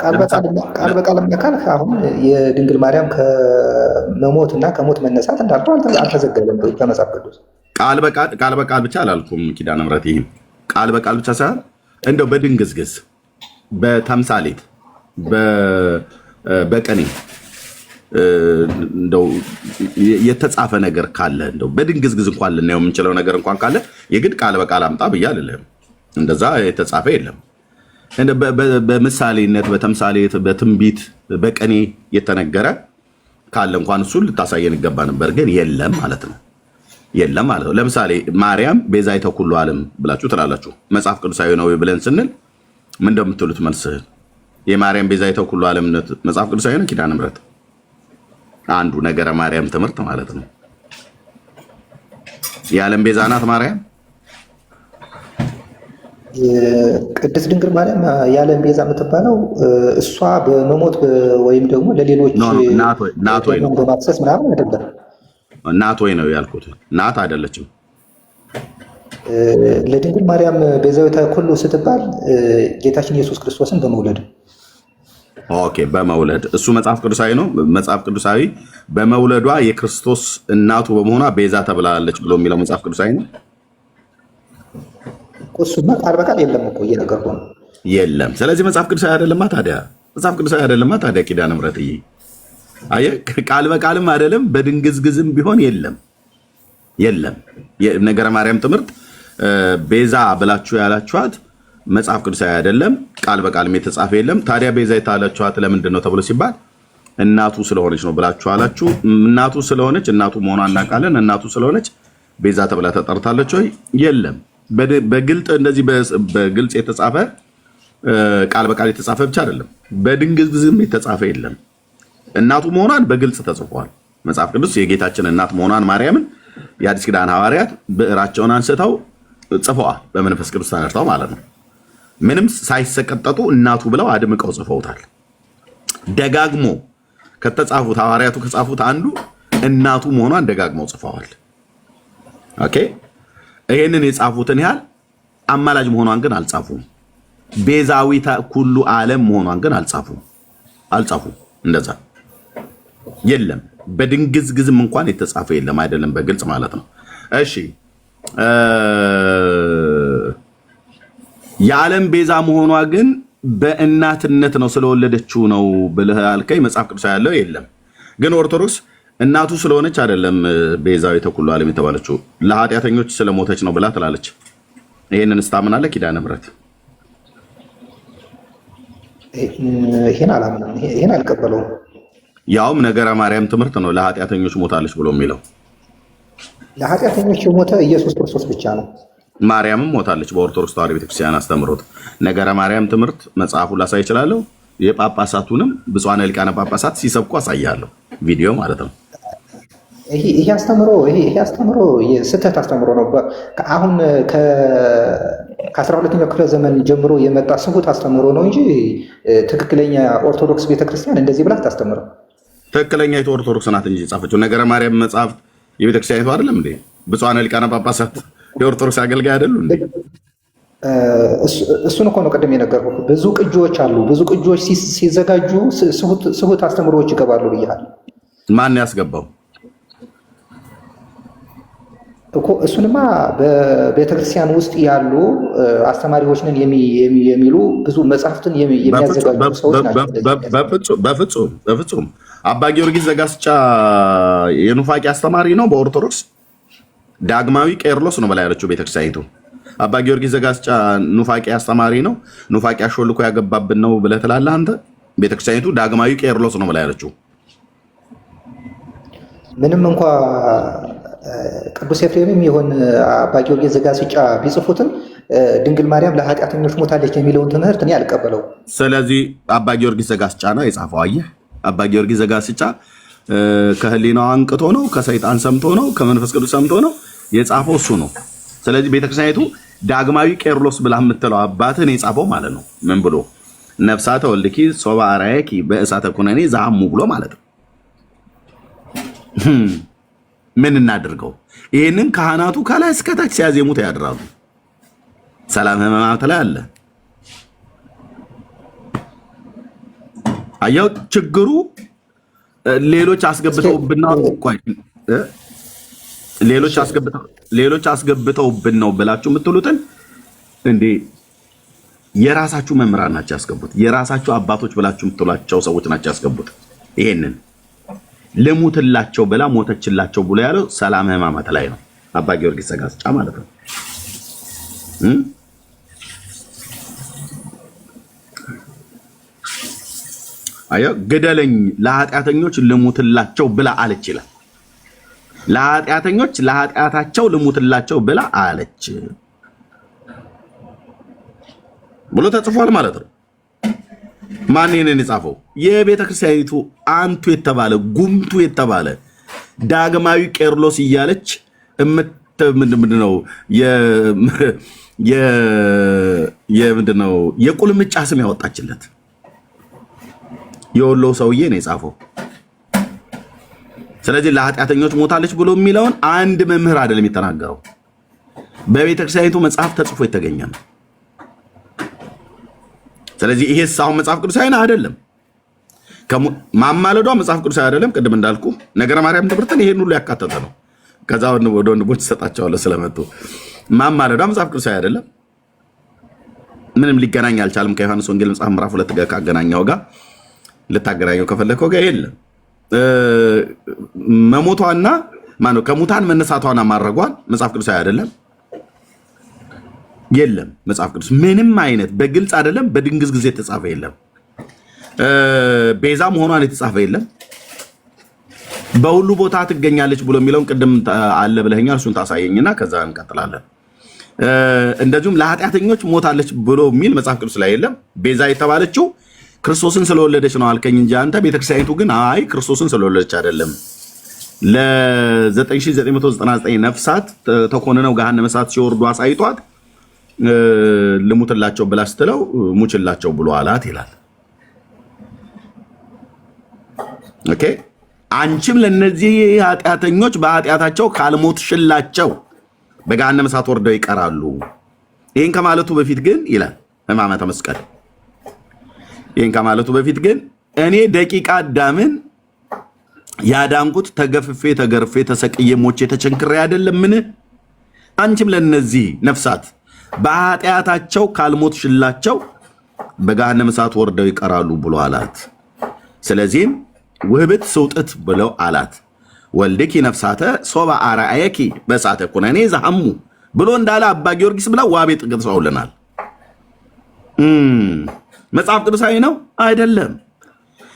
ቃል በቃል ካልክ አሁን የድንግል ማርያም ከመሞት እና ከሞት መነሳት እንዳልከው አልተዘገበም በመጽሐፍ ቅዱስ። ቃል በቃል ብቻ አላልኩም ኪዳነ ምሕረት። ይህም ቃል በቃል ብቻ ሳይሆን እንደው በድንግዝግዝ በተምሳሌት በቀኔ እንደው የተጻፈ ነገር ካለ እንደው በድንግዝግዝ እንኳን ልናየው የምንችለው ነገር እንኳን ካለ የግድ ቃል በቃል አምጣ ብዬ አልልህም። እንደዛ የተጻፈ የለም። በምሳሌነት በተምሳሌት በትንቢት በቀኔ የተነገረ ካለ እንኳን እሱን ልታሳየን ይገባ ነበር፣ ግን የለም ማለት ነው። የለም ማለት ነው። ለምሳሌ ማርያም ቤዛይተ ኩሉ ዓለም ብላችሁ ትላላችሁ። መጽሐፍ ቅዱሳዊ ነው ብለን ስንል ምን እንደምትሉት መልስህን የማርያም ቤዛይተ ኩሉ ዓለምነት መጽሐፍ ቅዱሳዊ ነው? ኪዳነ ምሕረት አንዱ ነገረ ማርያም ትምህርት ማለት ነው። የዓለም ቤዛ ናት ማርያም። ቅድስት ድንግል ማርያም የዓለም ቤዛ የምትባለው እሷ በመሞት ወይም ደግሞ ለሌሎች ናት ወይ ነው በማፍሰስ ምናምን አይደለም። ናት ወይ ነው ያልኩት። ናት አይደለችም። ለድንግል ማርያም ቤዛዊተ ኩሉ ስትባል ጌታችን ኢየሱስ ክርስቶስን በመውለድ ኦኬ፣ በመውለድ እሱ መጽሐፍ ቅዱሳዊ ነው። መጽሐፍ ቅዱሳዊ በመውለዷ የክርስቶስ እናቱ በመሆኗ ቤዛ ተብላለች ብሎ የሚለው መጽሐፍ ቅዱሳዊ ነው። እሱማ ቃል በቃል የለም እኮ እየነገርኩ ነው። የለም። ስለዚህ መጽሐፍ ቅዱሳዊ አይደለማ ታዲያ። መጽሐፍ ቅዱሳዊ አይደለማ ታዲያ። ኪዳነ ምሕረትዬ አየህ፣ ቃል በቃልም አይደለም በድንግዝግዝም ቢሆን የለም። የለም። ነገረ ማርያም ትምህርት ቤዛ ብላችሁ ያላችኋት መጽሐፍ ቅዱሳዊ አይደለም፣ ቃል በቃልም የተጻፈ የለም። ታዲያ ቤዛ የታላችኋት ለምንድን ነው ተብሎ ሲባል እናቱ ስለሆነች ነው ብላችሁ አላችሁ። እናቱ ስለሆነች እናቱ መሆኗን እናውቃለን። እናቱ ስለሆነች ቤዛ ተብላ ተጠርታለች ወይ? የለም። በግልጥ እንደዚህ በግልጽ የተጻፈ ቃል በቃል የተጻፈ ብቻ አይደለም፣ በድንግዝግዝም የተጻፈ የለም። እናቱ መሆኗን በግልጽ ተጽፏል። መጽሐፍ ቅዱስ የጌታችን እናት መሆኗን ማርያምን የአዲስ ኪዳን ሐዋርያት ብዕራቸውን አንስተው ጽፈዋል፣ በመንፈስ ቅዱስ ተነድተው ማለት ነው። ምንም ሳይሰቀጠጡ እናቱ ብለው አድምቀው ጽፈውታል። ደጋግሞ ከተጻፉት ሐዋርያቱ ከጻፉት አንዱ እናቱ መሆኗን ደጋግመው ጽፈዋል። ኦኬ፣ ይሄንን የጻፉትን ያህል አማላጅ መሆኗን ግን አልጻፉም። ቤዛዊተ ኩሉ ዓለም መሆኗን ግን አልጻፉም። እንደዛ የለም። በድንግዝግዝም እንኳን የተጻፈ የለም። አይደለም በግልጽ ማለት ነው። እሺ፣ የዓለም ቤዛ መሆኗ ግን በእናትነት ነው ስለወለደችው ነው ብለህ አልከኝ። መጽሐፍ ቅዱስ ያለው የለም። ግን ኦርቶዶክስ እናቱ ስለሆነች አይደለም ቤዛዊተ ኩሉ ዓለም የተባለችው ለኃጢአተኞች ስለሞተች ነው ብላ ትላለች። ይሄንን ስታምናለህ ኪዳነ ምሕረት? ይሄን አላምንም። ይሄን አልቀበለውም። ያውም ነገረ ማርያም ትምህርት ነው ለኃጢአተኞች ሞታለች ብሎ የሚለው። ለኃጢአተኞች የሞተ ኢየሱስ ክርስቶስ ብቻ ነው። ማርያምም ሞታለች በኦርቶዶክስ ተዋሕዶ ቤተክርስቲያን አስተምሮት። ነገረ ማርያም ትምህርት መጽሐፉን ላሳይ እችላለሁ። የጳጳሳቱንም ብፁዓነ ሊቃነ ጳጳሳት ሲሰብኩ አሳያለሁ፣ ቪዲዮ ማለት ነው። ይሄ አስተምሮ ስህተት አስተምሮ ነው። አሁን ከ12ኛው ክፍለ ዘመን ጀምሮ የመጣ ስሁት አስተምሮ ነው እንጂ ትክክለኛ ኦርቶዶክስ ቤተክርስቲያን እንደዚህ ብላ አታስተምረው። ትክክለኛይቱ ኦርቶዶክስ ናት እንጂ ጻፈችው። ነገረ ማርያም መጽሐፍ የቤተክርስቲያኒቱ አይደለም እንዴ? ብፁዓነ ሊቃነ ጳጳሳት የኦርቶዶክስ አገልጋይ አይደሉ እንዴ? እሱን እኮ ነው ቅድም የነገርኩህ። ብዙ ቅጂዎች አሉ። ብዙ ቅጂዎች ሲዘጋጁ ስሁት አስተምሮዎች ይገባሉ ብያለሁ። ማን ያስገባው እኮ? እሱንማ በቤተክርስቲያን ውስጥ ያሉ አስተማሪዎች ነን የሚሉ ብዙ መጽሐፍትን የሚያዘጋጁ ሰዎች ናቸው። በፍጹም አባ ጊዮርጊስ ዘጋስጫ የኑፋቄ አስተማሪ ነው በኦርቶዶክስ። ዳግማዊ ቄርሎስ ነው በላይ ያለችው ቤተክርስቲያኒቱ። አባ ጊዮርጊስ ዘጋስጫ ኑፋቄ አስተማሪ ነው፣ ኑፋቄ አሾልኮ ያገባብን ነው ብለህ ትላለህ አንተ። ቤተክርስቲያኒቱ ዳግማዊ ቄርሎስ ነው በላይ ያለችው። ምንም እንኳ ቅዱስ ኤፍሬምም ይሁን አባ ጊዮርጊስ ዘጋስጫ ቢጽፉትም ድንግል ማርያም ለኃጢአተኞች ሞታለች የሚለውን ትምህርት እኔ አልቀበለው። ስለዚህ አባ ጊዮርጊስ ዘጋስጫ ነው የጻፈው። አየህ፣ አባ ጊዮርጊስ ዘጋስጫ ከህሊናው አንቅቶ ነው፣ ከሰይጣን ሰምቶ ነው፣ ከመንፈስ ቅዱስ ሰምቶ ነው የጻፈው እሱ ነው። ስለዚህ ቤተክርስቲያኒቱ ዳግማዊ ቄርሎስ ብላ የምትለው አባትን የጻፈው ማለት ነው። ምን ብሎ ነፍሳተ ወልድኪ ሶባ አርአየኪ በእሳተ ኩነኔ ዘሐሙ ብሎ ማለት ነው። ምን እናድርገው? ይህንን ካህናቱ ከላይ እስከታች ሲያዜሙት ያድራሉ። ሰላም ህመማት ላይ አለ። አየው ችግሩ ሌሎች አስገብተውብን ነው። ቆይ ሌሎች አስገብተውብን ነው ብላችሁ የምትሉትን እንዴ የራሳችሁ መምህራን ናቸው ያስገቡት። የራሳችሁ አባቶች ብላችሁ የምትሏቸው ሰዎች ናቸው ያስገቡት። ይሄንን ልሙትላቸው ብላ ሞተችላቸው ብሎ ያለው ሰላም ሕማማት ላይ ነው። አባ ጊዮርጊስ ዘጋስጫ ማለት ነው። አዮ ገደለኝ ለኃጢአተኞች ልሙትላቸው ብላ አለች ይላል። ለኃጢአተኞች ለኃጢአታቸው ልሙትላቸው ብላ አለች ብሎ ተጽፏል ማለት ነው። ማን ይሄንን የጻፈው? የቤተ ክርስቲያኒቱ አንቱ የተባለ ጉምቱ የተባለ ዳግማዊ ቄርሎስ እያለች ምንድነው ምንድነው የቁልምጫ ስም ያወጣችለት የወሎ ሰውዬ ነው የጻፈው። ስለዚህ ለኃጢአተኞች ሞታለች ብሎ የሚለውን አንድ መምህር አይደለም የተናገረው፣ በቤተ ክርስቲያኒቱ መጽሐፍ ተጽፎ የተገኘ ነው። ስለዚህ ይሄ ሳው መጽሐፍ ቅዱሳዊ አይደለም። ማማለዷ መጽሐፍ ቅዱሳዊ አይደለም። ቅድም እንዳልኩ ነገረ ማርያም ትምህርትን ይሄን ሁሉ ያካተተ ነው። ከዛ ወደ ወንድሞች ተሰጣቸዋለሁ ስለመጡ ማማለዷ መጽሐፍ ቅዱሳዊ አይደለም። ምንም ሊገናኝ አልቻለም ከዮሐንስ ወንጌል መጽሐፍ ምዕራፍ 2 ጋር ካገናኛው ጋር ልታገናኘው ከፈለከው ጋር የለም። መሞቷና ማነው ከሙታን መነሳቷና ማረጓን መጽሐፍ ቅዱሳዊ አይደለም። የለም መጽሐፍ ቅዱስ ምንም አይነት በግልጽ አይደለም በድንግዝ ጊዜ የተጻፈ የለም። ቤዛ መሆኗን የተጻፈ የለም። በሁሉ ቦታ ትገኛለች ብሎ የሚለውን ቅድም አለ ብለኸኛል። እሱን ታሳየኝና ከዛ እንቀጥላለን። እንደዚሁም ለኃጢአተኞች ሞታለች ብሎ የሚል መጽሐፍ ቅዱስ ላይ የለም። ቤዛ የተባለችው ክርስቶስን ስለወለደች ነው አልከኝ እንጂ አንተ ቤተክርስቲያኒቱ ግን አይ ክርስቶስን ስለወለደች አይደለም፣ ለ9999 ነፍሳት ተኮንነው ገሃነመ እሳት ሲወርዱ አሳይቷት ልሙትላቸው ብላ ስትለው ሙችላቸው ብሎ አላት ይላል። ኦኬ አንቺም ለነዚህ ኃጢአተኞች በኃጢአታቸው ካልሞትሽላቸው በገሃነመ እሳት ወርደው ይቀራሉ። ይህን ከማለቱ በፊት ግን ይላል ሕማማተ መስቀል። ይህን ከማለቱ በፊት ግን እኔ ደቂቀ አዳምን ያዳንኩት ተገፍፌ ተገርፌ ተሰቅዬ ሞቼ ተቸንክሬ አይደለምን? አንቺም ለነዚህ ነፍሳት በኃጢአታቸው ካልሞትሽላቸው በገሃነመ እሳት ወርደው ይቀራሉ ብሎ አላት። ስለዚህም ውህብት ስውጥት ብለው አላት። ወልድኪ ነፍሳተ ሶባ አርአየኪ በእሳተ ኩነኔ ዘሐሙ ብሎ እንዳለ አባ ጊዮርጊስ ብላ ዋቤ ጥቅሰውልናል። መጽሐፍ ቅዱሳዊ ነው አይደለም።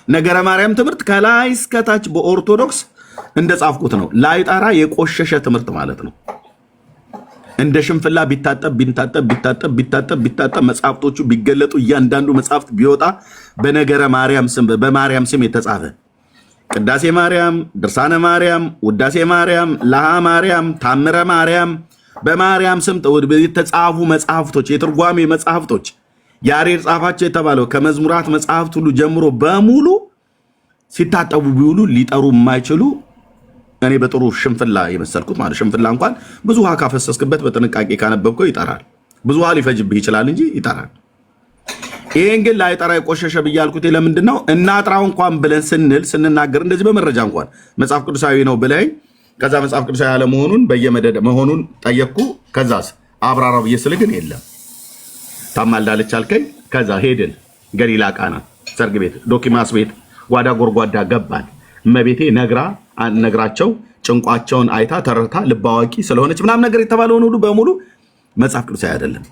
ነገረ ማርያም ትምህርት ከላይ እስከታች በኦርቶዶክስ እንደጻፍኩት ነው። ላይጠራ የቆሸሸ ትምህርት ማለት ነው። እንደ ሽንፍላ ቢታጠብ መጽሐፍቶቹ ቢገለጡ እያንዳንዱ መጽሐፍት ቢወጣ በነገረ ማርያም ስም በማርያም ስም የተጻፈ ቅዳሴ ማርያም፣ ድርሳነ ማርያም፣ ውዳሴ ማርያም፣ ለሃ ማርያም፣ ታምረ ማርያም በማርያም ስም የተጻፉ መጽሐፍቶች የትርጓሜ መጽሐፍቶች ያሬድ ጻፋቸው የተባለው ከመዝሙራት መጽሐፍት ሁሉ ጀምሮ በሙሉ ሲታጠቡ ቢውሉ ሊጠሩ የማይችሉ እኔ በጥሩ ሽንፍላ የመሰልኩት ማለት ሽንፍላ እንኳን ብዙ ውሃ ካፈሰስክበት በጥንቃቄ ካነበብከው ይጠራል። ብዙ ውሃ ሊፈጅብህ ይችላል እንጂ ይጠራል። ይሄን ግን ላይጠራ የቆሸሸ ብያልኩት ለምንድን ነው? እናጥራው እንኳን ብለን ስንናገር እንደዚህ በመረጃ እንኳን መጽሐፍ ቅዱሳዊ ነው ብለኝ ከዛ መጽሐፍ ቅዱሳዊ ያለ በየመደደ መሆኑን ጠየቅኩ። ከዛስ አብራራው ብዬ ስል ግን የለም ታማልዳለች አልከኝ። ከዛ ሄድን ገሊላ ቃና ሰርግ ቤት ዶኪማስ ቤት ጓዳ ጎርጓዳ ገባን። እመቤቴ ነግራቸው ጭንቋቸውን አይታ ተረታ ልብ አዋቂ ስለሆነች ምናምን ነገር የተባለውን ሁሉ በሙሉ መጽሐፍ ቅዱሳዊ አይደለም፣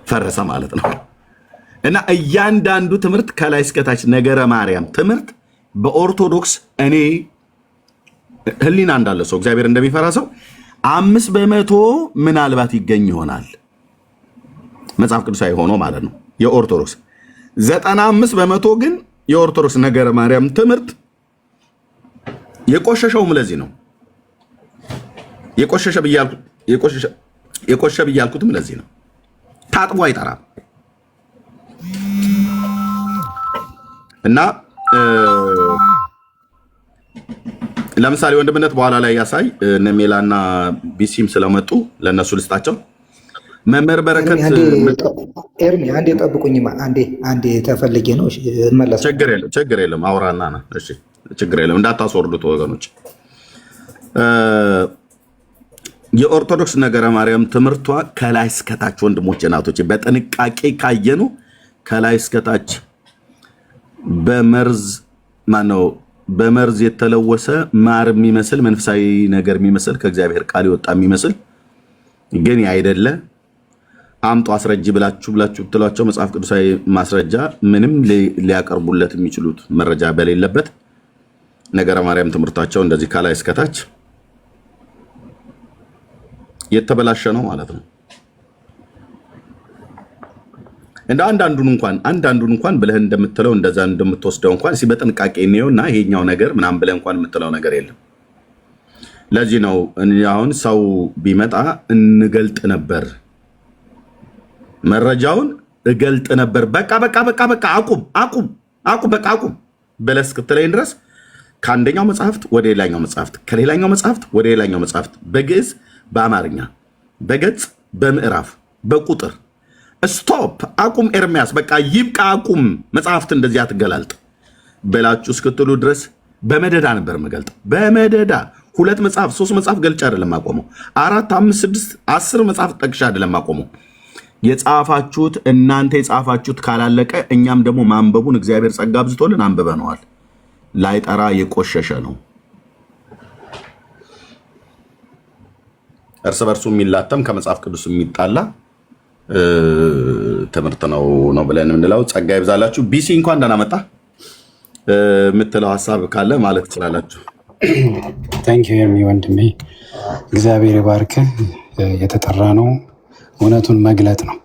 ፈረሰ ማለት ነው። እና እያንዳንዱ ትምህርት ከላይ እስከታች ነገረ ማርያም ትምህርት በኦርቶዶክስ እኔ ህሊና እንዳለ ሰው እግዚአብሔር እንደሚፈራ ሰው 5% ምናልባት ይገኝ ይሆናል መጽሐፍ ቅዱሳዊ ሆኖ ማለት ነው። የኦርቶዶክስ 95% ግን የኦርቶዶክስ ነገረ ማርያም ትምህርት የቆሸሸውም ለዚህ ነው። የቆሸሸ ብያልኩትም ለዚህ ነው። ታጥቦ አይጠራም እና ለምሳሌ ወንድምነት በኋላ ላይ ያሳይ እነ ሜላና ቢሲም ስለመጡ ለነሱ ልስጣቸው። መምህር በረከት ኤርሚ አንዴ ጠብቁኝማ፣ አንዴ ተፈልጌ ነው መለስ። ችግር የለም አውራና ና። እሺ ችግር የለም እንዳታስወርዱት ወገኖች። የኦርቶዶክስ ነገረ ማርያም ትምህርቷ ከላይ እስከታች ወንድሞቼ እናቶቼ በጥንቃቄ ካየኑ ከላይ እስከታች በመርዝ የተለወሰ ማር የሚመስል መንፈሳዊ ነገር የሚመስል ከእግዚአብሔር ቃል ይወጣ የሚመስል ግን አይደለ። አምጡ አስረጅ ብላችሁ ትሏቸው መጽሐፍ ቅዱሳዊ ማስረጃ ምንም ሊያቀርቡለት የሚችሉት መረጃ በሌለበት ነገረ ማርያም ትምህርታቸው እንደዚህ ከላይ እስከታች የተበላሸ ነው ማለት ነው። እንደ አንዳንዱን እንኳን ብለህ እንደምትለው እንደዛ እንደምትወስደው እንኳን እስኪ በጥንቃቄ እንየውና ይሄኛው ነገር ምናምን ብለህ እንኳን የምትለው ነገር የለም። ለዚህ ነው አሁን ሰው ቢመጣ እንገልጥ ነበር፣ መረጃውን እገልጥ ነበር፣ በቃ አቁም በቃ አቁም ብለህ እስክትለኝ ድረስ ከአንደኛው መጽሐፍት ወደ ሌላኛው መጽሐፍት፣ ከሌላኛው መጽሐፍት ወደ ሌላኛው መጽሐፍት፣ በግዕዝ በአማርኛ፣ በገጽ በምዕራፍ በቁጥር ስቶፕ አቁም፣ ኤርሚያስ በቃ ይብቃ፣ አቁም፣ መጽሐፍት እንደዚህ አትገላልጥ በላችሁ እስክትሉ ድረስ በመደዳ ነበር መገልጥ። በመደዳ 2 መጽሐፍ 3 መጽሐፍ ገልጬ አይደለም አቆመው፣ 4 5 6 10 መጽሐፍ ጠቅሼ አይደለም አቆመው። የጻፋችሁት እናንተ የጻፋችሁት ካላለቀ እኛም ደግሞ ማንበቡን እግዚአብሔር ጸጋ አብዝቶልን አንብበነዋል። ላይጠራ የቆሸሸ ነው። እርስ በርሱ የሚላተም ከመጽሐፍ ቅዱስ የሚጣላ ትምህርት ነው ብለን የምንለው። ጸጋ ይብዛላችሁ። ቢሲ እንኳን ደህና መጣ የምትለው ሀሳብ ካለ ማለት ትችላላችሁ። ታንክ ዩ የሚ ወንድሜ፣ እግዚአብሔር ይባርክህ። የተጠራ ነው እውነቱን መግለጥ ነው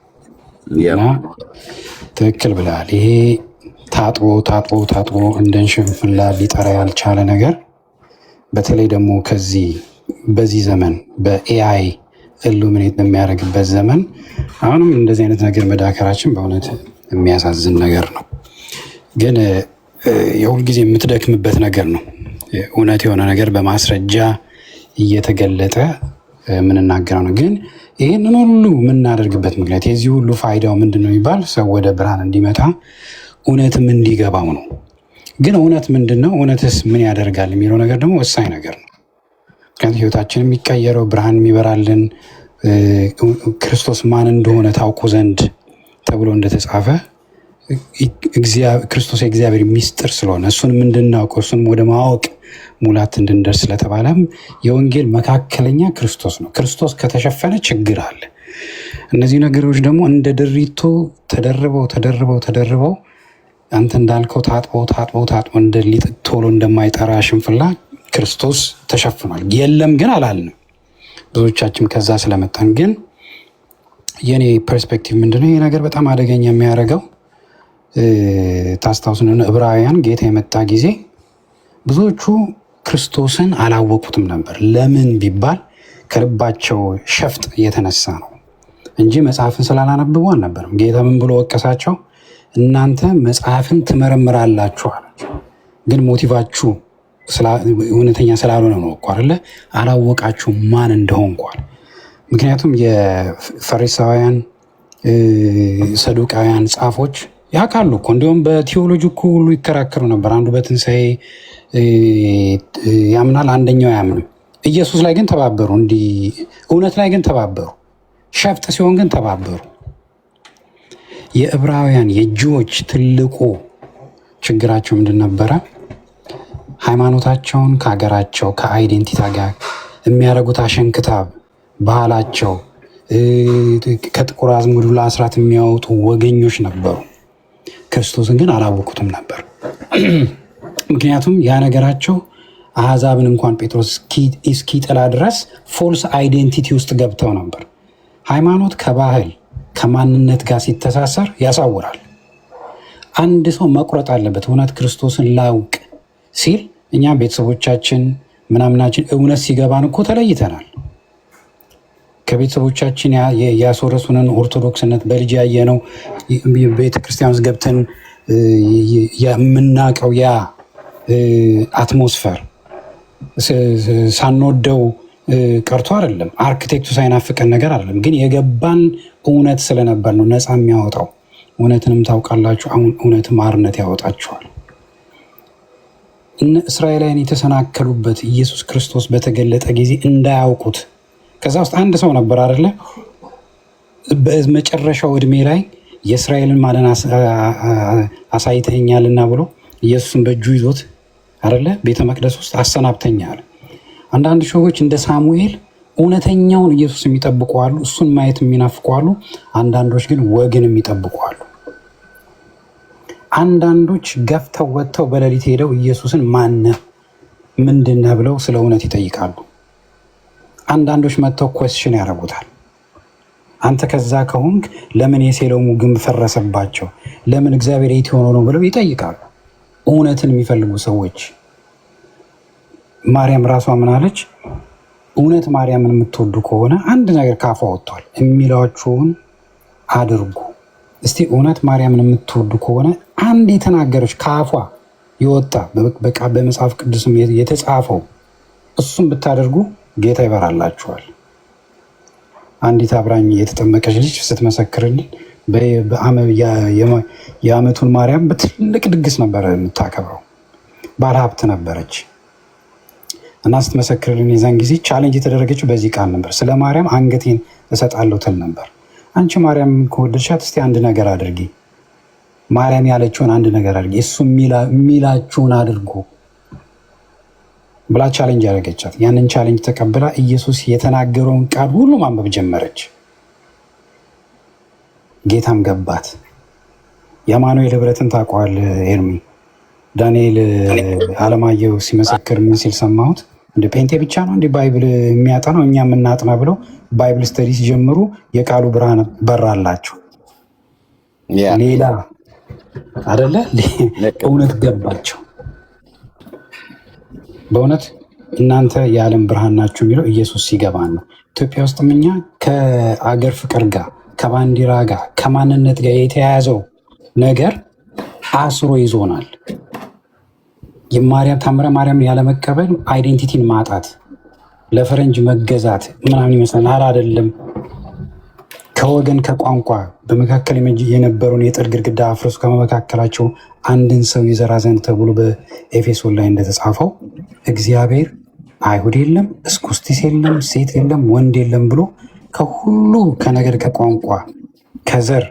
እና ትክክል ብለሃል። ይሄ ታጥቦ እንደ ሽንፍላ ሊጠራ ያልቻለ ነገር በተለይ ደግሞ በዚህ ዘመን በኤአይ ኢሉሚኔት በሚያደርግበት ዘመን አሁንም እንደዚህ አይነት ነገር መዳከራችን በእውነት የሚያሳዝን ነገር ነው። ግን የሁልጊዜ የምትደክምበት ነገር ነው። እውነት የሆነ ነገር በማስረጃ እየተገለጠ የምንናገረው ነው። ግን ይህንን ሁሉ የምናደርግበት ምክንያት የዚህ ሁሉ ፋይዳው ምንድን ነው የሚባል ሰው ወደ ብርሃን እንዲመጣ እውነትም እንዲገባው ነው። ግን እውነት ምንድን ነው? እውነትስ ምን ያደርጋል የሚለው ነገር ደግሞ ወሳኝ ነገር ነው። ምክንያቱም ህይወታችን የሚቀየረው ብርሃን የሚበራልን ክርስቶስ ማን እንደሆነ ታውቁ ዘንድ ተብሎ እንደተጻፈ ክርስቶስ የእግዚአብሔር ሚስጥር ስለሆነ እሱንም እንድናውቀው እሱንም ወደ ማወቅ ሙላት እንድንደርስ ስለተባለም የወንጌል መካከለኛ ክርስቶስ ነው። ክርስቶስ ከተሸፈነ ችግር አለ። እነዚህ ነገሮች ደግሞ እንደ ድሪቶ ተደርበው አንተ እንዳልከው ታጥቦ እንደ ሊጥ ቶሎ እንደማይጠራ ሽንፍላ ክርስቶስ ተሸፍኗል። የለም ግን አላልንም። ብዙዎቻችን ከዛ ስለመጣን ግን የኔ ፐርስፔክቲቭ ምንድነው? ይህ ነገር በጣም አደገኛ የሚያደርገው ታስታውስ ነው። ዕብራውያን ጌታ የመጣ ጊዜ ብዙዎቹ ክርስቶስን አላወቁትም ነበር። ለምን ቢባል ከልባቸው ሸፍጥ የተነሳ ነው እንጂ መጽሐፍን ስላላነበቡ አልነበረም። ጌታ ምን ብሎ ወቀሳቸው? እናንተ መጽሐፍን ትመረምራላችሁ አላቸው፣ ግን ሞቲቫችሁ እውነተኛ ስላልሆነ ነው እኮ አይደለ? አላወቃችሁ ማን እንደሆንኩ። ምክንያቱም የፈሪሳውያን ሰዱቃውያን ጻፎች ያውቃሉ እኮ፣ እንዲሁም በቲዎሎጂ እኮ ሁሉ ይከራከሩ ነበር። አንዱ በትንሣኤ ያምናል፣ አንደኛው አያምንም። ኢየሱስ ላይ ግን ተባበሩ፣ እንዲህ እውነት ላይ ግን ተባበሩ፣ ሸፍጥ ሲሆን ግን ተባበሩ። የዕብራውያን የጂዎች ትልቁ ችግራቸው ምንድን ነበረ? ሃይማኖታቸውን ከሀገራቸው ከአይዴንቲቲ ጋር የሚያደርጉት አሸንክታብ ባህላቸው፣ ከጥቁር አዝሙድ ለአስራት የሚያወጡ ወገኞች ነበሩ። ክርስቶስን ግን አላወቁትም ነበር። ምክንያቱም ያ ነገራቸው አሕዛብን እንኳን ጴጥሮስ እስኪጥላ ድረስ ፎልስ አይዴንቲቲ ውስጥ ገብተው ነበር። ሃይማኖት ከባህል ከማንነት ጋር ሲተሳሰር ያሳውራል። አንድ ሰው መቁረጥ አለበት። እውነት ክርስቶስን ላውቅ ሲል እኛ ቤተሰቦቻችን ምናምናችን እውነት ሲገባን እኮ ተለይተናል። ከቤተሰቦቻችን ያስወረሱንን ኦርቶዶክስነት በልጅ ያየነው ቤተክርስቲያን ውስጥ ገብተን የምናውቀው ያ አትሞስፈር ሳንወደው ቀርቶ አይደለም፣ አርክቴክቱ ሳይናፍቀን ነገር አይደለም። ግን የገባን እውነት ስለነበር ነው ነፃ የሚያወጣው። እውነትንም ታውቃላችሁ፣ አሁን እውነትም አርነት ያወጣችኋል። እነ እስራኤላውያን የተሰናከሉበት ኢየሱስ ክርስቶስ በተገለጠ ጊዜ እንዳያውቁት። ከዛ ውስጥ አንድ ሰው ነበር አይደለ? በመጨረሻው እድሜ ላይ የእስራኤልን ማዳን አሳይተኛልና ብሎ ኢየሱስን በእጁ ይዞት አይደለ? ቤተ መቅደስ ውስጥ አሰናብተኛል። አንዳንድ ሰዎች እንደ ሳሙኤል እውነተኛውን ኢየሱስ የሚጠብቁ አሉ፣ እሱን ማየት የሚናፍቁ አሉ። አንዳንዶች ግን ወግን የሚጠብቁ አሉ። አንዳንዶች ገፍተው ወጥተው በሌሊት ሄደው ኢየሱስን ማነህ ምንድነህ ብለው ስለ እውነት ይጠይቃሉ። አንዳንዶች መጥተው ኮስሽን ያደርጉታል። አንተ ከዛ ከሆንክ ለምን የሴሎሙ ግንብ ፈረሰባቸው? ለምን እግዚአብሔር የት ሆኖ ነው ብለው ይጠይቃሉ። እውነትን የሚፈልጉ ሰዎች። ማርያም ራሷ ምን አለች? እውነት ማርያምን የምትወዱ ከሆነ አንድ ነገር ካፏ ወጥቷል፣ የሚሏችሁን አድርጉ። እስቲ እውነት ማርያምን የምትወዱ ከሆነ አንድ የተናገረች ካፏ የወጣ በቃ በመጽሐፍ ቅዱስም የተጻፈው እሱም ብታደርጉ ጌታ ይበራላችኋል። አንዲት አብራኝ የተጠመቀች ልጅ ስትመሰክርልን የዓመቱን ማርያም በትልቅ ድግስ ነበረ የምታከብረው። ባለሀብት ነበረች እና ስትመሰክርልን የዛን ጊዜ ቻሌንጅ የተደረገችው በዚህ ቃል ነበር። ስለ ማርያም አንገቴን እሰጣለሁ ትል ነበር። አንቺ ማርያም ከወደድሻት እስቲ አንድ ነገር አድርጊ፣ ማርያም ያለችውን አንድ ነገር አድርጊ፣ እሱ የሚላችሁን አድርጉ ብላ ቻሌንጅ ያደረገቻት። ያንን ቻሌንጅ ተቀብላ ኢየሱስ የተናገረውን ቃል ሁሉ ማንበብ ጀመረች። ጌታም ገባት። የአማኑኤል ህብረትን ታውቀዋል ኤርሚ? ዳንኤል አለማየሁ ሲመሰክር ምን ሲል ሰማሁት? እንደ ፔንቴ ብቻ ነው እንዲህ ባይብል የሚያጠናው እኛ የምናጥና ብለው ባይብል ስተዲ ሲጀምሩ የቃሉ ብርሃን በራላቸው። ሌላ አደለ እውነት ገባቸው። በእውነት እናንተ የዓለም ብርሃን ናችሁ የሚለው ኢየሱስ ሲገባን ነው። ኢትዮጵያ ውስጥም እኛ ከአገር ፍቅር ጋር ከባንዲራ ጋር ከማንነት ጋር የተያያዘው ነገር አስሮ ይዞናል። የማርያም ታምረ ማርያምን ያለመቀበል አይዴንቲቲን ማጣት፣ ለፈረንጅ መገዛት ምናምን ይመስላል። አይደለም። ከወገን ከቋንቋ በመካከል የነበረውን የጥል ግድግዳ አፍርሶ ከመካከላቸው አንድን ሰው ይዘራ ዘንድ ተብሎ በኤፌሶን ላይ እንደተጻፈው እግዚአብሔር አይሁድ የለም፣ እስኩስቲስ የለም፣ ሴት የለም፣ ወንድ የለም ብሎ ከሁሉ ከነገድ ከቋንቋ ከዘር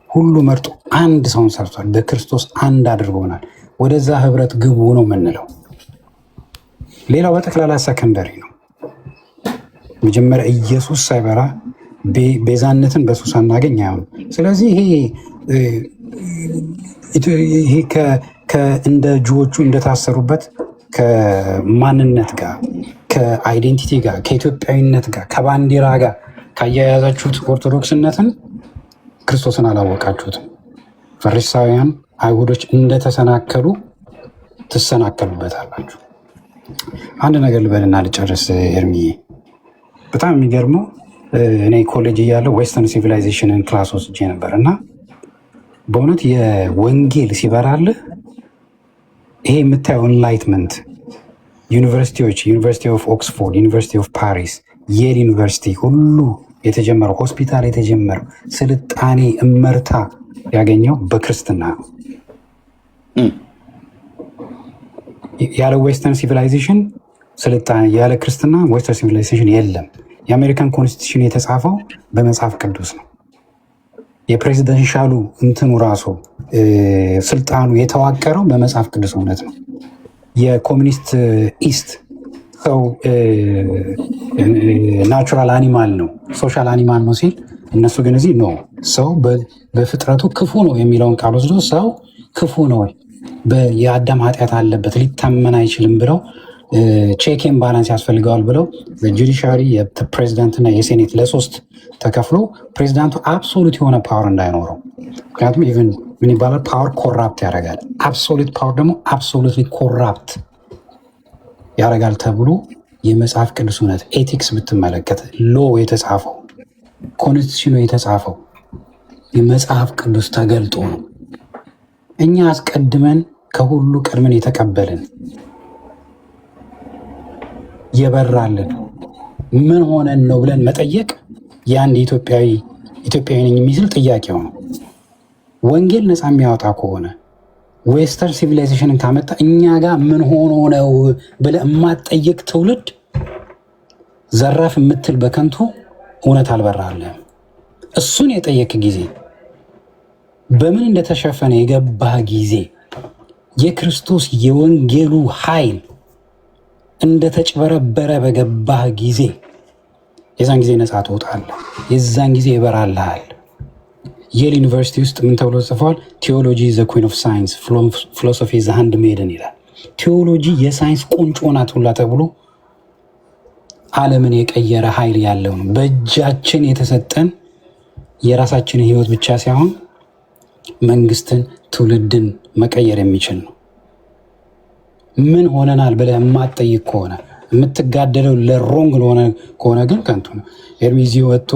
ሁሉ መርጦ አንድ ሰውን ሰርቷል። በክርስቶስ አንድ አድርጎናል። ወደዛ ህብረት ግቡ ነው የምንለው። ሌላው በጠቅላላ ሰከንደሪ ነው። መጀመሪያ ኢየሱስ ሳይበራ ቤዛነትን በሱ ሳናገኝ አይሆንም። ስለዚህ ይሄ እንደ ጅዎቹ እንደታሰሩበት ከማንነት ጋር ከአይዴንቲቲ ጋር ከኢትዮጵያዊነት ጋር ከባንዲራ ጋር ካያያዛችሁት ኦርቶዶክስነትን ክርስቶስን አላወቃችሁትም። ፈሪሳውያን አይሁዶች እንደተሰናከሉ ትሰናከሉበታላችሁ። አንድ ነገር ልበልና ልጨርስ ኤርሚዬ። በጣም የሚገርመው እኔ ኮሌጅ እያለሁ ዌስተርን ሲቪላይዜሽንን ክላስ ወስጄ ነበር እና በእውነት የወንጌል ሲበራልህ ይሄ የምታየው ኢንላይትመንት ዩኒቨርሲቲዎች፣ ዩኒቨርሲቲ ኦፍ ኦክስፎርድ፣ ዩኒቨርሲቲ ኦፍ ፓሪስ፣ የል ዩኒቨርሲቲ ሁሉ የተጀመረው ሆስፒታል የተጀመረው ስልጣኔ እመርታ ያገኘው በክርስትና ነው። ያለ ዌስተርን ሲቪላይዜሽን ስልጣኔ፣ ያለ ክርስትና ዌስተርን ሲቪላይዜሽን የለም። የአሜሪካን ኮንስቲቱሽን የተጻፈው በመጽሐፍ ቅዱስ ነው። የፕሬዚደንሻሉ እንትኑ ራሱ ስልጣኑ የተዋቀረው በመጽሐፍ ቅዱስ እውነት ነው። የኮሚኒስት ኢስት ሰው ናቹራል አኒማል ነው፣ ሶሻል አኒማል ነው ሲል እነሱ ግን እዚህ ነው ሰው በፍጥረቱ ክፉ ነው የሚለውን ቃል ወስዶ ሰው ክፉ ነው፣ የአዳም ኃጢአት አለበት፣ ሊታመን አይችልም ብለው ቼክን ባላንስ ያስፈልገዋል ብለው ጁዲሻሪ የፕሬዚዳንትና የሴኔት ለሶስት ተከፍሎ ፕሬዚዳንቱ አብሶሉት የሆነ ፓወር እንዳይኖረው፣ ምክንያቱም ኢቨን ምን ይባላል ፓወር ኮራፕት ያደርጋል። አብሶሉት ፓወር ደግሞ አብሶሉትሊ ኮራፕት ያደርጋል ተብሎ የመጽሐፍ ቅዱስ እውነት ኤቲክስ ብትመለከት ሎ የተጻፈው ኮንስቲቱሽኑ የተጻፈው የመጽሐፍ ቅዱስ ተገልጦ ነው። እኛ አስቀድመን ከሁሉ ቀድመን የተቀበልን የበራልን ምን ሆነን ነው ብለን መጠየቅ የአንድ ኢትዮጵያዊ ነኝ የሚስል ጥያቄው ነው። ወንጌል ነፃ የሚያወጣ ከሆነ ዌስተርን ሲቪላይዜሽንን ካመጣ እኛ ጋር ምን ሆኖ ነው ብለህ የማትጠይቅ ትውልድ ዘራፍ የምትል በከንቱ እውነት አልበራልህም። እሱን የጠየቅ ጊዜ በምን እንደተሸፈነ የገባህ ጊዜ የክርስቶስ የወንጌሉ ኃይል እንደተጭበረበረ በገባህ ጊዜ የዛን ጊዜ ነፃ ትወጣለህ። የዛን ጊዜ ይበራልሃል። የል ዩኒቨርሲቲ ውስጥ ምን ተብሎ ጽፏል? ቴዎሎጂ ዘ ኩዊን ኦፍ ሳይንስ ፊሎሶፊ ዘ ሃንድ ሜድን ይላል። ቴዎሎጂ የሳይንስ ቁንጮ ናት ሁላ ተብሎ ዓለምን የቀየረ ኃይል ያለው ነው። በእጃችን የተሰጠን የራሳችንን ህይወት ብቻ ሳይሆን መንግስትን፣ ትውልድን መቀየር የሚችል ነው። ምን ሆነናል ብለህ የማትጠይቅ ከሆነ የምትጋደለው ለሮንግ ለሆነ ከሆነ ግን ከንቱ ነው። ኤርሚዚ ወጥቶ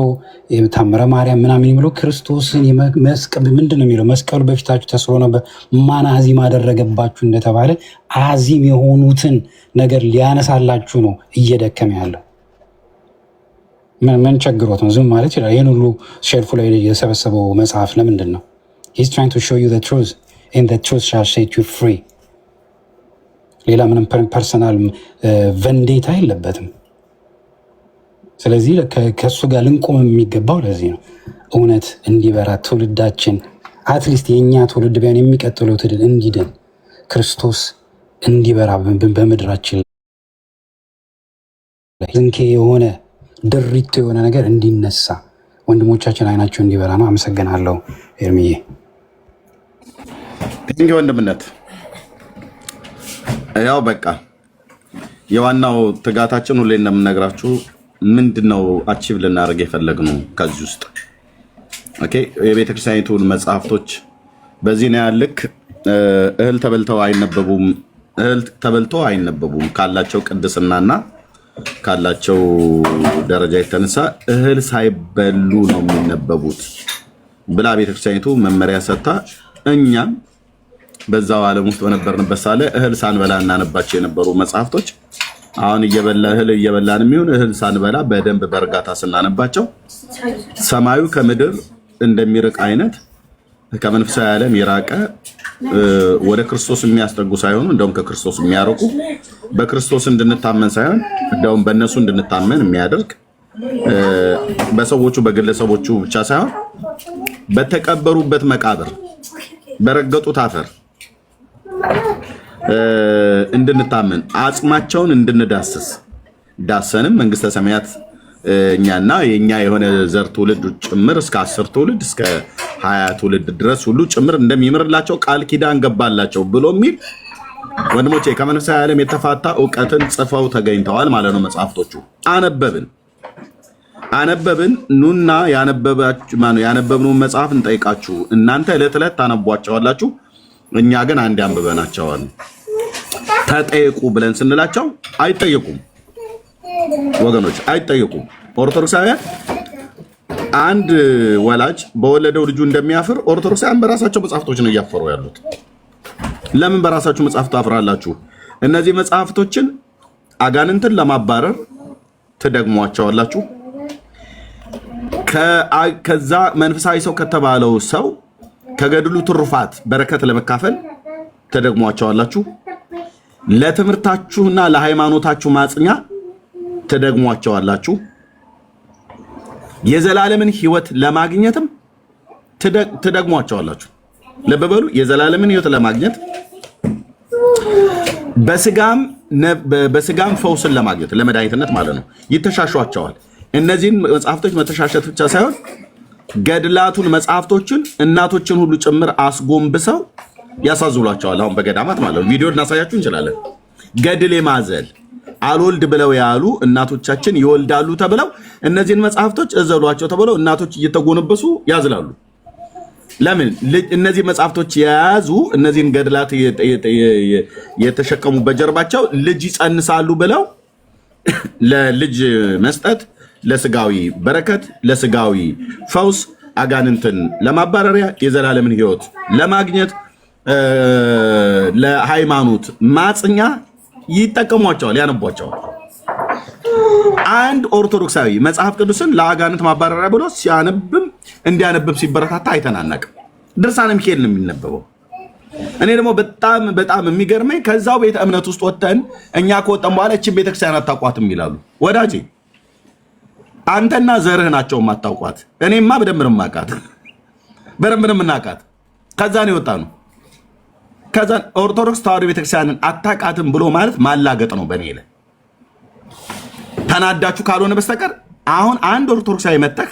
ታምረ ማርያም ምናምን የሚለው ክርስቶስን ምንድን ነው የሚለው? መስቀሉ በፊታችሁ ተስሎ ነበር ማን አዚም አደረገባችሁ እንደተባለ አዚም የሆኑትን ነገር ሊያነሳላችሁ ነው እየደከመ ያለው። ምን ቸግሮት ነው ዝም ማለት ይችላል? ይህን ሁሉ ሼልፉ ላይ የሰበሰበው መጽሐፍ ለምንድን ነው? He's trying to show you the truth and the truth shall set you free። ሌላ ምንም ፐርሰናል ቨንዴታ የለበትም። ስለዚህ ከእሱ ጋር ልንቆም የሚገባው ለዚህ ነው። እውነት እንዲበራ ትውልዳችን አትሊስት የእኛ ትውልድ ቢሆን የሚቀጥለው ትውልድ እንዲድን ክርስቶስ እንዲበራ በምድራችን ላይ ዝንኬ የሆነ ድሪቶ የሆነ ነገር እንዲነሳ ወንድሞቻችን አይናቸው እንዲበራ ነው። አመሰግናለሁ ኤርሚዬ። ቴንኪ ወንድምነት። ያው በቃ የዋናው ትጋታችን ሁሌ እንደምነግራችሁ ምንድነው አቺቭ ልናደርግ የፈለግነው ከዚህ ውስጥ ኦኬ። የቤተክርስቲያኒቱን መጽሐፍቶች በዚህ ነው ያልክ እህል ተበልቶ አይነበቡም ካላቸው ቅድስናና ካላቸው ደረጃ የተነሳ እህል ሳይበሉ ነው የሚነበቡት ብላ ቤተክርስቲያኒቱ መመሪያ ሰጥታ እኛም በዛው ዓለም ውስጥ በነበርንበት ሳለ እህል ሳንበላ እናነባቸው የነበሩ መጽሐፍቶች አሁን እህል እየበላን የሚሆን እህል ሳንበላ በደንብ በእርጋታ ስናነባቸው ሰማዩ ከምድር እንደሚርቅ አይነት ከመንፈሳዊ ዓለም የራቀ ወደ ክርስቶስ የሚያስጠጉ ሳይሆኑ እንደውም ከክርስቶስ የሚያርቁ በክርስቶስ እንድንታመን ሳይሆን እንደውም በእነሱ እንድንታመን የሚያደርግ በሰዎቹ በግለሰቦቹ ብቻ ሳይሆን በተቀበሩበት መቃብር በረገጡት አፈር እንድንታመን አጽማቸውን እንድንዳስስ ዳሰንም መንግስተ ሰማያት እኛና የኛ የሆነ ዘር ትውልድ ጭምር እስከ 10 ትውልድ እስከ 20 ትውልድ ድረስ ሁሉ ጭምር እንደሚምርላቸው ቃል ኪዳን ገባላቸው ብሎ የሚል ወንድሞቼ ከመንፈሳዊ ዓለም የተፋታ ዕውቀትን ጽፈው ተገኝተዋል ማለት ነው። መጽሐፍቶቹ አነበብን ኑና ያነበብነውን መጽሐፍ እንጠይቃችሁ። እናንተ ዕለት ዕለት ታነቧቸዋላችሁ፣ እኛ ግን አንድ አንብበናቸዋል። ተጠየቁ ብለን ስንላቸው አይጠየቁም። ወገኖች አይጠየቁም። ኦርቶዶክሳውያን አንድ ወላጅ በወለደው ልጁ እንደሚያፍር ኦርቶዶክሳውያን በራሳቸው መጽሐፍቶች ነው እያፈሩ ያሉት። ለምን በራሳችሁ መጽሐፍ ታፍራላችሁ? እነዚህ መጽሐፍቶችን አጋንንትን ለማባረር ትደግሟቸዋላችሁ። ከዛ መንፈሳዊ ሰው ከተባለው ሰው ከገድሉ ትሩፋት በረከት ለመካፈል ትደግሟቸዋላችሁ። ለትምህርታችሁና ለሃይማኖታችሁ ማጽኛ ትደግሟቸዋላችሁ። የዘላለምን ሕይወት ለማግኘትም ትደግሟቸዋላችሁ። ልብ በሉ፣ የዘላለምን ሕይወት ለማግኘት በስጋም ፈውስን ለማግኘት ለመድኃኒትነት ማለት ነው ይተሻሿቸዋል። እነዚህን መጽሐፍቶች መተሻሸት ብቻ ሳይሆን ገድላቱን መጽሐፍቶችን እናቶችን ሁሉ ጭምር አስጎንብሰው ያሳዝሏቸዋል። አሁን በገዳማት ማለት ነው ቪዲዮ እናሳያችሁ እንችላለን። ገድል የማዘል አልወልድ ብለው ያሉ እናቶቻችን ይወልዳሉ ተብለው እነዚህን መጽሐፍቶች እዘሏቸው ተብለው እናቶች እየተጎነበሱ ያዝላሉ። ለምን? እነዚህ መጽሐፍቶች የያዙ እነዚህን ገድላት የተሸከሙ በጀርባቸው ልጅ ይጸንሳሉ ብለው ለልጅ መስጠት፣ ለስጋዊ በረከት፣ ለስጋዊ ፈውስ፣ አጋንንትን ለማባረሪያ፣ የዘላለምን ሕይወት ለማግኘት፣ ለሃይማኖት ማጽኛ ይጠቀሟቸዋል፣ ያነቧቸዋል። አንድ ኦርቶዶክሳዊ መጽሐፍ ቅዱስን ለአጋንንት ማባረሪያ ብሎ ሲያነብም እንዲያነብብ ሲበረታታ አይተናነቅም። ድርሳነ ሚካኤል ነው የሚነበበው። እኔ ደግሞ በጣም በጣም የሚገርመኝ ከዛው ቤተ እምነት ውስጥ ወጥተን እኛ ከወጣን በኋላ እቺን ቤተክርስቲያን አታውቋትም ይላሉ። ወዳጄ አንተና ዘርህ ናቸው የማታውቋት። እኔማ በደንብ ነው የማውቃት፣ በደንብ ነው የምናውቃት። ከዛ ነው የወጣ ነው። ከዛ ኦርቶዶክስ ተዋሕዶ ቤተክርስቲያንን አታውቃትም ብሎ ማለት ማላገጥ ነው በእኔ ላይ። ተናዳችሁ ካልሆነ በስተቀር አሁን አንድ ኦርቶዶክሳዊ መጥተህ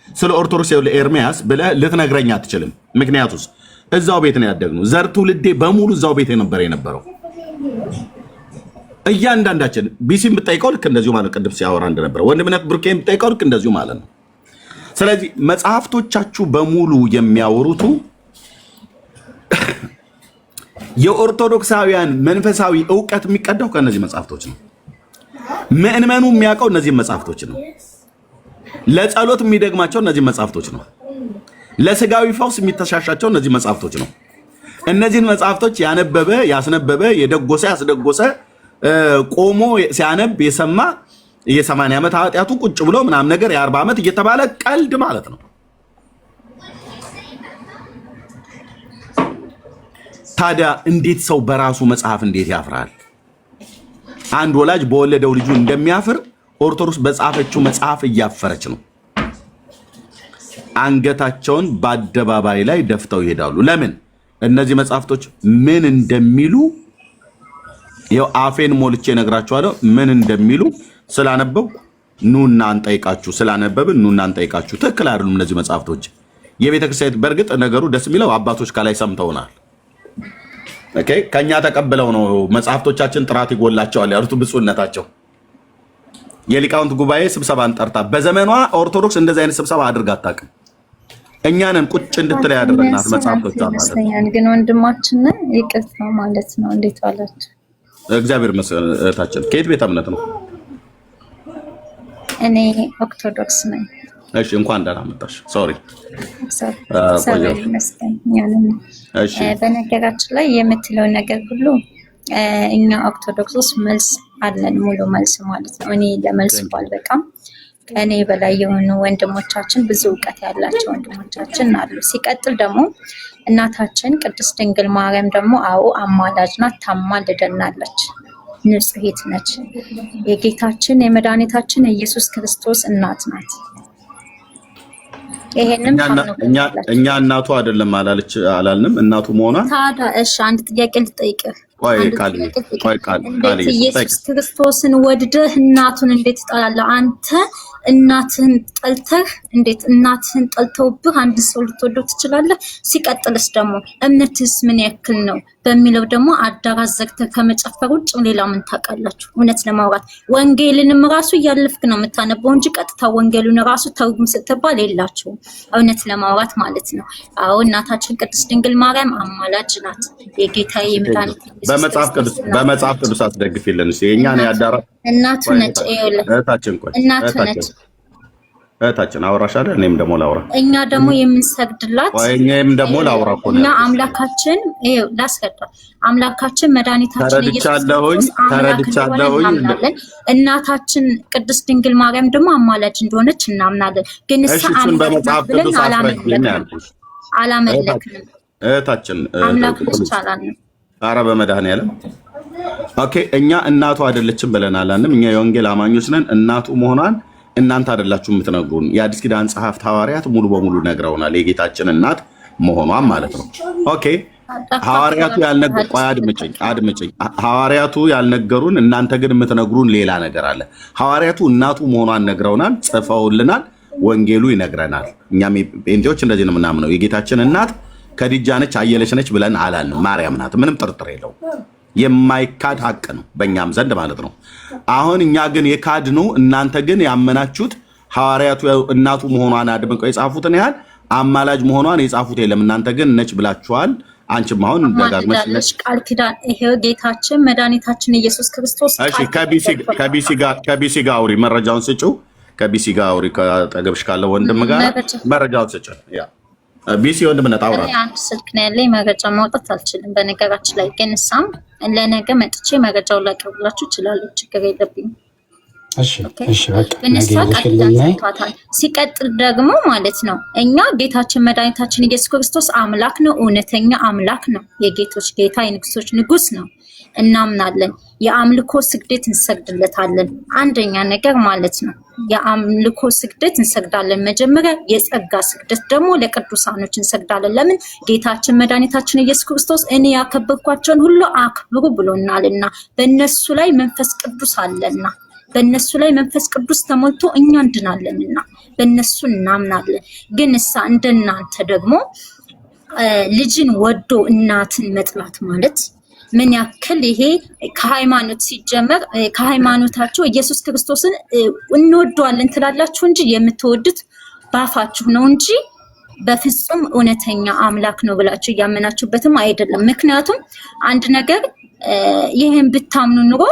ስለ ኦርቶዶክስ ኤርሚያስ ብለህ ልትነግረኝ አትችልም። ምክንያቱስ እዛው ቤት ነው ያደግነው። ዘር ትውልዴ በሙሉ እዛው ቤት የነበረው እያንዳንዳችን። ቢሲም ብጠይቀው ልክ እንደዚሁ ማለት ቅድም ሲያወራ እንደነበረው ወንድምነት ብሩኬም ብጠይቀው ልክ እንደዚሁ ማለት ነው። ስለዚህ መጽሐፍቶቻችሁ በሙሉ የሚያወሩቱ የኦርቶዶክሳውያን መንፈሳዊ ዕውቀት የሚቀዳው ከእነዚህ መጽሐፍቶች ነው። ምእመኑ የሚያውቀው እነዚህ መጽሐፍቶች ነው። ለጸሎት የሚደግማቸው እነዚህ መጽሐፍቶች ነው። ለስጋዊ ፈውስ የሚተሻሻቸው እነዚህ መጽሐፍቶች ነው። እነዚህን መጽሐፍቶች ያነበበ ያስነበበ የደጎሰ ያስደጎሰ ቆሞ ሲያነብ የሰማ የ80 ዓመት ኃጢአቱ ቁጭ ብሎ ምናምን ነገር የ40 ዓመት እየተባለ ቀልድ ማለት ነው። ታዲያ እንዴት ሰው በራሱ መጽሐፍ እንዴት ያፍራል? አንድ ወላጅ በወለደው ልጁ እንደሚያፍር ኦርቶዶክስ በጻፈችው መጽሐፍ እያፈረች ነው። አንገታቸውን በአደባባይ ላይ ደፍተው ይሄዳሉ። ለምን? እነዚህ መጽሐፍቶች ምን እንደሚሉ ይኸው አፌን ሞልቼ እነግራችኋለሁ። ምን እንደሚሉ ስላነበብኩ ኑና እንጠይቃችሁ፣ ስላነበብን ኑና እንጠይቃችሁ። ትክክል አይደሉም እነዚህ መጽሐፍቶች የቤተክርስቲያን። በእርግጥ ነገሩ ደስ የሚለው አባቶች ከላይ ሰምተውናል። ኦኬ፣ ከኛ ተቀብለው ነው መጽሐፍቶቻችን ጥራት ይጎላቸዋል ያሉት ብፁዕነታቸው። የሊቃውንት ጉባኤ ስብሰባን ጠርታ በዘመኗ ኦርቶዶክስ እንደዚህ አይነት ስብሰባ አድርጋ አታውቅም። እኛንን ቁጭ እንድትል ያደረግናት መጽሐፍቶቿ ማለት ነው። ግን ወንድማችን ይቅርታ ማለት ነው። እንዴት ዋላችሁ? እግዚአብሔር ይመስገን። እህታችን ከየት ቤተ እምነት ነው? እኔ ኦርቶዶክስ ነኝ። እሺ፣ እንኳን ደህና መጣሽ። ሶሪ በነገራችን ላይ የምትለው ነገር ሁሉ እኛ ኦርቶዶክስ ውስጥ መልስ አለን፣ ሙሉ መልስ ማለት ነው። እኔ ለመልስ ባልበቃም ከእኔ በላይ የሆኑ ወንድሞቻችን፣ ብዙ እውቀት ያላቸው ወንድሞቻችን አሉ። ሲቀጥል ደግሞ እናታችን ቅድስት ድንግል ማርያም ደግሞ አማላጅ ናት፣ ታማልደናለች፣ ንጽሕት ነች። የጌታችን የመድኃኒታችን የኢየሱስ ክርስቶስ እናት ናት። ይሄንም እኛ እናቱ አይደለም አላልንም? እናቱ መሆኗን ታዲያ እሺ፣ አንድ ጥያቄ ልጠይቅህ። እንዴት ኢየሱስ ክርስቶስን ወድደህ እናቱን እንዴት ትጠላለህ? አንተ እናትህን ጠልተህ እንዴት እናትህን ጠልተውብህ አንድ ሰው ልትወደው ትችላለህ? ሲቀጥልስ ደግሞ እምነትስ ምን ያክል ነው በሚለው ደግሞ አዳራሽ ዘግተህ ከመጨፈር ውጭ ሌላ ምን ታውቃላችሁ? እውነት ለማውራት ወንጌልንም ራሱ እያለፍክ ነው የምታነበው እንጂ ቀጥታ ወንጌሉን ራሱ ተርጉም ስትባል የላችሁም። እውነት ለማውራት ማለት ነው። አዎ እናታችን ቅድስት ድንግል ማርያም አማላጅ ናት። የጌታዬ የመድኃኒቴ በመጽሐፍ ቅዱስ አስደግፊልን እስኪ። የኛ ነው ያዳራ እናቱ ነች። ይኸውልህ እህታችን፣ ቆይ እናቱ ነች። እህታችን አወራሽ አይደል? እኔም ደግሞ ላውራ። እኛ ደግሞ የምንሰግድላት እኛም ደግሞ ላውራ እኮ ነው። እኛ አምላካችን ይኸው ላስረዳ። አምላካችን መድኃኒታችን ተረድቻለሁኝ። እናታችን ቅድስት ድንግል ማርያም ደግሞ አማላጅ እንደሆነች እናምናለን። ግን እሱን በመጽሐፍ ቅዱስ አላመለክንም። እህታችን አምላክ ይቻላል። ኧረ በመድኃኒዓለም ኦኬ። እኛ እናቱ አይደለችም ብለን አላልንም። እኛ የወንጌል አማኞች ነን። እናቱ መሆኗን እናንተ አይደላችሁ የምትነግሩን። የአዲስ ኪዳን ጸሐፍት ሐዋርያት ሙሉ በሙሉ ነግረውናል፣ የጌታችን እናት መሆኗን ማለት ነው። ኦኬ። ሐዋርያቱ አድምጭኝ። ሐዋርያቱ ያልነገሩን እናንተ ግን የምትነግሩን ሌላ ነገር አለ። ሐዋርያቱ እናቱ መሆኗን ነግረውናል፣ ጽፈውልናል፣ ወንጌሉ ይነግረናል። እኛም ጴንጤዎች እንደዚህ ነው የምናምነው። የጌታችን እናት ከዲጃ ነች፣ አየለች ነች ብለን አላልንም። ማርያም ናት፣ ምንም ጥርጥር የለው። የማይካድ ሀቅ ነው በእኛም ዘንድ ማለት ነው። አሁን እኛ ግን የካድ ነው፣ እናንተ ግን ያመናችሁት ሐዋርያቱ እናቱ መሆኗን አድምቀው የጻፉትን ያህል አማላጅ መሆኗን የጻፉት የለም። እናንተ ግን ነች ብላችኋል። አንቺም አሁን ደጋግመሽ ቃል ኪዳን ይሄው ጌታችን መድኃኒታችን ኢየሱስ ክርስቶስ። እሺ፣ ከቢሲ ጋር አውሪ፣ መረጃውን ስጪው። ከቢሲ ጋር አውሪ፣ ከጠገብሽ ካለ ወንድም ጋር መረጃውን ስጪው። ያ ቢሲ ወንድምነት አውራ። አንድ ስልክ ነው ያለኝ፣ መረጃ ማውጣት አልችልም። በነገራችን ላይ ግን ለነገ መጥቼ መረጃውን ላቀርብላችሁ እችላለሁ። ችግር የለብኝም። እሺ በቃ በነሳ ቃል ሲቀጥል ደግሞ ማለት ነው እኛ ጌታችን መድኃኒታችን ኢየሱስ ክርስቶስ አምላክ ነው፣ እውነተኛ አምላክ ነው፣ የጌቶች ጌታ የንጉሶች ንጉስ ነው እናምናለን። የአምልኮ ስግደት እንሰግድለታለን። አንደኛ ነገር ማለት ነው የአምልኮ ስግደት እንሰግዳለን። መጀመሪያ የጸጋ ስግደት ደግሞ ለቅዱሳኖች እንሰግዳለን። ለምን? ጌታችን መድኃኒታችን ኢየሱስ ክርስቶስ እኔ ያከበርኳቸውን ሁሉ አክብሩ ብሎናልና በእነሱ ላይ መንፈስ ቅዱስ አለና በእነሱ ላይ መንፈስ ቅዱስ ተሞልቶ እኛ እንድናለንና በእነሱ እናምናለን። ግን እሳ እንደናንተ ደግሞ ልጅን ወዶ እናትን መጥላት ማለት ምን ያክል ይሄ ከሃይማኖት ሲጀመር ከሃይማኖታችሁ ኢየሱስ ክርስቶስን እንወደዋለን ትላላችሁ እንጂ የምትወዱት ባፋችሁ ነው እንጂ በፍጹም እውነተኛ አምላክ ነው ብላችሁ ያመናችሁበትም አይደለም። ምክንያቱም አንድ ነገር ይሄን ብታምኑ ኑሮ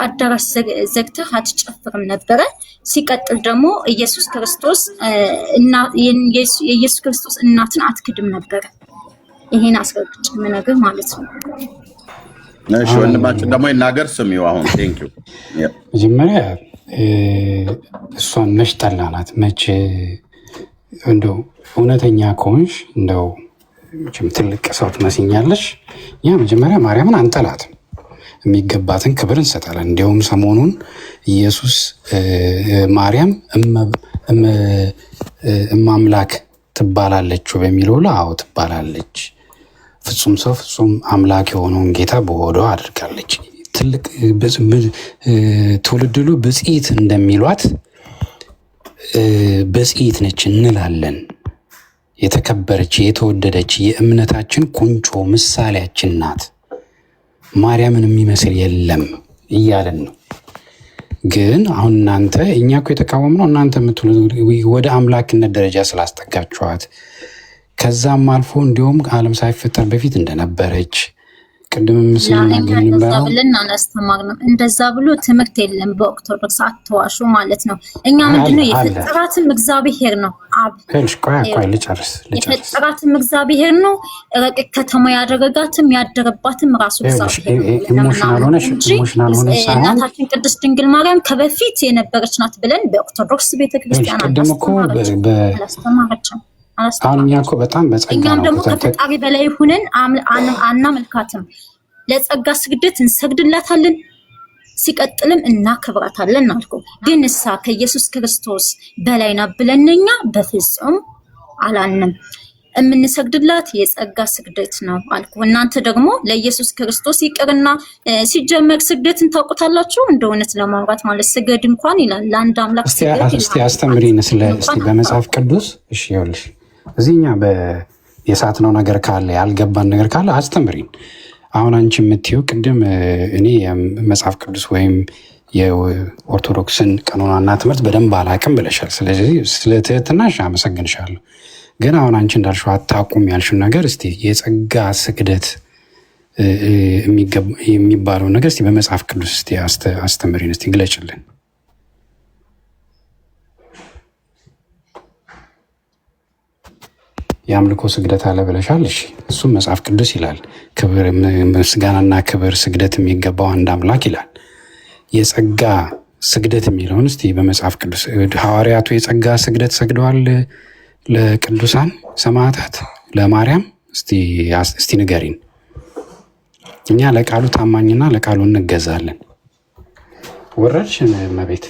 አዳራሽ ዘግተህ አትጨፍርም ነበረ። ሲቀጥል ደግሞ ኢየሱስ ክርስቶስ እና የኢየሱስ ክርስቶስ እናትን አትክድም ነበረ። ይሄን አስረግጬ የምነግርህ ማለት ነው። እሺ ወንድማችን ደግሞ ይናገር ስሚው። አሁን ቴንክ ዩ መጀመሪያ እሷን መች ጠላናት? መች እንደው እውነተኛ ከሆንሽ እንደው ትልቅ ሰው ትመስኛለሽ። ያ መጀመሪያ ማርያምን አንጠላትም፣ የሚገባትን ክብር እንሰጣለን። እንዲያውም ሰሞኑን ኢየሱስ ማርያም እማምላክ ትባላለች በሚለው ላይ አዎ ትባላለች። ፍጹም ሰው ፍጹም አምላክ የሆነውን ጌታ በሆዷ አድርጋለች። ትልቅ ትውልድ ሁሉ ብፅዕት እንደሚሏት ብፅዕት ነች እንላለን። የተከበረች የተወደደች የእምነታችን ቁንጮ ምሳሌያችን ናት። ማርያምን የሚመስል የለም እያለን ነው። ግን አሁን እናንተ እኛ እኮ የተቃወምነው እናንተ የምትሉ ወደ አምላክነት ደረጃ ስላስጠጋችኋት ከዛም አልፎ እንዲሁም ዓለም ሳይፈጠር በፊት እንደነበረች ቅድም ብለን አላስተማርንም። እንደዛ ብሎ ትምህርት የለም በኦርቶዶክስ አትዋሹ ማለት ነው። እኛ ምንድነው የፈጠራትም እግዚአብሔር ነው። የፈጠራትም እግዚአብሔር ነው። ረቂቅ ከተማ ያደረጋትም ያደረባትም ራሱ እግዚአብሔር ነው። እናታችን ቅድስት ድንግል ማርያም ከበፊት የነበረች ናት ብለን በኦርቶዶክስ ቤተክርስቲያን አላስተማረችም። አሁን እኛ እኮ በጣም በጸጋ ነው። እኛም ደግሞ ከፈጣሪ በላይ ሆነን አናመልካትም። ለጸጋ ስግደት እንሰግድላታለን፣ ሲቀጥልም እናከብራታለን አልኩ። ግን እሳ ከኢየሱስ ክርስቶስ በላይ ናት ብለን እኛ በፍጹም አላልንም። የምንሰግድላት የጸጋ ስግደት ነው አልኩ። እናንተ ደግሞ ለኢየሱስ ክርስቶስ ይቅርና ሲጀመር ስግደትን ታውቁታላችሁ። እንደ እውነት ለማውራት ማለት ስገድ እንኳን ይላል ለአንድ አምላክ ስገድ ይላል። እስቲ አስተምሪን እስቲ በመጽሐፍ ቅዱስ። እሺ ይኸውልሽ እዚህኛ የሳትነው ነገር ካለ ያልገባን ነገር ካለ አስተምሪን። አሁን አንቺ የምትይው ቅድም እኔ የመጽሐፍ ቅዱስ ወይም የኦርቶዶክስን ቀኖናና ትምህርት በደንብ አላቅም ብለሻል። ስለዚህ ስለ ትህትናሽ አመሰግንሻለሁ። ግን አሁን አንቺ እንዳልሽው አታውቁም ያልሽው ነገር እስቲ የጸጋ ስግደት የሚባለው ነገር እስቲ በመጽሐፍ ቅዱስ እስቲ አስተምሪን፣ እስቲ ግለጭልን። የአምልኮ ስግደት አለ ብለሻል። እሺ እሱም መጽሐፍ ቅዱስ ይላል ክብር፣ ምስጋናና ክብር ስግደት የሚገባው አንድ አምላክ ይላል። የጸጋ ስግደት የሚለውን እስቲ በመጽሐፍ ቅዱስ ሐዋርያቱ የጸጋ ስግደት ሰግደዋል ለቅዱሳን ሰማዕታት ለማርያም። እስቲ ንገሪን። እኛ ለቃሉ ታማኝና ለቃሉ እንገዛለን። ወረድሽን እመቤት።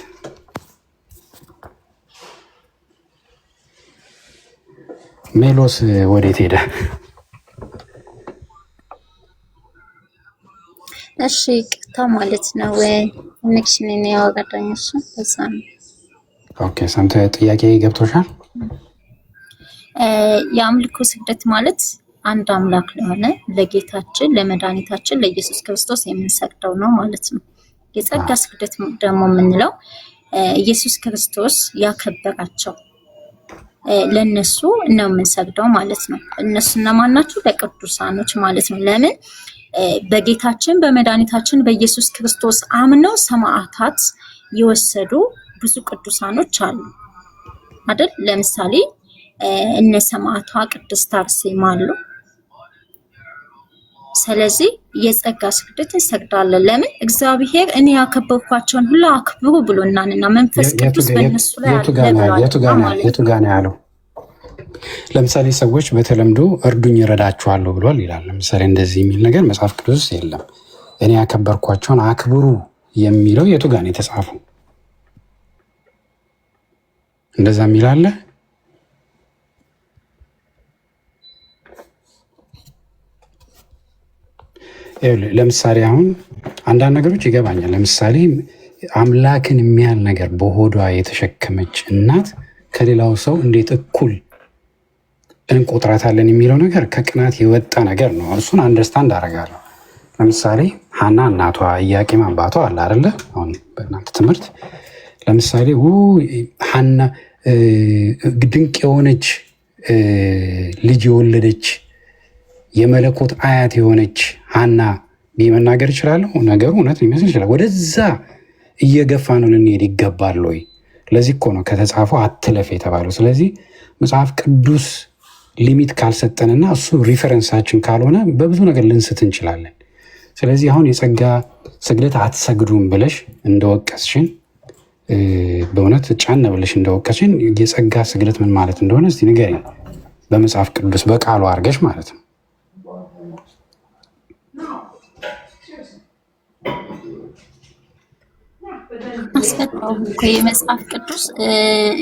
ሜሎስ ወዴት ሄደ? እሺ ቅታ ማለት ነው ኮኔክሽን ያወራዳኝ እሱ በዛ ነው። ኦኬ ሰንተ ጥያቄ ገብቶሻል? የአምልኮ ስግደት ማለት አንድ አምላክ ለሆነ ለጌታችን ለመድኃኒታችን ለኢየሱስ ክርስቶስ የምንሰግደው ነው ማለት ነው። የጸጋ ስግደት ደግሞ የምንለው ኢየሱስ ክርስቶስ ያከበራቸው ለነሱ ነው የምንሰግደው ማለት ነው። እነሱ እነማን ናቸው? ለቅዱሳኖች ማለት ነው። ለምን? በጌታችን በመድኃኒታችን በኢየሱስ ክርስቶስ አምነው ሰማዕታት የወሰዱ ብዙ ቅዱሳኖች አሉ አይደል? ለምሳሌ እነ ሰማዕቷ ቅድስት አርሴማ አሉ። ስለዚህ የጸጋ ስግደት እንሰግዳለን። ለምን እግዚአብሔር እኔ ያከበርኳቸውን ሁሉ አክብሩ ብሎናልና መንፈስ ቅዱስ በእነሱ ላይ አለ። የቱ ጋር ነው ያለው? ለምሳሌ ሰዎች በተለምዶ እርዱኝ እረዳችኋለሁ ብሏል ይላል። ለምሳሌ እንደዚህ የሚል ነገር መጽሐፍ ቅዱስ ውስጥ የለም። እኔ ያከበርኳቸውን አክብሩ የሚለው የቱ ጋር ነው የተጻፈው? እንደዛ የሚል አለ? ለምሳሌ አሁን አንዳንድ ነገሮች ይገባኛል። ለምሳሌ አምላክን የሚያህል ነገር በሆዷ የተሸከመች እናት ከሌላው ሰው እንዴት እኩል እንቆጥራታለን የሚለው ነገር ከቅናት የወጣ ነገር ነው። እሱን አንደርስታንድ አደርጋለሁ። ለምሳሌ ሐና እናቷ፣ ኢያቄም አባቷ አለ አይደለ? አሁን በእናንተ ትምህርት ለምሳሌ ሐና ድንቅ የሆነች ልጅ የወለደች የመለኮት አያት የሆነች ሐና መናገር ይችላለሁ። ነገሩ እውነት ሊመስል ይችላል። ወደዛ እየገፋ ነው ልንሄድ ይገባል ወይ? ለዚህ እኮ ነው ከተጻፈው አትለፍ የተባለው። ስለዚህ መጽሐፍ ቅዱስ ሊሚት ካልሰጠንና እሱ ሪፈረንሳችን ካልሆነ በብዙ ነገር ልንስት እንችላለን። ስለዚህ አሁን የጸጋ ስግደት አትሰግዱም ብለሽ እንደወቀስሽን በእውነት ጫን ብለሽ እንደወቀስሽን የጸጋ ስግደት ምን ማለት እንደሆነ እስቲ ንገሪኝ፣ በመጽሐፍ ቅዱስ በቃሉ አድርገሽ ማለት ነው። አስፈታው እኮ የመጽሐፍ ቅዱስ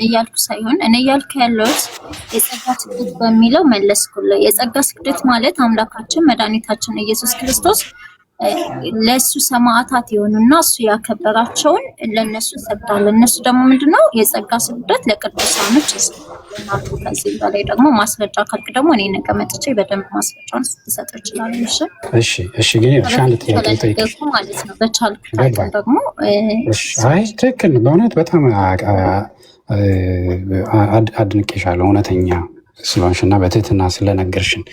እያልኩ ሳይሆን እኔ እያልኩ ያለሁት የጸጋ ስግደት በሚለው መለስኩልህ። የጸጋ ስግደት ማለት አምላካችን መድኃኒታችን ኢየሱስ ክርስቶስ ለእሱ ሰማዕታት የሆኑና እሱ ያከበራቸውን ለእነሱ ይሰግዳል። እነሱ ደግሞ ምንድነው የጸጋ ስግደት ለቅዱሳኖች ይሰግዳሉ። ከዚህ በላይ ደግሞ ማስረጃ ካልክ ደግሞ እኔ ነገ መጥቼ በደንብ ማስረጃውን ልሰጥ እችላለሁ። እሺ ግን አንድ ጥያቄ ጠይቅ ማለት ነው በቻልኩት ደግሞ አይ ትክክል። በእውነት በጣም አድንቄሻለሁ እውነተኛ ስለሆንሽና በትህትና ስለነገርሽን።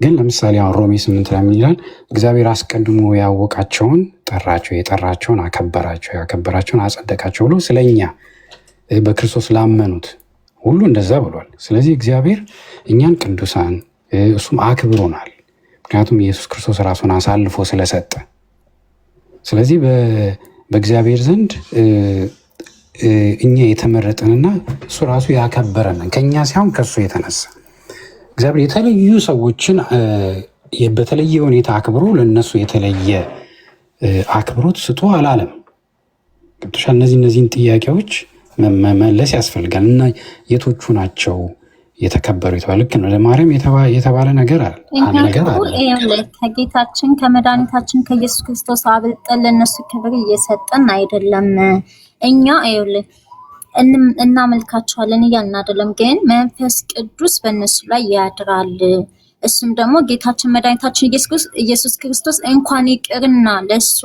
ግን ለምሳሌ አሁን ሮሜ 8 ላይ ምን ይላል? እግዚአብሔር አስቀድሞ ያወቃቸውን ጠራቸው፣ የጠራቸውን አከበራቸው፣ ያከበራቸውን አጸደቃቸው ብሎ ስለኛ በክርስቶስ ላመኑት ሁሉ እንደዛ ብሏል። ስለዚህ እግዚአብሔር እኛን ቅዱሳን እሱም አክብሮናል። ምክንያቱም ኢየሱስ ክርስቶስ ራሱን አሳልፎ ስለሰጠ። ስለዚህ በእግዚአብሔር ዘንድ እኛ የተመረጥንና እሱ ራሱ ያከበረንን ከእኛ ሳይሆን ከእሱ የተነሳ እግዚአብሔር የተለዩ ሰዎችን በተለየ ሁኔታ አክብሮ ለእነሱ የተለየ አክብሮት ስጦ አላለም። ገብቶሻል? እነዚህን ጥያቄዎች መመለስ ያስፈልጋል። እና የቶቹ ናቸው የተከበሩ የተባለ? ልክ ነው ለማርያም የተባለ ነገር አለ። ከጌታችን ከመድኃኒታችን ከኢየሱስ ክርስቶስ አብልጠን ለእነሱ ክብር እየሰጠን አይደለም። እኛ ይኸውልህ እናመልካቸዋለን እያልን አይደለም፣ ግን መንፈስ ቅዱስ በእነሱ ላይ ያድራል። እሱም ደግሞ ጌታችን መድኃኒታችን ኢየሱስ ክርስቶስ እንኳን ይቅርና ለሱ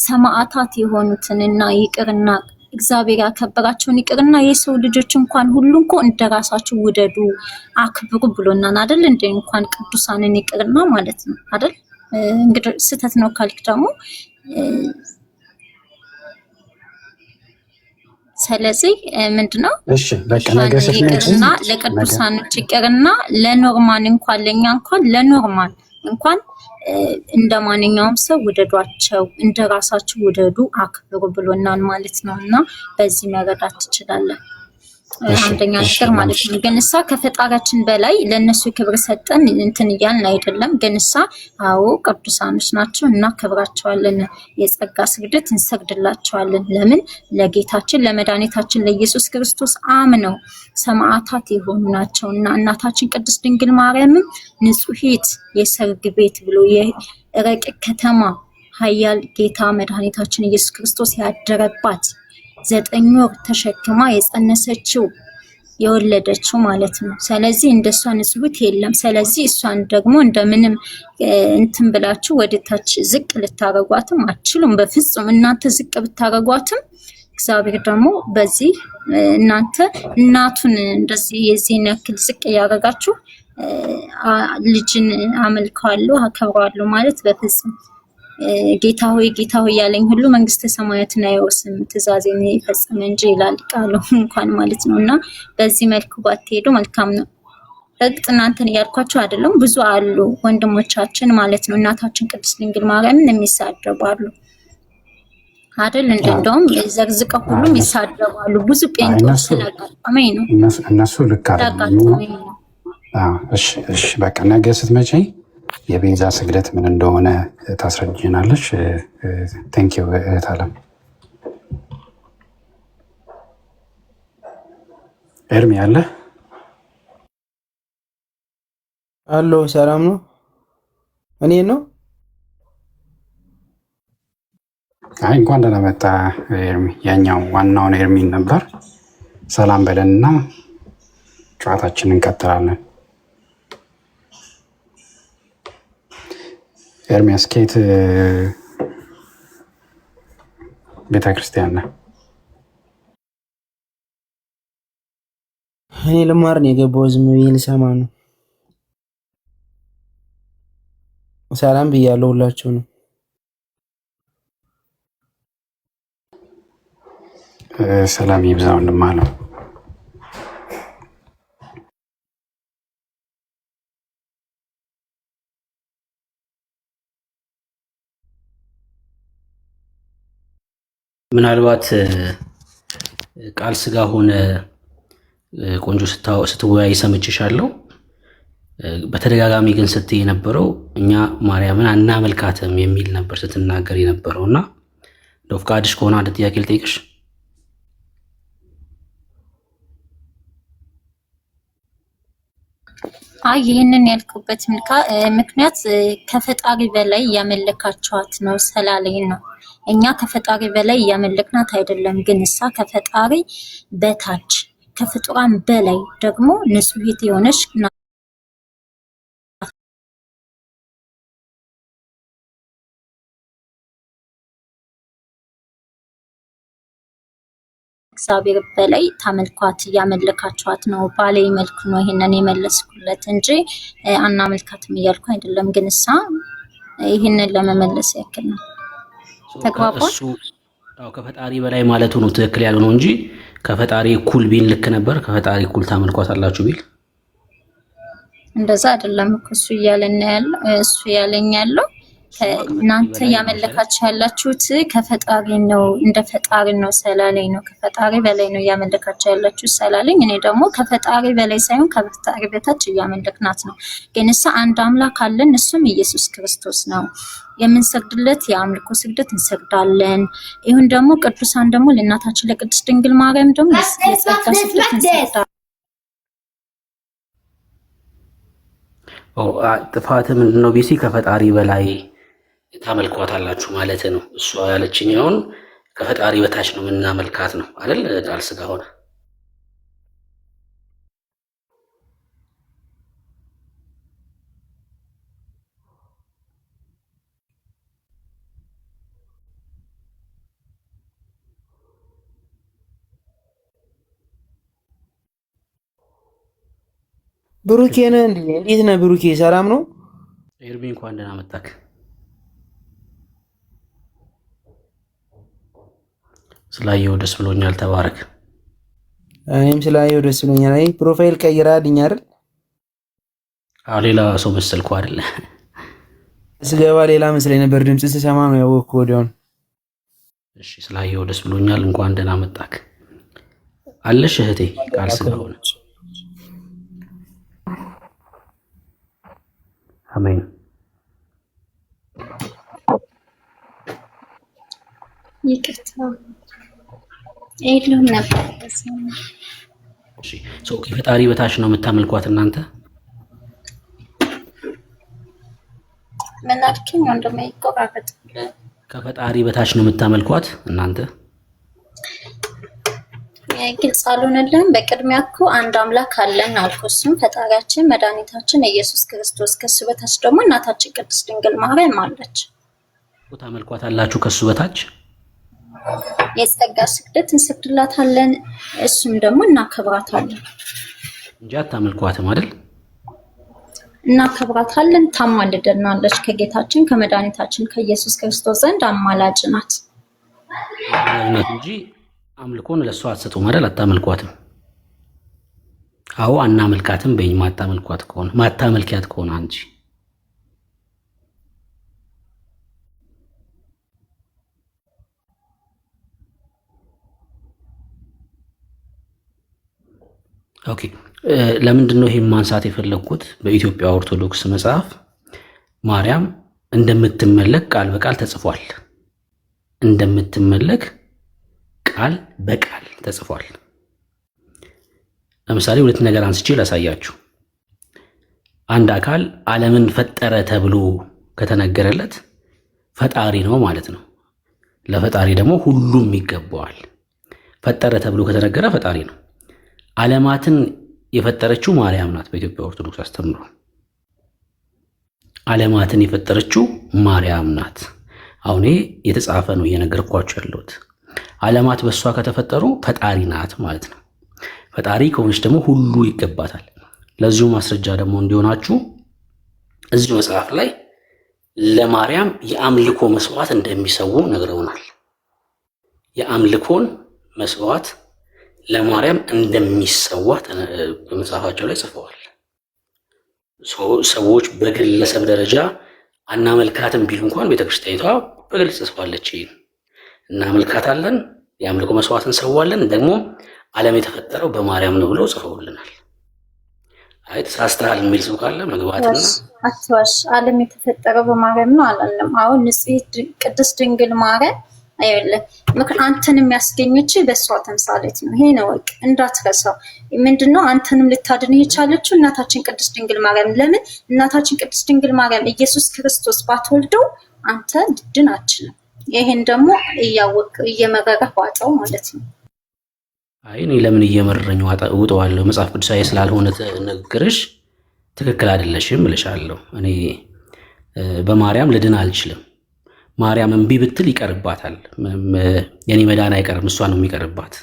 ሰማዕታት የሆኑትንና ይቅርና እግዚአብሔር ያከበራቸውን ይቅርና የሰው ልጆች እንኳን ሁሉ እኮ እንደራሳችሁ ውደዱ አክብሩ ብሎናል አይደል? እንደ እንኳን ቅዱሳንን ይቅርና ማለት ነው አይደል? እንግዲህ ስህተት ነው ካልክ ደግሞ ስለዚህ ምንድነው ይቅርና ለቅዱሳኖች ይቅርና ለኖርማን እንኳን ለኛ እንኳን ለኖርማን እንኳን እንደ ማንኛውም ሰው ውደዷቸው፣ እንደራሳችሁ ውደዱ አክብሩ ብሎናል ማለት ነውና በዚህ መረዳት ትችላለህ። አንደኛ ነገር ማለት ነው። ግን እሳ ከፈጣሪያችን በላይ ለነሱ ክብር ሰጠን እንትን እያልን አይደለም። ግን እሳ አዎ ቅዱሳኖች ናቸው እና ክብራቸዋለን፣ የጸጋ ስግደት እንሰግድላቸዋለን። ለምን? ለጌታችን ለመድኃኒታችን ለኢየሱስ ክርስቶስ አምነው ሰማዕታት የሆኑ ናቸው እና እናታችን ቅድስት ድንግል ማርያምም ንጹሒት የሰርግ ቤት ብሎ የረቂቅ ከተማ ኃያል ጌታ መድኃኒታችን ኢየሱስ ክርስቶስ ያደረባት 9 ወር ተሸክማ የጸነሰችው የወለደችው ማለት ነው። ስለዚህ እንደሷ ንጹሕት የለም። ስለዚህ እሷን ደግሞ እንደምንም እንትን ብላችሁ ወደታች ዝቅ ልታረጓትም አትችሉም በፍጹም። እናንተ ዝቅ ብታረጓትም እግዚአብሔር ደግሞ በዚህ እናንተ እናቱን እንደዚህ የዚህን ያክል ዝቅ ያደረጋችሁ ልጅን አመልከዋለሁ አከብረዋለሁ ማለት በፍጹም ጌታ ሆይ ያለኝ ሁሉ መንግስተ ሰማያትን አይወርስም ትእዛዜን ይፈጽም እንጂ ይላል ቃሉ እንኳን ማለት ነውና በዚህ መልኩ ባትሄዱ መልካም ነው። እርግጥ እናንተን እያልኳቸው አይደለም፣ ብዙ አሉ ወንድሞቻችን ማለት ነው እናታችን ቅድስት ድንግል ማርያምን የሚሳደባሉ አይደል? እንደውም ዘግዝቀው ሁሉም ይሳደባሉ። ብዙ ጴንጤዎች ስላጋጠመኝ ነው። እነሱ ልክ አይደለም። እሺ በቃ ነገ ስትመጪ የቤዛ ስግደት ምን እንደሆነ ታስረጅናለሽ። ቴንኪው እህት አለም። ኤርሚ አለ አሎ፣ ሰላም ነው? እኔ ነው። አይ እንኳን ደህና መጣ ኤርሚ። ያኛው ዋናውን ኤርሚን ነበር። ሰላም በለንና ጨዋታችንን እንቀጥላለን። ኤርሚያስ ከየት ቤተክርስቲያን ነህ? እኔ ልማር ነው የገባው፣ ዝም ብዬ ልሰማ ነው። ሰላም ብያለሁ ሁላችሁ ነው። ሰላም ይብዛ ወንድም አለው። ምናልባት ቃል ስጋ ሆነ ቆንጆ ስትወያይ ሰምቼሻለሁ። በተደጋጋሚ ግን ስትይ የነበረው እኛ ማርያምን አናመልካትም የሚል ነበር ስትናገር የነበረው እና እንደው ፈቃድሽ ከሆነ አንድ ጥያቄ ልጠይቅሽ። አይ ይህንን ያልኩበት ምክንያት ከፈጣሪ በላይ እያመለካችኋት ነው ስላለኝ ነው። እኛ ከፈጣሪ በላይ እያመለክናት አይደለም፣ ግን እሷ ከፈጣሪ በታች ከፍጡራን በላይ ደግሞ ንጹሕት የሆነች እግዚአብሔር በላይ ታመልኳት እያመለካችኋት ነው ባለኝ መልኩ ነው ይሄንን የመለስኩለት እንጂ አናመልካትም እያልኩ አይደለም። ግን እሷ ይሄንን ለመመለስ ያክል ነው። ተግባባን? እሱ ከፈጣሪ በላይ ማለቱ ነው ትክክል ያልሆነው እንጂ ከፈጣሪ እኩል ቢል ልክ ነበር። ከፈጣሪ እኩል ታመልኳታላችሁ ቢል እንደዛ አይደለም እኮ እሱ ያለኝ ያለው እናንተ ያመለካችሁ ያላችሁት ከፈጣሪ ነው፣ እንደ ፈጣሪ ነው ስላለኝ ነው። ከፈጣሪ በላይ ነው ያመለካችሁ ያላችሁት ስላለኝ እኔ ደግሞ ከፈጣሪ በላይ ሳይሆን ከፈጣሪ በታች እያመለክናት ነው። ግን እሷ አንድ አምላክ አለን፣ እሱም ኢየሱስ ክርስቶስ ነው። የምንሰግድለት የአምልኮ ስግደት እንሰግዳለን። ይሁን ደግሞ ቅዱሳን ደግሞ ለእናታችን ለቅድስት ድንግል ማርያም ደግሞ የጸጋ ስግደት እንሰግዳለን። ጥፋት ምንድነው? ቢሲ ከፈጣሪ በላይ ታመልኳታላችሁ ማለት ነው። እሷ ያለችኝ አሁን ከፈጣሪ በታች ነው የምናመልካት ነው አይደል? ቃል ስጋ ሆነ። ብሩኬ ነህ እንዴ? እንዴት ነህ ብሩኬ? ሰላም ነው? ኤርሚ እንኳን ደህና መጣክ። ስላየው ደስ ብሎኛል። ተባረክ። እኔም ስላየው ደስ ብሎኛል። አይ ፕሮፋይል ቀይራልኝ አይደል? አዎ ሌላ ሰው መሰልኩ አይደል? ስገባ ሌላ መስለኝ ነበር። ድምጽ ስሰማ ነው ያወቅኩት ወዲያውኑ። እሺ ስላየው ደስ ብሎኛል። እንኳን ደህና መጣክ። አለሽ እህቴ ቃል ስጋ ሆነ። አሜን። ይቅርታ የለውም ነበር። እሺ ሰው ከፈጣሪ በታች ነው የምታመልኳት እናንተ? ምን አልከኝ? ወንድሜ ይቆራረጥ። ከፈጣሪ በታች ነው የምታመልኳት እናንተ? ግልጽ አልሆነልህም? በቅድሚያ እኮ አንድ አምላክ አለን አልኩ። እሱም ፈጣሪያችን መድኃኒታችን ኢየሱስ ክርስቶስ። ከሱ በታች ደግሞ እናታችን ቅድስት ድንግል ማርያም አለች። ታመልኳታላችሁ ከሱ በታች? የጸጋ ስግደት እንሰግድላታለን፣ እሱም ደግሞ እናከብራታለን እንጂ አታመልኳትም አይደል? እናከብራታለን። ታማልደናለች ከጌታችን ከመድኃኒታችን ከኢየሱስ ክርስቶስ ዘንድ አማላጅ ናት እንጂ አምልኮን ለሷ አትሰጡም አይደል? አታመልኳትም አዎ አናመልካትም በኝ ማታመልኪያት ከሆነ አንቺ ኦኬ። ለምንድን ነው ይሄን ማንሳት የፈለግኩት? በኢትዮጵያ ኦርቶዶክስ መጽሐፍ ማርያም እንደምትመለክ ቃል በቃል ተጽፏል። እንደምትመለክ ቃል በቃል ተጽፏል። ለምሳሌ ሁለት ነገር አንስቼ ላሳያችሁ። አንድ አካል ዓለምን ፈጠረ ተብሎ ከተነገረለት ፈጣሪ ነው ማለት ነው። ለፈጣሪ ደግሞ ሁሉም ይገባዋል። ፈጠረ ተብሎ ከተነገረ ፈጣሪ ነው። ዓለማትን የፈጠረችው ማርያም ናት። በኢትዮጵያ ኦርቶዶክስ አስተምሮ ዓለማትን የፈጠረችው ማርያም ናት። አሁን የተጻፈ ነው እየነገርኳችሁ ያለሁት። ዓለማት በእሷ ከተፈጠሩ ፈጣሪ ናት ማለት ነው። ፈጣሪ ከሆነች ደግሞ ሁሉ ይገባታል። ለዚሁ ማስረጃ ደግሞ እንዲሆናችሁ እዚሁ መጽሐፍ ላይ ለማርያም የአምልኮ መስዋዕት እንደሚሰዉ ነግረውናል። የአምልኮን መስዋዕት ለማርያም እንደሚሰዋ በመጽሐፋቸው ላይ ጽፈዋል። ሰዎች በግለሰብ ደረጃ አናመልካትም ቢሉ እንኳን ቤተክርስቲያኒቷ በግልጽ ጽፋለች። እናመልካታለን፣ የአምልኮ መስዋዕት እንሰዋለን፣ ደግሞ ዓለም የተፈጠረው በማርያም ነው ብለው ጽፈውልናል። አይ ተሳስተሃል የሚል ሰው ካለ መግባትና አትዋሽ። ዓለም የተፈጠረው በማርያም ነው አላለም። አሁን ንጽሕት ቅድስት ድንግል ማርያም አይደለም አንተን የሚያስገኘች በእሷ ተምሳሌት ነው። ይሄ ነው ወቅ እንዳትረሳው። ምንድነው አንተንም ልታድን የቻለችው እናታችን ቅድስት ድንግል ማርያም። ለምን እናታችን ቅድስት ድንግል ማርያም ኢየሱስ ክርስቶስ ባትወልደው አንተ ልድን አትችልም። ይሄን ደግሞ እየመረረህ ዋጠው ማለት ነው። አይ እኔ ለምን እየመረረኝ ውጠዋለሁ? መጽሐፍ ቅዱሳዊ ስላልሆነ ንግግርሽ ትክክል አይደለሽም እልሻለሁ። እኔ በማርያም ልድን አልችልም። ማርያም እምቢ ብትል ይቀርባታል። የኔ መዳን አይቀርም፣ እሷ ነው የሚቀርባት።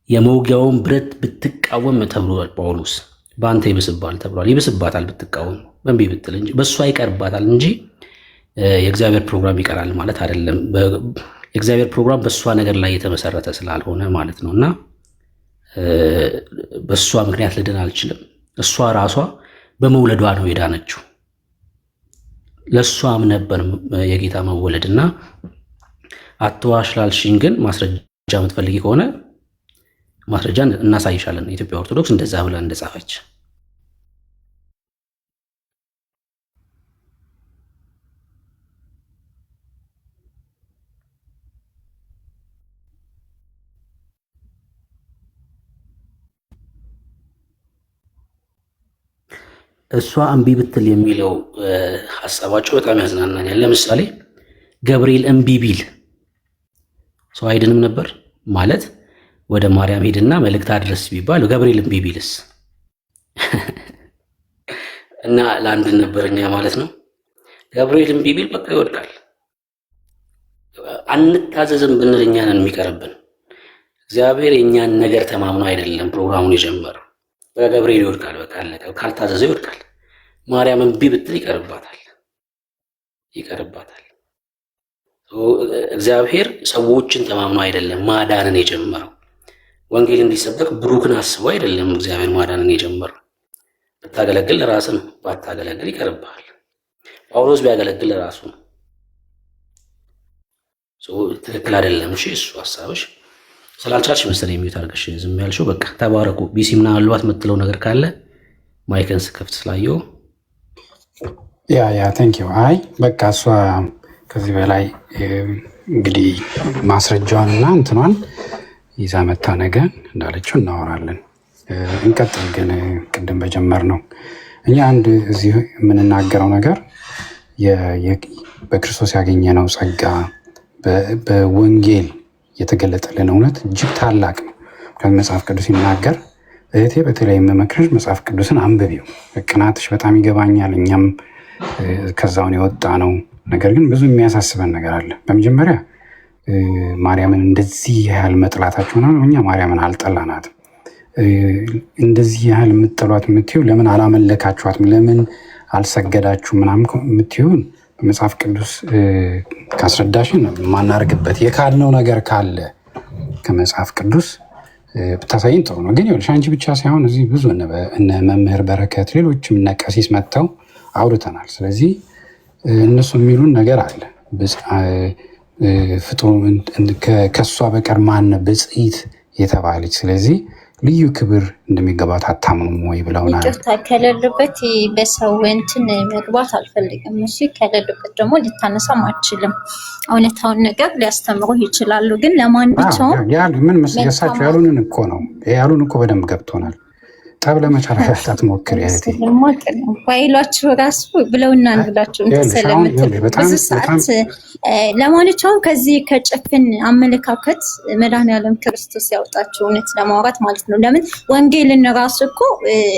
የመውጊያውን ብረት ብትቃወም ተብሏል ጳውሎስ። በአንተ ይብስባል ተብሏል። ይብስባታል ብትቃወም እምቢ ብትል እንጂ በእሷ ይቀርባታል እንጂ የእግዚአብሔር ፕሮግራም ይቀራል ማለት አይደለም። የእግዚአብሔር ፕሮግራም በእሷ ነገር ላይ የተመሰረተ ስላልሆነ ማለት ነው። እና በእሷ ምክንያት ልድን አልችልም። እሷ ራሷ በመውለዷ ነው የዳነችው። ለሷም ነበር የጌታ መወለድና አትዋሽ ላልሽኝ ግን ማስረጃ የምትፈልጊ ከሆነ ማስረጃ እናሳይሻለን። የኢትዮጵያ ኦርቶዶክስ እንደዛ ብላ እንደጻፈች እሷ እምቢ ብትል የሚለው ሐሳባቸው በጣም ያዝናናኛል። ለምሳሌ ገብርኤል እምቢ ቢል ሰው አይድንም ነበር ማለት? ወደ ማርያም ሄድና መልእክት አድረስ ቢባል ገብርኤል እምቢ ቢልስ? እና ለአንድ ነበርኛ ማለት ነው። ገብርኤል እምቢ ቢል በቃ ይወድቃል። አንታዘዝም ብንል እኛ ነን የሚቀርብን። እግዚአብሔር የእኛን ነገር ተማምኖ አይደለም ፕሮግራሙን የጀመረው። ገብርኤል ይወድቃል። በቃ አለቀ። ካልታዘዘ ይወድቃል። ማርያም እምቢ ብትል ይቀርባታል። እግዚአብሔር ሰዎችን ተማምኖ አይደለም ማዳንን የጀመረው። ወንጌል እንዲሰበክ ብሩክን አስቦ አይደለም እግዚአብሔር ማዳንን የጀመረው። ብታገለግል ለራስህ ነው፣ ባታገለግል ይቀርብሃል። ጳውሎስ ቢያገለግል ለራሱ ነው። ትክክል አይደለም። እሺ እሱ ሀሳብሽ ስላልቻልሽ መሰለኝ የሚዩት አድርገሽ ዝም ያልሽው። በቃ ተባረኩ። ቢሲ ምናልባት የምትለው ነገር ካለ ማይከን ስከፍት ስላየው ያ ቴንኪው። አይ በቃ እሷ ከዚህ በላይ እንግዲህ ማስረጃዋን እና እንትኗን ይዛ መታ ነገ እንዳለችው እናወራለን። እንቀጥል ግን ቅድም በጀመር ነው እኛ አንድ እዚህ የምንናገረው ነገር በክርስቶስ ያገኘነው ጸጋ በወንጌል የተገለጠልን እውነት እጅግ ታላቅ ነው። ከመጽሐፍ ቅዱስ ሲናገር እህቴ በተለይ የምመክርሽ መጽሐፍ ቅዱስን አንብቢው። ቅናትሽ በጣም ይገባኛል። እኛም ከዛውን የወጣ ነው። ነገር ግን ብዙ የሚያሳስበን ነገር አለ። በመጀመሪያ ማርያምን እንደዚህ ያህል መጥላታችሁ ነው። እኛ ማርያምን አልጠላናትም። እንደዚህ ያህል የምትጠሏት የምትዩ ለምን አላመለካችኋትም? ለምን አልሰገዳችሁ ምናምን የምትዩን በመጽሐፍ ቅዱስ ካስረዳሽን የማናርግበት የካድነው ነገር ካለ ከመጽሐፍ ቅዱስ ብታሳይን ጥሩ ነው። ግን ይኸውልሽ አንቺ ብቻ ሳይሆን እዚህ ብዙ እነ መምህር በረከት ሌሎችም እነ ቀሲስ መጥተው አውርተናል። ስለዚህ እነሱ የሚሉን ነገር አለ። ፍጡር ከእሷ በቀር ማን ብጽኢት የተባለች ስለዚህ ልዩ ክብር እንደሚገባት አታምኑም ወይ ብለውናል። ይቅርታ ከሌሉበት በሰው እንትን መግባት አልፈልግም። እሺ ከሌሉበት ደግሞ ሊታነሳም አልችልም። እውነታውን ነገር ሊያስተምሩ ይችላሉ። ግን ለማንኛውም ምን መስገሳቸው ያሉንን እኮ ነው ያሉን እኮ በደንብ ገብቶናል። ጠብ ለመጨረሻ አትሞክር ባይሏችሁ ራሱ ብለውናል ብላችሁ ስለምትል ብዙ ሰዓት ለማንኛውም ከዚህ ከጭፍን አመለካከት መድኃኒዓለም ክርስቶስ ያውጣችሁ። እውነት ለማውራት ማለት ነው። ለምን ወንጌልን ራሱ እኮ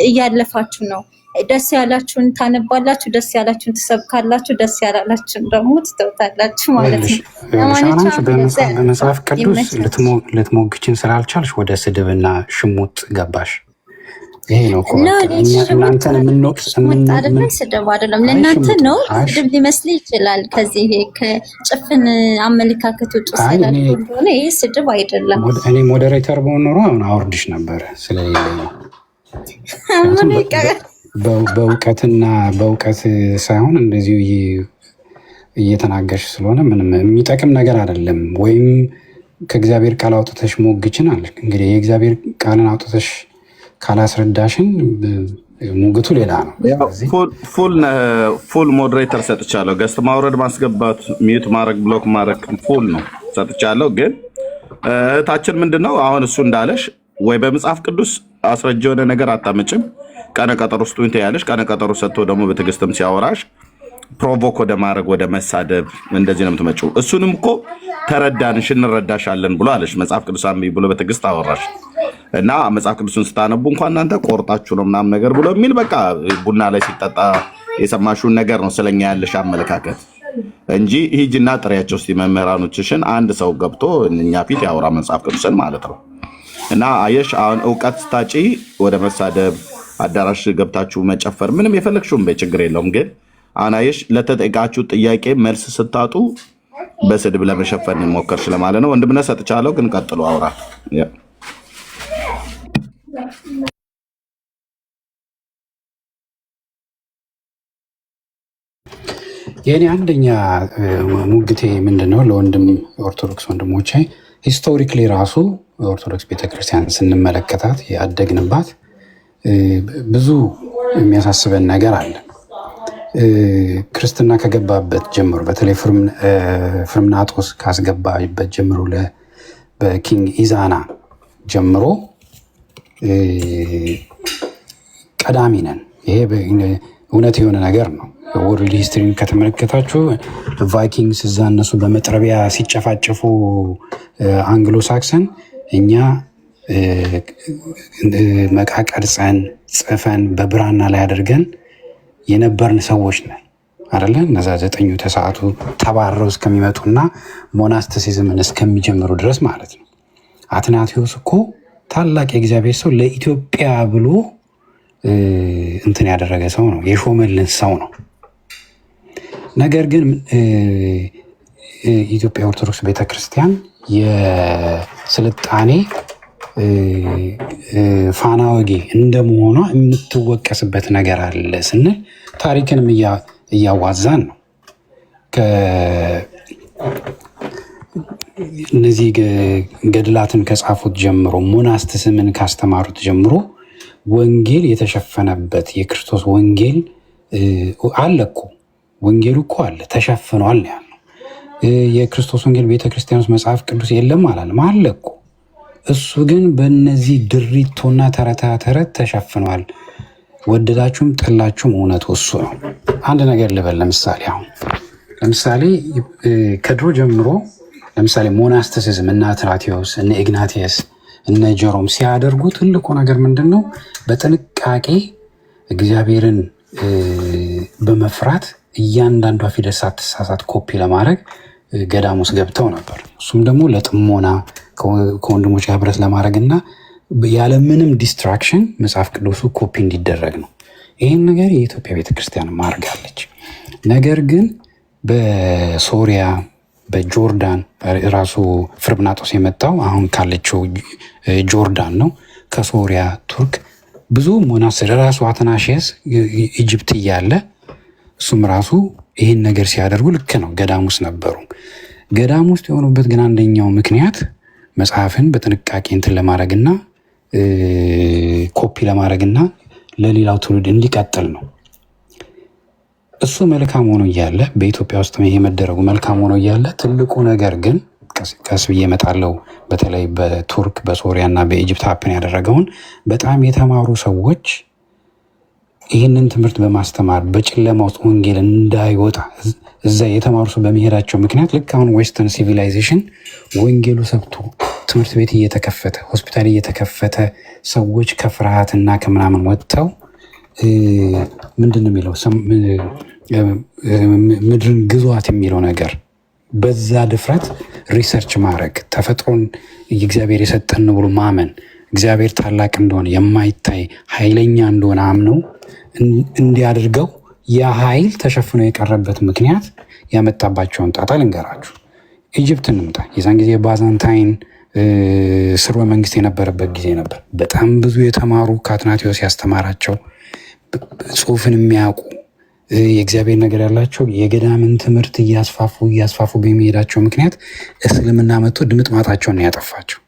እያለፋችሁ ነው። ደስ ያላችሁን ታነባላችሁ፣ ደስ ያላችሁን ትሰብካላችሁ፣ ደስ ያላላችሁን ደግሞ ትተውታላችሁ ማለት ነው። በመጽሐፍ ቅዱስ ልትሞግችን ስላልቻልሽ ወደ ስድብና ሽሙጥ ገባሽ። ይሄ ነው እናንተን የምንወቅስ አይደለም፣ ስድብ አይደለም። ለእናንተ ነው ስድብ ሊመስል ይችላል። ከዚህ ከጭፍን አመለካከት ውጭ ስላልኩ እንደሆነ ይሄ ስድብ አይደለም። እኔ ሞዴሬተር በሆን ኖሮ አሁን አውርድሽ ነበረ። ስለሌለኝ ነው በእውቀትና በእውቀት ሳይሆን እንደዚሁ እየተናገርሽ ስለሆነ ምንም የሚጠቅም ነገር አይደለም። ወይም ከእግዚአብሔር ቃል አውጥተሽ ሞግችን አለ። እንግዲህ የእግዚአብሔር ቃልን አውጥተሽ ካላስረዳሽን ሙግቱ ሌላ ነው። ፉል ሞዴሬተር ሰጥቻለሁ። ገስት ማውረድ፣ ማስገባት፣ ሚዩት ማድረግ፣ ብሎክ ማድረግ ፉል ነው ሰጥቻለሁ። ግን እህታችን ምንድነው አሁን እሱ እንዳለሽ ወይ በመጽሐፍ ቅዱስ አስረጅ የሆነ ነገር አታመጭም። ቀነ ቀጠሮ ውስጥ ያለሽ ቀነ ቀጠሮ ሰጥቶ ደግሞ በትዕግስትም ሲያወራሽ ፕሮቮክ ወደ ማድረግ ወደ መሳደብ እንደዚህ ነው የምትመጪው። እሱንም እኮ ተረዳንሽ እንረዳሻለን ብሎ አለሽ። መጽሐፍ ቅዱስ አንብቢ ብሎ በትዕግስት አወራሽ እና መጽሐፍ ቅዱስን ስታነቡ እንኳን እናንተ ቆርጣችሁ ነው ምናምን ነገር ብሎ የሚል በቃ ቡና ላይ ሲጠጣ የሰማሽውን ነገር ነው ስለኛ ያለሽ አመለካከት እንጂ ሂጂና ጥሪያቸው እስቲ መምህራኖችሽን አንድ ሰው ገብቶ እኛ ፊት ያወራ መጽሐፍ ቅዱስን ማለት ነው። እና አየሽ አሁን እውቀት ስታጪ ወደ መሳደብ አዳራሽ ገብታችሁ መጨፈር ምንም የፈለግሽውን በይ ችግር የለውም። ግን አሁን አየሽ ለተጠየቃችሁ ጥያቄ መልስ ስታጡ በስድብ ለመሸፈን ሞከርሽ ለማለት ነው። ወንድምነት ሰጥቻለሁ፣ ግን ቀጥሎ አውራ። የኔ አንደኛ ሙግቴ ምንድነው ለወንድም ኦርቶዶክስ ወንድሞቼ ሂስቶሪክሊ ራሱ ኦርቶዶክስ ቤተክርስቲያን ስንመለከታት ያደግንባት ብዙ የሚያሳስበን ነገር አለ። ክርስትና ከገባበት ጀምሮ በተለይ ፍርምናጦስ ካስገባበት ጀምሮ በኪንግ ኢዛና ጀምሮ ቀዳሚ ነን። ይሄ እውነት የሆነ ነገር ነው። ወርልድ ሂስትሪን ከተመለከታችሁ ቫይኪንግስ እዛ እነሱ በመጥረቢያ ሲጨፋጨፉ አንግሎ ሳክሰን እኛ መቃ ቀርጸን ጽፈን በብራና ላይ አድርገን የነበርን ሰዎች ነን አይደለ? እነዛ 9 ተሰዓቱ ተባረው እስከሚመጡና ሞናስቲሲዝምን እስከሚጀምሩ ድረስ ማለት ነው። አትናቴዎስ እኮ ታላቅ የእግዚአብሔር ሰው ለኢትዮጵያ ብሎ እንትን ያደረገ ሰው ነው፣ የሾመልን ሰው ነው። ነገር ግን ኢትዮጵያ ኦርቶዶክስ ቤተክርስቲያን የስልጣኔ ፋና ወጊ እንደመሆኗ የምትወቀስበት ነገር አለ ስንል ታሪክንም እያዋዛን ነው። እነዚህ ገድላትን ከጻፉት ጀምሮ ሞናስቲሲዝምን ካስተማሩት ጀምሮ ወንጌል የተሸፈነበት የክርስቶስ ወንጌል አለ እኮ። ወንጌሉ እኮ አለ ተሸፍኗል ያለው። የክርስቶስ ወንጌል ቤተክርስቲያን ውስጥ መጽሐፍ ቅዱስ የለም አላለም፣ አለ እኮ። እሱ ግን በእነዚህ ድሪቶና ተረታ ተረት ተሸፍኗል። ወደዳችሁም ጠላችሁም እውነቱ እሱ ነው። አንድ ነገር ልበል። ለምሳሌ ከድሮ ጀምሮ ለምሳሌ ሞናስቲሲዝም እነ አትናቴዎስ እነ ኢግናቲየስ እነ ጀሮም ሲያደርጉ ትልቁ ነገር ምንድን ነው? በጥንቃቄ እግዚአብሔርን በመፍራት እያንዳንዷ ፊደል ሳትሳሳት ኮፒ ለማድረግ ገዳም ውስጥ ገብተው ነበር። እሱም ደግሞ ለጥሞና ከወንድሞች ህብረት ለማድረግ እና ያለምንም ዲስትራክሽን መጽሐፍ ቅዱሱ ኮፒ እንዲደረግ ነው። ይህን ነገር የኢትዮጵያ ቤተክርስቲያን ማድርጋለች። ነገር ግን በሶሪያ በጆርዳን ራሱ ፍርብናጦስ የመጣው አሁን ካለችው ጆርዳን ነው። ከሶሪያ ቱርክ ብዙ ሞናስር ራሱ አትናሽስ ኢጅፕት እያለ እሱም ራሱ ይህን ነገር ሲያደርጉ ልክ ነው፣ ገዳም ውስጥ ነበሩ። ገዳም ውስጥ የሆኑበት ግን አንደኛው ምክንያት መጽሐፍን በጥንቃቄ እንትን ለማድረግና ኮፒ ለማድረግና ለሌላው ትውልድ እንዲቀጥል ነው። እሱ መልካም ሆኖ እያለ በኢትዮጵያ ውስጥ ይሄ መደረጉ መልካም ሆኖ እያለ ትልቁ ነገር ግን ቀስ ብዬ እመጣለሁ። በተለይ በቱርክ በሶሪያ እና በኢጅፕት ሀፕን ያደረገውን በጣም የተማሩ ሰዎች ይህንን ትምህርት በማስተማር በጨለማ ውስጥ ወንጌል እንዳይወጣ እዛ የተማሩ ሰው በመሄዳቸው ምክንያት ልክ አሁን ዌስተርን ሲቪላይዜሽን ወንጌሉ ሰብቶ ትምህርት ቤት እየተከፈተ ሆስፒታል እየተከፈተ ሰዎች ከፍርሃትና ከምናምን ወጥተው ምንድን ነው የሚለው ምድርን ግዟት የሚለው ነገር በዛ ድፍረት ሪሰርች ማድረግ ተፈጥሮን እግዚአብሔር የሰጠን ብሎ ማመን እግዚአብሔር ታላቅ እንደሆነ የማይታይ ኃይለኛ እንደሆነ አምነው እንዲያደርገው ያ ኃይል ተሸፍኖ የቀረበት ምክንያት ያመጣባቸውን ጣጣ ልንገራችሁ። ኢጅፕት እንምጣ። የዛን ጊዜ ባዛንታይን ስርወ መንግስት የነበረበት ጊዜ ነበር። በጣም ብዙ የተማሩ ከአትናቴዎስ ያስተማራቸው ጽሑፍን የሚያውቁ የእግዚአብሔር ነገር ያላቸው የገዳምን ትምህርት እያስፋፉ በሚሄዳቸው ምክንያት እስልምና መጥቶ ድምጥማጣቸውን ያጠፋቸው።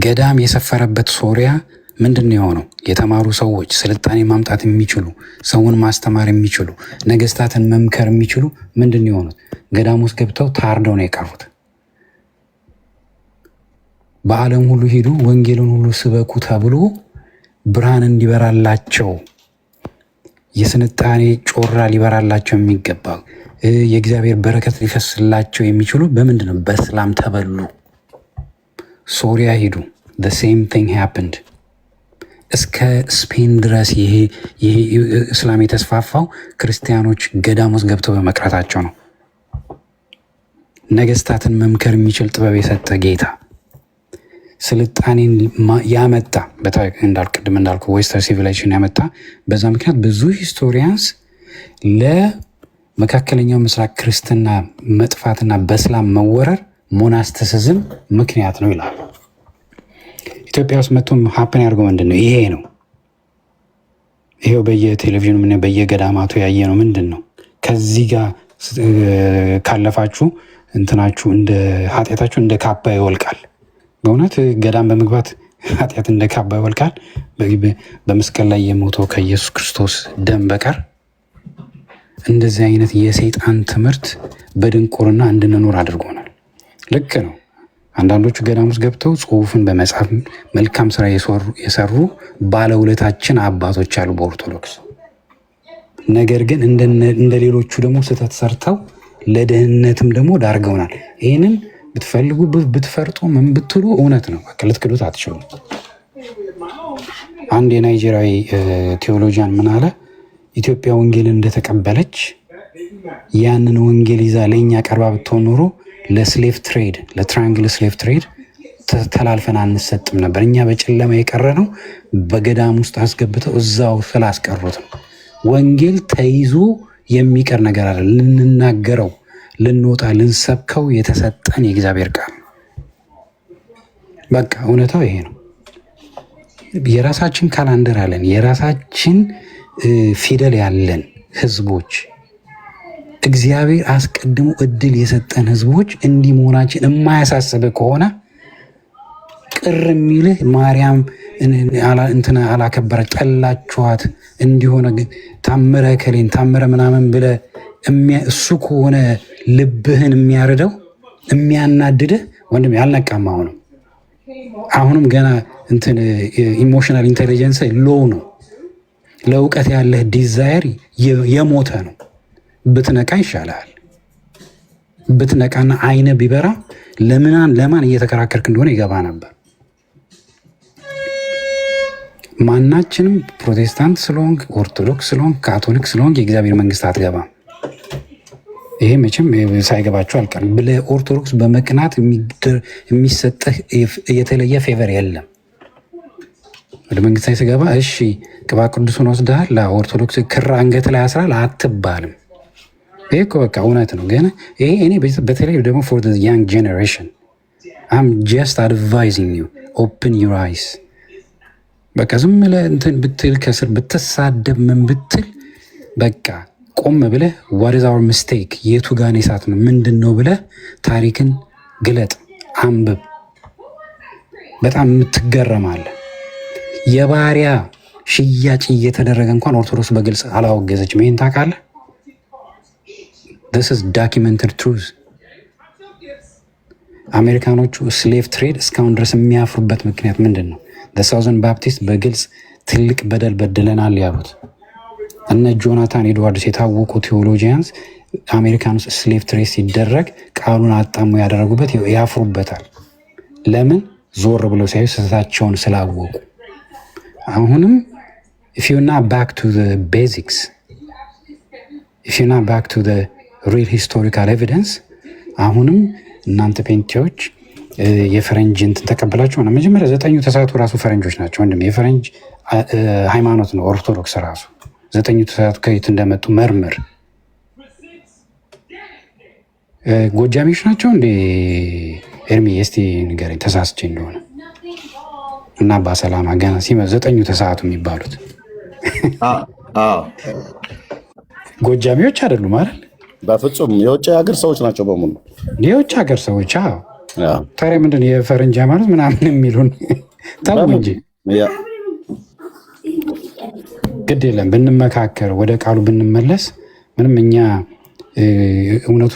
ገዳም የሰፈረበት ሶሪያ ምንድን ነው የሆነው? የተማሩ ሰዎች ስልጣኔ ማምጣት የሚችሉ ሰውን ማስተማር የሚችሉ ነገስታትን መምከር የሚችሉ ምንድን ነው የሆኑት? ገዳም ውስጥ ገብተው ታርደው ነው የቀሩት። በዓለም ሁሉ ሂዱ ወንጌልን ሁሉ ስበኩ ተብሎ ብርሃን እንዲበራላቸው የስልጣኔ ጮራ ሊበራላቸው የሚገባ የእግዚአብሔር በረከት ሊፈስላቸው የሚችሉ በምንድን ነው? በእስላም ተበሉ። ሶሪያ ሂዱ the same thing happened። እስከ ስፔን ድረስ ይሄ እስላም የተስፋፋው ክርስቲያኖች ገዳም ውስጥ ገብተው በመቅረታቸው ነው። ነገስታትን መምከር የሚችል ጥበብ የሰጠ ጌታ ስልጣኔን ያመጣ ቅድም እንዳልኩ ዌስተርን ሲቪላይዜሽን ያመጣ። በዛ ምክንያት ብዙ ሂስቶሪያንስ ለመካከለኛው ምስራቅ ክርስትና መጥፋትና በእስላም መወረር ሞናስቲሲዝም ምክንያት ነው ይላሉ። ኢትዮጵያ ውስጥ መጥቶም ሀፕን ያደርገው ምንድን ነው? ይሄ ነው። ይሄው በየቴሌቪዥኑ ምን በየገዳማቱ ያየ ነው። ምንድን ነው? ከዚህ ጋር ካለፋችሁ እንትናችሁ እንደ ኃጢአታችሁ እንደ ካባ ይወልቃል። በእውነት ገዳም በመግባት ኃጢአት እንደ ካባ ይወልቃል። በመስቀል ላይ የሞተው ከኢየሱስ ክርስቶስ ደም በቀር እንደዚህ አይነት የሰይጣን ትምህርት በድንቁርና እንድንኖር አድርጎናል። ልክ ነው። አንዳንዶቹ ገዳም ውስጥ ገብተው ጽሑፍን በመጻፍ መልካም ስራ የሰሩ ባለውለታችን አባቶች አሉ በኦርቶዶክስ። ነገር ግን እንደ ሌሎቹ ደግሞ ስህተት ሰርተው ለደህንነትም ደግሞ ዳርገውናል። ይህንን ብትፈልጉ ብትፈርጡ ምን ብትሉ እውነት ነው። ልትክዱት አትችሉም። አንድ የናይጄሪያዊ ቴዎሎጂያን ምን አለ? ኢትዮጵያ ወንጌልን እንደተቀበለች ያንን ወንጌል ይዛ ለእኛ ቀርባ ብትሆን ኖሮ ለስሌቭ ትሬድ ለትራያንግል ስሌቭ ትሬድ ተላልፈን አንሰጥም ነበር። እኛ በጨለማ የቀረ ነው በገዳም ውስጥ አስገብተው እዛው ስላስቀሩት ነው። ወንጌል ተይዞ የሚቀር ነገር አለ። ልንናገረው፣ ልንወጣ፣ ልንሰብከው የተሰጠን የእግዚአብሔር ቃል። በቃ እውነታው ይሄ ነው። የራሳችን ካላንደር አለን፣ የራሳችን ፊደል ያለን ህዝቦች፣ እግዚአብሔር አስቀድሞ እድል የሰጠን ህዝቦች እንዲህ መሆናችን የማያሳስብ ከሆነ ቅር የሚልህ ማርያም እንትና አላከበረ ጠላችኋት እንዲሆነ ታምረ ከሌን ታምረ ምናምን ብለ እሱ ከሆነ ልብህን የሚያርደው የሚያናድድህ ወንድም ያልነቃም አሁንም ገና እንትን ኢሞሽናል ኢንቴሊጀንስ ሎው ነው። ለእውቀት ያለህ ዲዛየር የሞተ ነው። ብትነቃ ይሻላል። ብትነቃና አይነ ቢበራ ለማን እየተከራከርክ እንደሆነ ይገባ ነበር። ማናችንም ፕሮቴስታንት ስለሆንክ፣ ኦርቶዶክስ ስለሆንክ፣ ካቶሊክ ስለሆንክ የእግዚአብሔር መንግስት አትገባም። ይሄ መቼም ሳይገባቸው አልቀርም። ለኦርቶዶክስ በመቅናት የሚሰጥህ የተለየ ፌቨር የለም። ወደ መንግስት ላይ ስገባ እሺ ቅባ ቅዱሱን ወስደሃል፣ ለኦርቶዶክስ ክር አንገት ላይ አስራል አትባልም። ይሄ እኮ በቃ እውነት ነው። ግን ይሄ እኔ በተለይ ደግሞ ፎር ዘ ያንግ ጄኔሬሽን አም ጀስት አድቫይዚንግ ዩ ኦፕን ዩር አይስ። በቃ ዝም ብለህ እንትን ብትል ከስር ብትሳደብ ምን ብትል በቃ ቆም ብለህ ዋት ኢዝ አወር ሚስቴክ፣ የቱ ጋር የሳት ነው ምንድን ነው ብለህ ታሪክን ግለጥ፣ አንብብ። በጣም የምትገረማለህ። የባሪያ ሽያጭ እየተደረገ እንኳን ኦርቶዶክስ በግልጽ አላወገዘችም። ይሄን ታውቃለህ? this is documented truth። አሜሪካኖቹ ስሌቭ ትሬድ እስካሁን ድረስ የሚያፍሩበት ምክንያት ምንድን ነው? ሳውዘርን ባፕቲስት በግልጽ ትልቅ በደል በድለናል ያሉት እነ ጆናታን ኤድዋርድስ የታወቁ ቴዎሎጂያንስ አሜሪካን ውስጥ ስሌቭ ትሬድ ሲደረግ ቃሉን አጣሙ ያደረጉበት ያፍሩበታል። ለምን? ዞር ብለው ሲያዩ ስህተታቸውን ስላወቁ። አሁንም if you're not back to the basics, if you're not back to the real historical evidence አሁንም እናንተ ፔንቴዎች የፈረንጅ እንትን ተቀበላችሁ ሆነ። መጀመሪያ 9ኙ ተስዓቱ ራሱ ፈረንጆች ናቸው ወንድም። የፈረንጅ ሃይማኖት ነው ኦርቶዶክስ ራሱ። 9ኙ ተስዓቱ ከየት እንደመጡ መርምር። ጎጃሚዎች ናቸው እንዴ? ኤርሚ እስቲ ንገረኝ ተሳስቼ እንደሆነ። እና በሰላማ ገና ሲመ 9ኙ ተስዓቱ የሚባሉት ጎጃሚዎች አይደሉም አይደል? በፍጹም የውጭ ሀገር ሰዎች ናቸው በሙሉ የውጭ ሀገር ሰዎች። ታዲያ ምንድን የፈረንጅ ሃይማኖት ምናምን የሚሉን ተው እንጂ። ግድ የለም ብንመካከር፣ ወደ ቃሉ ብንመለስ ምንም እኛ እውነቱ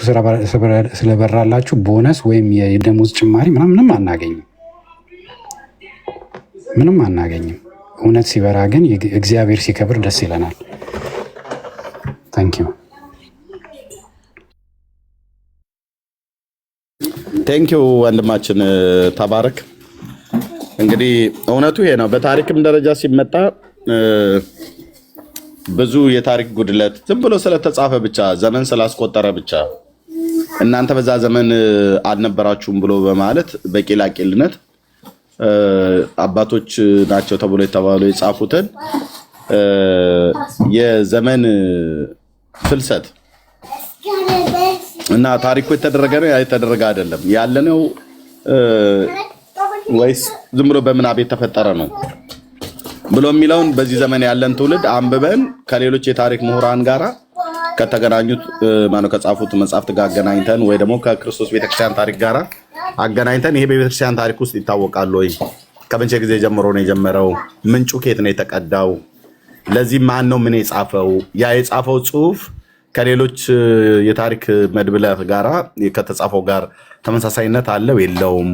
ስለበራላችሁ ቦነስ ወይም የደሞዝ ጭማሪ ምንም አናገኝም፣ ምንም አናገኝም። እውነት ሲበራ ግን እግዚአብሔር ሲከብር ደስ ይለናል። ታንኪዩ ቴንኪው ወንድማችን ተባረክ። እንግዲህ እውነቱ ይሄ ነው። በታሪክም ደረጃ ሲመጣ ብዙ የታሪክ ጉድለት ዝም ብሎ ስለተጻፈ ብቻ ዘመን ስላስቆጠረ ብቻ እናንተ በዛ ዘመን አልነበራችሁም ብሎ በማለት በቂላቂልነት አባቶች ናቸው ተብሎ የተባሉ የጻፉትን የዘመን ፍልሰት እና ታሪኩ የተደረገ ነው የተደረገ አይደለም ያለነው ወይስ ዝም ብሎ በምናብ የተፈጠረ ነው ብሎ የሚለውን በዚህ ዘመን ያለን ትውልድ አንብበን ከሌሎች የታሪክ ምሁራን ጋራ ከተገናኙት ማነው ከጻፉት መጽሐፍት ጋር አገናኝተን ወይ ደግሞ ከክርስቶስ ቤተክርስቲያን ታሪክ ጋራ አገናኝተን ይሄ በቤተክርስቲያን ታሪክ ውስጥ ይታወቃል ወይ? ከመቼ ጊዜ ጀምሮ ነው የጀመረው? ምንጩ ከየት ነው የተቀዳው? ለዚህ ማን ነው ምን የጻፈው? ያ የጻፈው ጽሁፍ ከሌሎች የታሪክ መድብለ ጋራ ከተጻፈው ጋር ተመሳሳይነት አለው የለውም?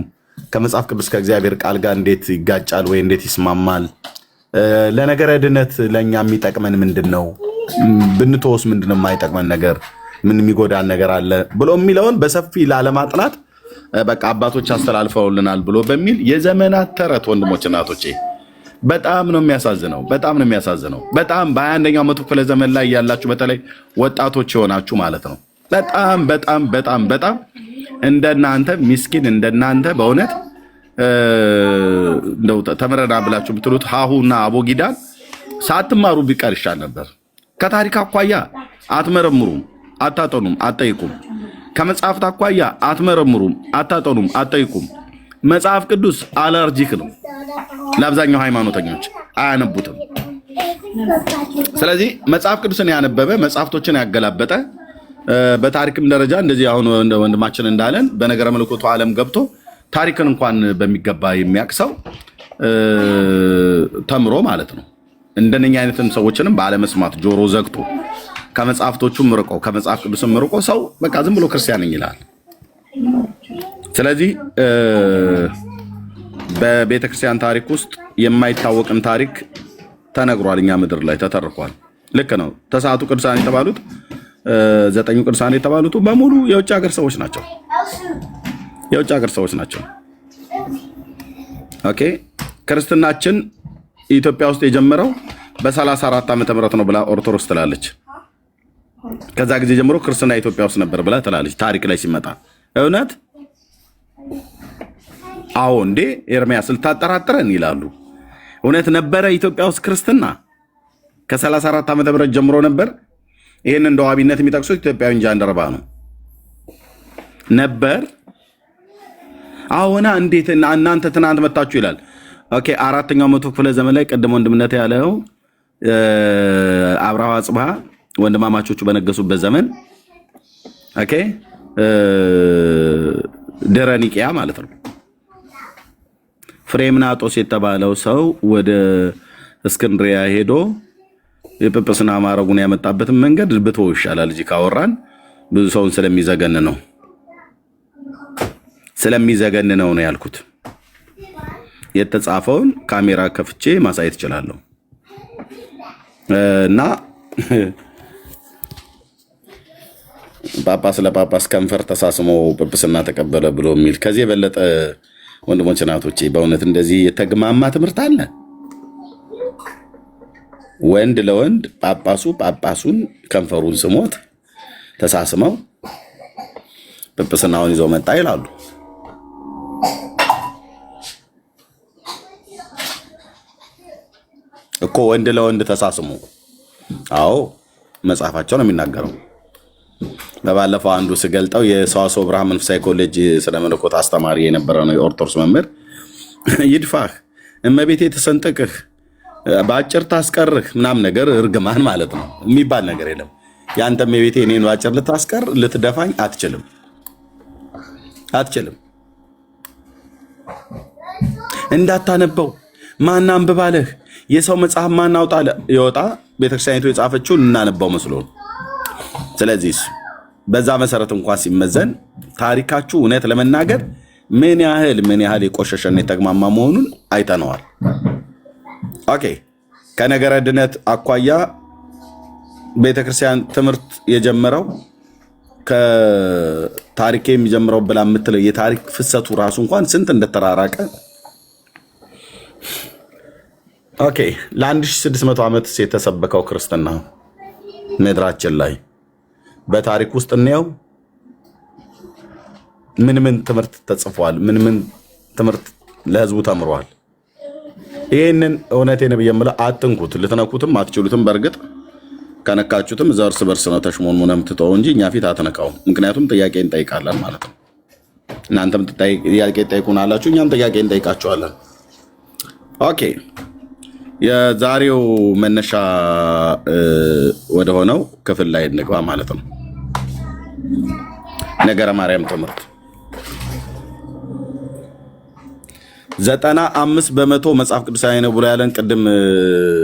ከመጽሐፍ ቅዱስ ከእግዚአብሔር ቃል ጋር እንዴት ይጋጫል ወይ እንዴት ይስማማል? ለነገረ ድነት ለኛ የሚጠቅመን ምንድነው? ብንተወስ ምንድነው የማይጠቅመን ነገር? ምን የሚጎዳን ነገር አለ ብሎ የሚለውን በሰፊ ላለማጥናት በቃ አባቶች አስተላልፈውልናል ብሎ በሚል የዘመናት ተረት ወንድሞች እናቶቼ በጣም ነው የሚያሳዝነው። በጣም ነው የሚያሳዝነው። በጣም በ21ኛው መቶ ክፍለ ዘመን ላይ ያላችሁ በተለይ ወጣቶች የሆናችሁ ማለት ነው በጣም በጣም በጣም በጣም እንደናንተ ምስኪን እንደናንተ በእውነት እንደው ተመረና ብላችሁ ብትሉት ሀሁና አቦጊዳን ሳትማሩ ቢቀር ይሻል ነበር። ከታሪክ አኳያ አትመረምሩም፣ አታጠኑም፣ አትጠይቁም። ከመጽሐፍት አኳያ አትመረምሩም፣ አታጠኑም፣ አትጠይቁም። መጽሐፍ ቅዱስ አለርጂክ ነው ለአብዛኛው ሃይማኖተኞች፣ አያነቡትም። ስለዚህ መጽሐፍ ቅዱስን ያነበበ መጽሐፍቶችን ያገላበጠ በታሪክም ደረጃ እንደዚህ አሁን ወንድማችን እንዳለን በነገረ መለኮቱ ዓለም ገብቶ ታሪክን እንኳን በሚገባ የሚያቅሰው ተምሮ ማለት ነው። እንደነኛ አይነትም ሰዎችንም ባለመስማት ጆሮ ዘግቶ ከመጽሐፍቶቹም ርቆ ከመጽሐፍ ቅዱስም ርቆ ሰው በቃ ዝም ብሎ ክርስቲያን ነኝ ይላል። ስለዚህ በቤተክርስቲያን ታሪክ ውስጥ የማይታወቅም ታሪክ ተነግሯል፣ እኛ ምድር ላይ ተተርኳል። ልክ ነው። ተስዓቱ ቅዱሳን የተባሉት 9ኙ ቅዱሳን የተባሉት በሙሉ የውጭ ሀገር ሰዎች ናቸው። የውጭ ሀገር ሰዎች ናቸው። ኦኬ ክርስትናችን ኢትዮጵያ ውስጥ የጀመረው በ34 ዓመተ ምህረት ነው ብላ ኦርቶዶክስ ትላለች። ከዛ ጊዜ ጀምሮ ክርስትና ኢትዮጵያ ውስጥ ነበር ብላ ትላለች። ታሪክ ላይ ሲመጣ እውነት አዎ እንዴ ኤርሚያስ ልታጠራጥረን ይላሉ። እውነት ነበረ ኢትዮጵያ ውስጥ ክርስትና ከ34 ዓመተ ምህረት ጀምሮ ነበር። ይህን እንደ ዋቢነት የሚጠቅሱት ኢትዮጵያዊ ጃንደረባ ነው ነበር። አሁን እንዴት እናንተ ትናንት መጣችሁ ይላል። ኦኬ 4ኛው መቶ ክፍለ ዘመን ላይ ቀደም ወንድምነት ያለው አብርሃ አጽብሃ ወንድማማቾቹ በነገሱበት ዘመን ኦኬ ድህረ ኒቅያ ማለት ነው። ፍሬምናጦስ የተባለው ሰው ወደ እስክንድሪያ ሄዶ የጵጵስና ማዕረጉን ያመጣበትን መንገድ ብትወው ይሻላል። እዚህ ካወራን ብዙ ሰውን ስለሚዘገን ነው ያልኩት። የተጻፈውን ካሜራ ከፍቼ ማሳየት እችላለሁ። እና ጳጳስ ለጳጳስ ከንፈር ተሳስሞ ጵጵስና ተቀበለ ብሎ የሚል ከዚህ የበለጠ ወንድሞች እናቶቼ በእውነት እንደዚህ የተግማማ ትምህርት አለ? ወንድ ለወንድ ጳጳሱን ከንፈሩን ስሞት ተሳስመው ጵጵስናውን ይዞ መጣ ይላሉ። እኮ ወንድ ለወንድ ተሳስሞ። አዎ መጽሐፋቸው ነው የሚናገረው። በባለፈው አንዱ ስገልጠው የሰዋስወ ብርሃን መንፈሳዊ ኮሌጅ ስለ መለኮት አስተማሪ የነበረ ነው የኦርቶዶክስ መምህር። ይድፋህ እመቤቴ ተሰንጠቅህ በአጭር ታስቀርህ ምናምን ነገር እርግማን ማለት ነው የሚባል ነገር የለም። ያንተ እመቤቴ እኔን በአጭር ልታስቀር ልትደፋኝ አትችልም። እንዳታነበው ማን አንብባለህ የሰው መጽሐፍ ማን አውጣ ይወጣ ቤተክርስቲያኒቱ የጻፈችውን እናነባው መስሎ። ስለዚህ በዛ መሰረት እንኳን ሲመዘን ታሪካችሁ እውነት ለመናገር ምን ያህል የቆሸሸና የተግማማ መሆኑን አይተነዋል። ኦኬ ከነገረ ድነት አኳያ ቤተክርስቲያን ትምህርት የጀመረው ከታሪክ የሚጀምረው ብላ የምትለው የታሪክ ፍሰቱ ራሱ እንኳን ስንት እንደተራራቀ ኦኬ ለ1600 ዓመት የተሰበከው ክርስትና ምድራችን ላይ በታሪክ ውስጥ እንየው ምን ትምህርት ተጽፏል? ምን ትምህርት ለህዝቡ ተምሯል? ይሄንን እውነቴን ብየምለው አትንኩት፣ ልትነኩትም አትችሉትም። በእርግጥ ከነካችሁትም እዛ እርስ በርስ ነው ተሽሞንሙነም ትተው እንጂ እኛ ፊት አትነካውም። ምክንያቱም ጥያቄ እንጠይቃለን ማለት ነው። እናንተም ጥያቄ ጠይቁናላችሁ፣ እኛም ጥያቄ እንጠይቃችኋለን። ኦኬ የዛሬው መነሻ ወደ ሆነው ክፍል ላይ እንግባ ማለት ነው። ነገረ ማርያም ትምህርት 95% መጽሐፍ ቅዱሳዊ ነው ብሎ ያለን ቅድም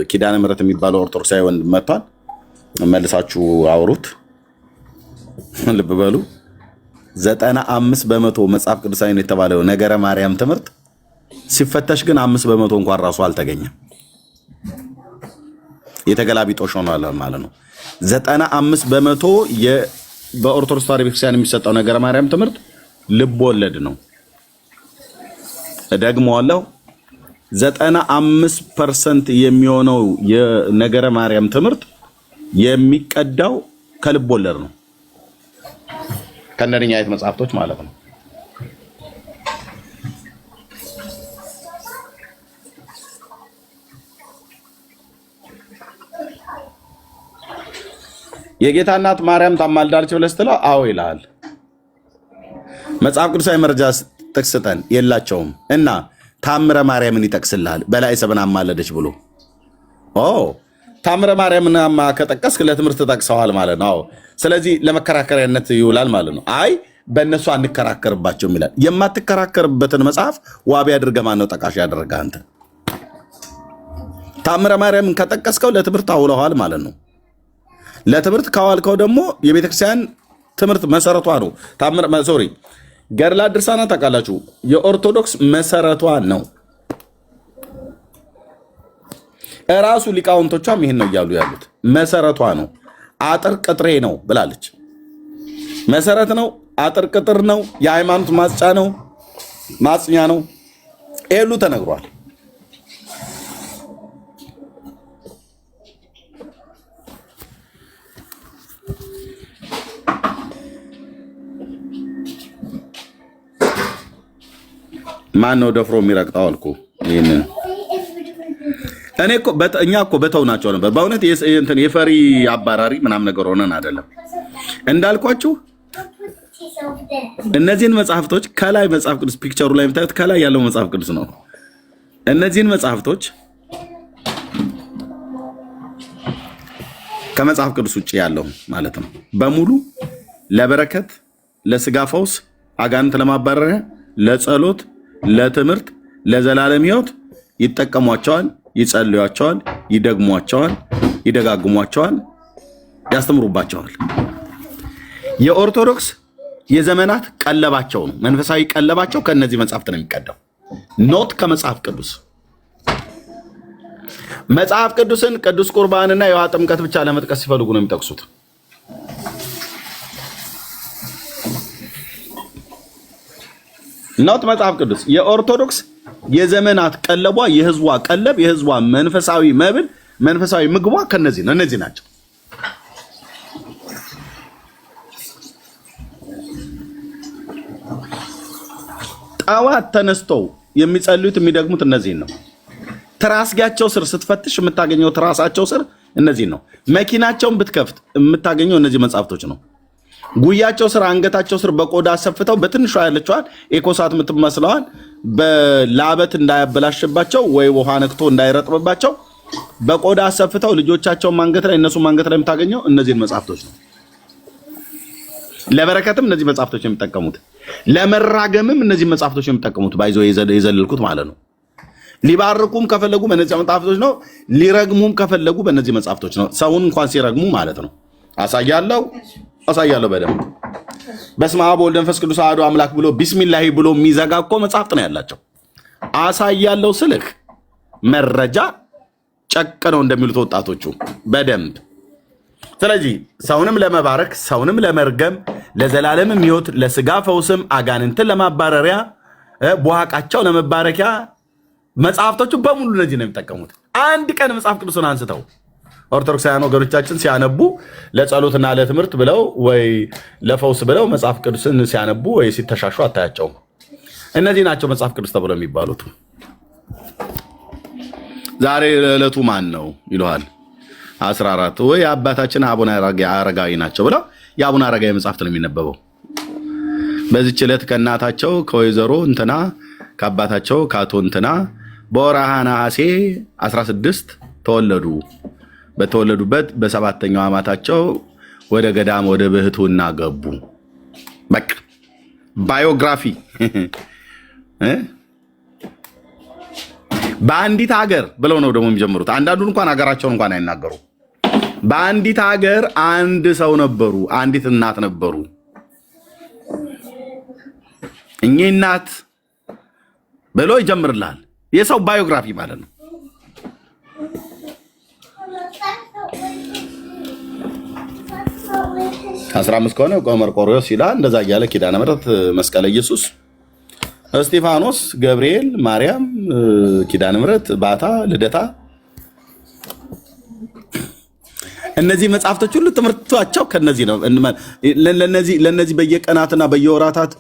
ኪዳነ ምሕረት የሚባለው ኦርቶዶክሳዊ ወንድ መጥቷል። መልሳችሁ አውሩት፣ ልብ በሉ። 95% መጽሐፍ ቅዱሳዊ ነው የተባለው ነገረ ማርያም ትምህርት ሲፈተሽ ግን 5% እንኳን ራሱ አልተገኘም። የተገላቢጦሽ ሆኗል ማለት ነው። 95% በኦርቶዶክስ ተዋሕዶ ቤተክርስቲያን የሚሰጠው ነገረ ማርያም ትምህርት ልብ ወለድ ነው። ደግሞዋለሁ 95% የሚሆነው የነገረ ማርያም ትምህርት የሚቀዳው ከልብ ወለድ ነው፣ ከእነኛ አይነት መጽሐፍቶች ማለት ነው። የጌታ እናት ማርያም ታማልዳለች ብለህ ስትለው አዎ ይልሃል። መጽሐፍ ቅዱሳዊ መረጃ ጥቅስ ስጠን፣ የላቸውም። እና ታምረ ማርያምን ይጠቅስልሃል በላይ ሰብን አማለደች ብሎ። ታምረ ማርያምን ከጠቀስክ ለትምህርት ጠቅሰዋል ማለት ነው። ስለዚህ ለመከራከሪያነት ይውላል ማለት ነው። አይ በእነሱ አንከራከርባቸውም ይላል። የማትከራከርበትን መጽሐፍ ዋቢ አድርገህ ማን ነው ጠቃሽ ያደረገ? አንተ ታምረ ማርያምን ከጠቀስከው ለትምህርት አውለዋል ማለት ነው። ለትምህርት ካዋልከው ደግሞ የቤተክርስቲያን ትምህርት መሰረቷ ነው። ገድላ ድርሳና ታውቃላችሁ፣ የኦርቶዶክስ መሰረቷ ነው። እራሱ ሊቃውንቶቿም ይህን ነው እያሉ ያሉት። መሰረቷ ነው፣ አጥር ቅጥሬ ነው ብላለች። መሰረት ነው፣ አጥር ቅጥር ነው፣ የሃይማኖት ማጽኛ ነው። ሁሉ ተነግሯል። ማን ነው ደፍሮ የሚረግጠው አልኩ። ይሄንን እኔ እኮ እኛ እኮ በተው ናቸው ነበር በእውነት እንትን የፈሪ አባራሪ ምናምን ነገር ሆነን አይደለም እንዳልኳችሁ። እነዚህን መጽሐፍቶች ከላይ መጽሐፍ ቅዱስ ፒክቸሩ ላይ የምታዩት ከላይ ያለው መጽሐፍ ቅዱስ ነው። እነዚህን መጽሐፍቶች ከመጽሐፍ ቅዱስ ውጭ ያለው ማለት ነው በሙሉ ለበረከት፣ ለስጋ ፈውስ፣ አጋንንት ለማባረሪያ፣ ለጸሎት፣ ለትምህርት፣ ለዘላለም ሕይወት ይጠቀሟቸዋል፣ ይጸልዩዋቸዋል፣ ይደግሟቸዋል፣ ይደጋግሟቸዋል፣ ያስተምሩባቸዋል። የኦርቶዶክስ የዘመናት ቀለባቸው ነው። መንፈሳዊ ቀለባቸው ከነዚህ መጽሐፍት ነው የሚቀዳው፣ ኖት ከመጽሐፍ ቅዱስ። መጽሐፍ ቅዱስን ቅዱስ ቁርባንና የውሃ ጥምቀት ብቻ ለመጥቀስ ሲፈልጉ ነው የሚጠቅሱት። ኖት መጽሐፍ ቅዱስ። የኦርቶዶክስ የዘመናት ቀለቧ፣ የህዝቧ ቀለብ፣ የህዝቧ መንፈሳዊ መብል፣ መንፈሳዊ ምግቧ ከነዚህ ነው። እነዚህ ናቸው። ጠዋት ተነስተው የሚጸልዩት የሚደግሙት እነዚህን ነው። ትራስጌያቸው ስር ስትፈትሽ የምታገኘው ትራሳቸው ስር እነዚህን ነው። መኪናቸውን ብትከፍት የምታገኘው እነዚህ መጽሐፍቶች ነው። ጉያቸው ስር፣ አንገታቸው ስር በቆዳ አሰፍተው በትንሿ ያለችዋን ኤኮሳት የምትመስለዋን በላበት እንዳያበላሽባቸው ወይ ውሃ ነክቶ እንዳይረጥብባቸው በቆዳ አሰፍተው ልጆቻቸውን ማንገት ላይ እነሱ ማንገት ላይ የምታገኘው እነዚህን መጽሐፍቶች ነው። ለበረከትም እነዚህ መጽሐፍቶች የሚጠቀሙት፣ ለመራገምም እነዚህ መጽሐፍቶች የሚጠቀሙት ባይዞ የዘለልኩት ማለት ነው። ሊባርኩም ከፈለጉ በእነዚህ መጽሐፍቶች ነው። ሊረግሙም ከፈለጉ በእነዚህ መጽሐፍቶች ነው። ሰውን እንኳን ሲረግሙ ማለት ነው። አሳያለሁ በደንብ በስመ አብ ወወልድ ወመንፈስ ቅዱስ አሐዱ አምላክ ብሎ ቢስሚላሂ ብሎ የሚዘጋ እኮ መጽሐፍት ነው ያላቸው። አሳያለሁ ስልህ መረጃ ጨቅ ነው እንደሚሉት ወጣቶቹ በደንብ። ስለዚህ ሰውንም ለመባረክ ሰውንም ለመርገም ለዘላለምም ሕይወት ለስጋ ፈውስም አጋንንትን ለማባረሪያ በዋቃቸው ለመባረኪያ መጽሐፍቶቹ በሙሉ እነዚህ ነው የሚጠቀሙት። አንድ ቀን መጽሐፍ ቅዱስን አንስተው ኦርቶዶክሳውያን ወገኖቻችን ሲያነቡ ለጸሎትና ለትምህርት ብለው ወይ ለፈውስ ብለው መጽሐፍ ቅዱስን ሲያነቡ ወይ ሲተሻሹ አታያቸውም። እነዚህ ናቸው መጽሐፍ ቅዱስ ተብለው የሚባሉት። ዛሬ ዕለቱ ማን ነው ይለዋል 14 ወይ አባታችን አቡነ አረጋዊ ናቸው ብለው የአቡነ አረጋዊ መጽሐፍት ነው የሚነበበው። በዚህች ዕለት ከእናታቸው ከወይዘሮ እንትና ከአባታቸው ከአቶ እንትና በወርሃ ነሐሴ 16 ተወለዱ። በተወለዱበት በሰባተኛው ዓመታቸው ወደ ገዳም ወደ ብሕትውና ገቡ። በቃ ባዮግራፊ በአንዲት ሀገር ብለው ነው ደግሞ የሚጀምሩት። አንዳንዱን እንኳን ሀገራቸውን እንኳን አይናገሩ። በአንዲት ሀገር አንድ ሰው ነበሩ፣ አንዲት እናት ነበሩ። እኚህ እናት ብሎ ይጀምርላል። የሰው ባዮግራፊ ማለት ነው። ከ15 ከሆነ መርቆሬዎስ ይላል። እንደዛ እያለ ኪዳነ ምሕረት፣ መስቀለ ኢየሱስ፣ እስጢፋኖስ፣ ገብርኤል፣ ማርያም፣ ኪዳነ ምሕረት፣ ባታ፣ ልደታ፣ እነዚህ መጽሐፍቶች ሁሉ ትምህርታቸው ከነዚህ ነው። ለነዚህ በየቀናትና በየወራታት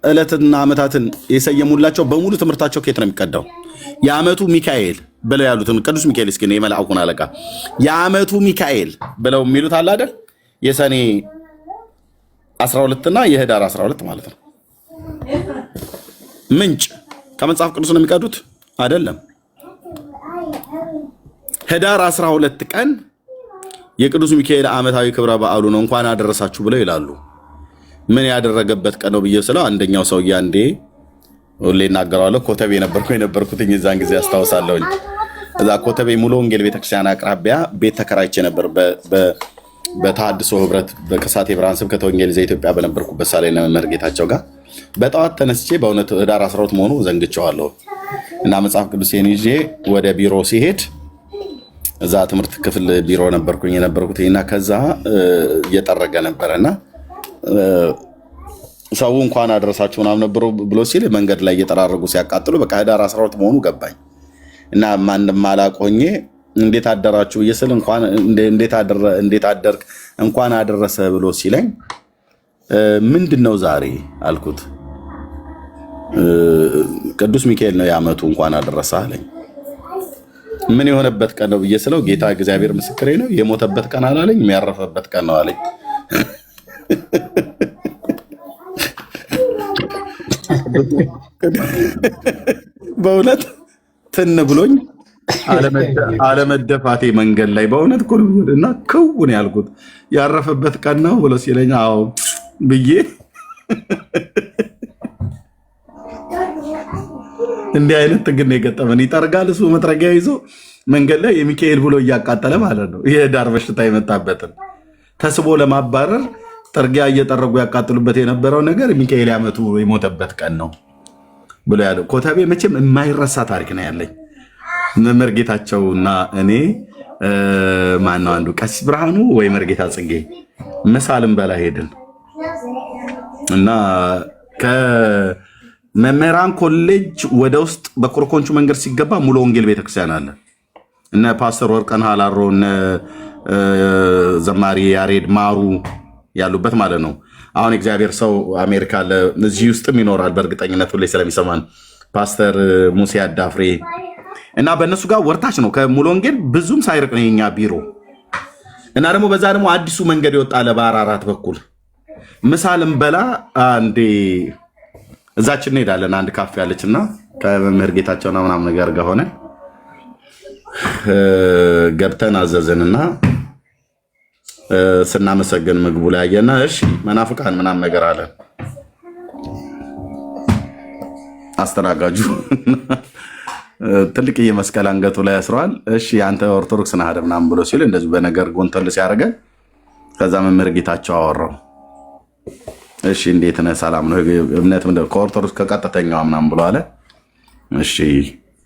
ዕለትና ዓመታትን የሰየሙላቸው በሙሉ ትምህርታቸው ከየት ነው የሚቀዳው? የዓመቱ ሚካኤል ብለው ያሉትን ቅዱስ ሚካኤል፣ እስኪ የመልአኩን አለቃ የዓመቱ ሚካኤል ብለው የሚሉት አለ አይደል? የሰኔ 12 እና የህዳር 12 ማለት ነው። ምንጭ ከመጽሐፍ ቅዱስ ነው የሚቀዱት አይደለም። ህዳር 12 ቀን የቅዱስ ሚካኤል ዓመታዊ ክብረ በዓሉ ነው። እንኳን አደረሳችሁ ብለው ይላሉ። ምን ያደረገበት ቀን ነው ብዬ ስለው አንደኛው ሰውዬ አንዴ ሁሌ እናገረዋለሁ። ኮተቤ የነበርኩት እዛን ጊዜ አስታውሳለሁኝ። እዛ ኮተቤ ሙሉ ወንጌል ቤተክርስቲያን አቅራቢያ ቤት ተከራይቼ ነበር። በተሐድሶ ህብረት በከሳቴ ብርሃን ስብከተ ወንጌል ዘኢትዮጵያ በነበርኩበት ሳላይ መምህር ጌታቸው ጋር በጠዋት ተነስቼ በእውነት ህዳር 12 መሆኑ ዘንግቼዋለሁ እና መጽሐፍ ቅዱሴን ይዤ ወደ ቢሮ ሲሄድ እዛ ትምህርት ክፍል ቢሮ ነበርኩኝ የነበርኩት እና ከዛ እየጠረገ ነበረና ሰው እንኳን አደረሳችሁ ምናምን ነበሩ ብሎ ሲል መንገድ ላይ እየጠራረጉ ሲያቃጥሉ በቃ ህዳር 12 መሆኑ ገባኝ እና ማንም አላቆኜ እንዴት አደራችሁ እየስል እንኳን እንዴት አደርክ እንኳን አደረሰ ብሎ ሲለኝ ምንድነው ዛሬ አልኩት። ቅዱስ ሚካኤል ነው የዓመቱ እንኳን አደረሰ አለኝ። ምን የሆነበት ቀን ነው ብዬ ስለው ጌታ እግዚአብሔር ምስክሬ ነው የሞተበት ቀን አላለኝ፣ የሚያረፈበት ቀን ነው አለኝ። በእውነት ትን ብሎኝ አለመደፋቴ መንገድ ላይ በእውነት እና ክውን ያልኩት ያረፈበት ቀን ነው ብሎ ሲለኝ አዎ ብዬ እንዲህ አይነት ትግል የገጠመን ይጠርጋል። እሱ መጥረጊያ ይዞ መንገድ ላይ የሚካኤል ብሎ እያቃጠለ ማለት ነው። የዳር በሽታ የመጣበትን ተስቦ ለማባረር ጥርጊያ እየጠረጉ ያቃጥሉበት የነበረው ነገር ሚካኤል ዓመቱ የሞተበት ቀን ነው ብሎ ያለው ኮተቤ መቼም የማይረሳ ታሪክ ነው ያለኝ። መምህር ጌታቸውና እኔ ማነው አንዱ ቀሲስ ብርሃኑ ወይ መርጌታ ጽጌ ምሳልን በላ ሄድን እና ከመምህራን ኮሌጅ ወደ ውስጥ በኮርኮንቹ መንገድ ሲገባ ሙሉ ወንጌል ቤተክርስቲያን አለ። እነ ፓስተር ወርቀን ሃላሮ እነ ዘማሪ ያሬድ ማሩ ያሉበት ማለት ነው። አሁን እግዚአብሔር ሰው አሜሪካ እዚህ ውስጥም ይኖራል በእርግጠኝነት ሁሌ ስለሚሰማን ፓስተር ሙሴ አዳፍሬ እና በእነሱ ጋር ወርታች ነው። ከሙሉ ወንጌል ብዙም ሳይርቅ ነው የኛ ቢሮ እና ደግሞ በዛ ደግሞ አዲሱ መንገድ የወጣ ለባህር አራት በኩል ምሳልም በላ አንዴ እዛችን እንሄዳለን። አንድ ካፌ ያለች እና ከመምህር ጌታቸውና ምናምን ነገር ጋር ሆነ ገብተን አዘዝንና ስናመሰግን ምግቡ ላይ አየና እሺ መናፍቃን ምናምን ነገር አለ አስተናጋጁ። ትልቅ የመስቀል አንገቱ ላይ ያስረዋል። እሺ አንተ ኦርቶዶክስ ነህ አይደል ምናምን ብሎ ሲል እንደዚህ በነገር ጎንተል ሲያደርገ ከዛ መምህር ጌታቸው አወራው። እሺ እንዴት ነህ ሰላም ነው እምነት ምንድነው ከኦርቶዶክስ ከቀጥተኛው ምናምን ብሎ አለ። እሺ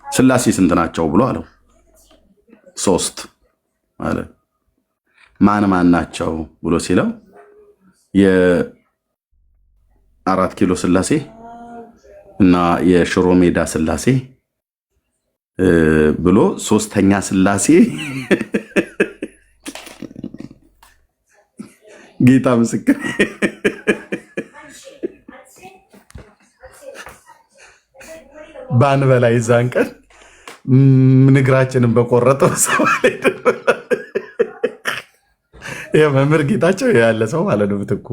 ስላሴ ስንት ናቸው ብሎ አለው። 3 አለ። ማን ማን ናቸው ብሎ ሲለው የ4 ኪሎ ስላሴ እና የሽሮ ሜዳ ስላሴ ብሎ 3ኛ ስላሴ ጌታ ምስክር ባን በላይ ዛን ቀን ንግራችንን በቆረጠው ሰው የመምህር ጌታቸው ያለ ሰው ማለት ነው። ብትኩ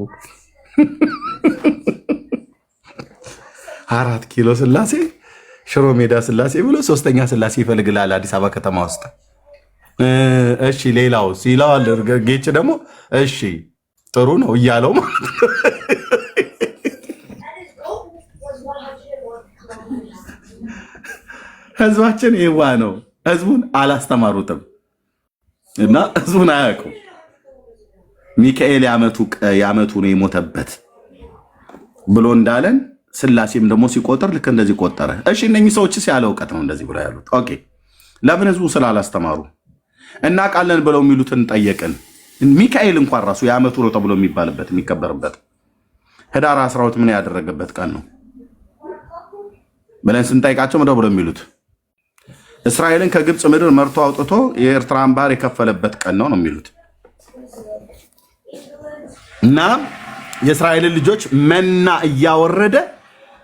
4 ኪሎ ስላሴ ሽሮ ሜዳ ስላሴ ብሎ 3ኛ ስላሴ ይፈልግላል አዲስ አበባ ከተማ ውስጥ። እሺ ሌላው ሲላል ጌች ደግሞ እሺ ጥሩ ነው እያለው ማለት ነው። ህዝባችን ይዋ ነው። ህዝቡን አላስተማሩትም እና ህዝቡን አያውቁም። ሚካኤል የዓመቱ ነው የሞተበት ብሎ እንዳለን ስላሴም ደግሞ ሲቆጥር ልክ እንደዚህ ቆጠረ። እሺ እነኚህ ሰዎችስ ያለ እውቀት ነው እንደዚህ ብሎ ያሉት። ኦኬ ለምን ህዝቡ ስላላስተማሩ እናውቃለን ብለው የሚሉትን ጠየቅን። ሚካኤል እንኳን ራሱ የዓመቱ ነው ተብሎ የሚባልበት የሚከበርበት ህዳር 12 ምን ያደረገበት ቀን ነው ብለን ስንጠይቃቸው ምንድነው ብለው የሚሉት እስራኤልን ከግብፅ ምድር መርቶ አውጥቶ የኤርትራን ባህር የከፈለበት ቀን ነው የሚሉት። እና የእስራኤልን ልጆች መና እያወረደ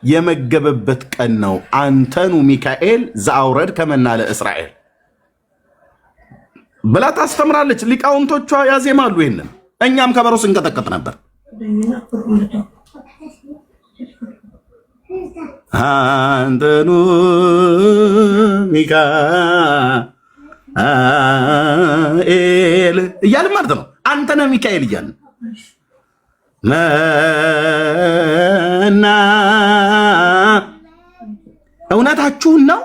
የመገበበት ቀን ነው። አንተኑ ሚካኤል ዘአውረድ ከመና ለእስራኤል ብላ ታስተምራለች። ሊቃውንቶቿ ያዜማሉ ይሄንን። እኛም ከበሮ ስንቀጠቀጥ ነበር። አንተኑ ሚካኤል እያልን ማለት ነው። አንተነ ሚካኤል እያልን መና እውነታችሁን ነው።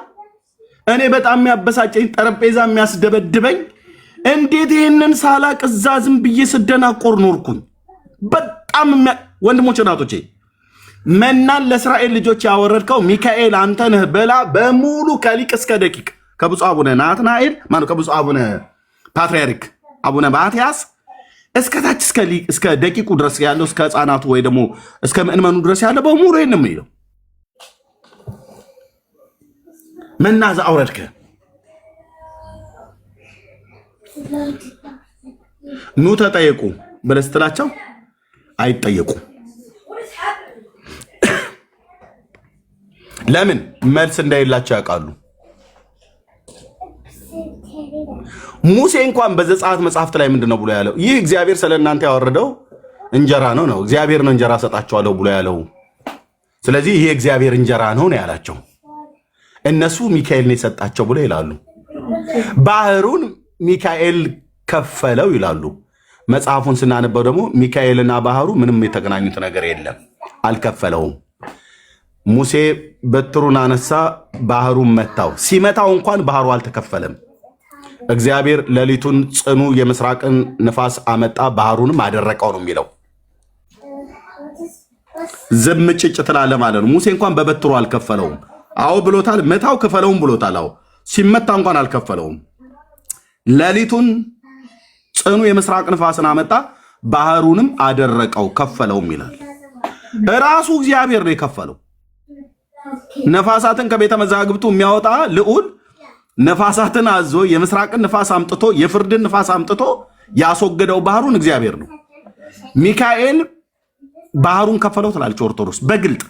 እኔ በጣም የሚያበሳጨኝ ጠረጴዛ የሚያስደበድበኝ እንዴት ይህንን ሳላቅ እዛ ዝም ብዬ ስደናቆር ኖርኩኝ። በጣም ወንድሞች እናቶቼ መናን ለእስራኤል ልጆች ያወረድከው ሚካኤል አንተ ነህ በላ በሙሉ ከሊቅ እስከ ደቂቅ ከብፁዕ አቡነ ናትናኤል ማነው ከብፁዕ አቡነ ፓትርያርክ አቡነ ማትያስ እስከታች እስከ ደቂቁ ድረስ ያለው እስከ ህፃናቱ ወይ ደግሞ እስከ ምእመኑ ድረስ ያለው በሙሉ ይሄን ነው የሚለው። መና ዘአውረድከ ኑ ተጠየቁ ብለህ ስትላቸው አይጠየቁም። ለምን? መልስ እንደሌላቸው ያውቃሉ። ሙሴ እንኳን በዘጸአት መጽሐፍት ላይ ምንድነው ብሎ ያለው? ይህ እግዚአብሔር ስለእናንተ ያወረደው እንጀራ ነው እግዚአብሔር ነው እንጀራ ሰጣቸዋለሁ ብሎ ያለው። ስለዚህ ይሄ እግዚአብሔር እንጀራ ነው ያላቸው። እነሱ ሚካኤል ነው የሰጣቸው ብሎ ይላሉ። ባህሩን ሚካኤል ከፈለው ይላሉ። መጽሐፉን ስናነበው ደግሞ ሚካኤልና ባህሩ ምንም የተገናኙት ነገር የለም፣ አልከፈለውም። ሙሴ በትሩን አነሳ፣ ባህሩን መታው። ሲመታው እንኳን ባህሩ አልተከፈለም። እግዚአብሔር ሌሊቱን ጽኑ የምስራቅን ንፋስ አመጣ፣ ባህሩንም አደረቀው ነው የሚለው። ዝም ጭጭ ትላለህ ማለት ነው። ሙሴ እንኳን በበትሩ አልከፈለውም። አዎ ብሎታል። መታው ክፈለውም ብሎታል። አዎ ሲመታ እንኳን አልከፈለውም። ሌሊቱን ጽኑ የምስራቅ ንፋስን አመጣ፣ ባህሩንም አደረቀው ከፈለውም ይላል። ራሱ እግዚአብሔር ነው የከፈለው። ነፋሳትን ከቤተ መዛግብቱ የሚያወጣ ልዑል ነፋሳትን አዞ የምስራቅን ንፋስ አምጥቶ የፍርድን ንፋስ አምጥቶ ያስወገደው ባህሩን እግዚአብሔር ነው። ሚካኤል ባህሩን ከፈለው ትላለች ኦርቶዶክስ በግልጥ።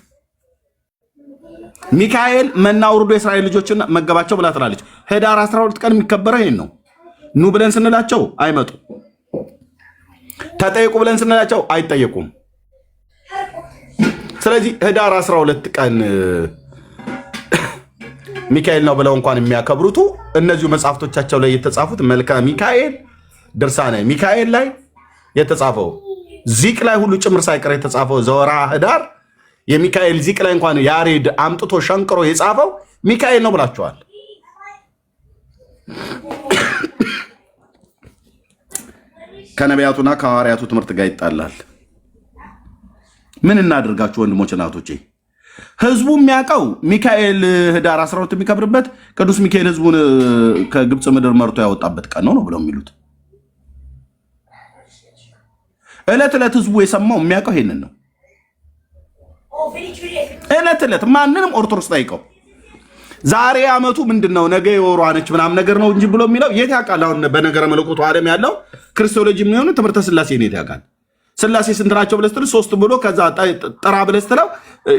ሚካኤል መና አውርዶ የእስራኤል ልጆችን መገባቸው ብላ ትላለች። ህዳር 12 ቀን የሚከበረው ይሄን ነው። ኑ ብለን ስንላቸው አይመጡ፣ ተጠየቁ ብለን ስንላቸው አይጠየቁም። ስለዚህ ህዳር 12 ቀን ሚካኤል ነው ብለው እንኳን የሚያከብሩቱ እነዚሁ መጽሐፍቶቻቸው ላይ የተጻፉት መልክአ ሚካኤል፣ ድርሳነ ሚካኤል ላይ የተጻፈው ዚቅ ላይ ሁሉ ጭምር ሳይቀር የተጻፈው ዘወራ ህዳር የሚካኤል ዚቅ ላይ እንኳን ያሬድ አምጥቶ ሸንቅሮ የጻፈው ሚካኤል ነው ብላችኋል። ከነቢያቱና ከሐዋርያቱ ትምህርት ጋር ይጣላል። ምን እናደርጋችሁ ወንድሞች እናቶቼ? ህዝቡ የሚያውቀው ሚካኤል ህዳር 12 የሚከብርበት ቅዱስ ሚካኤል ህዝቡን ከግብፅ ምድር መርቶ ያወጣበት ቀን ነው ብለው የሚሉት። ዕለት ዕለት ህዝቡ የሰማው የሚያውቀው ይሄንን ነው። ዕለት ዕለት ማንንም ኦርቶዶክስ ጠይቀው ዛሬ ዓመቱ ምንድነው ነገ የወሯ ነች ምናምን ነገር ነው እንጂ ብሎ የሚለው የት ያውቃል? አሁን በነገረ መለኮቱ ዓለም ያለው ክርስቶሎጂ የሚሆኑ ትምህርተ ስላሴ ነው የት ያውቃል? ስላሴ ስንት ናቸው ብለህ ስትል 3 ብሎ ከዛ ጥራ ብለህ ስትለው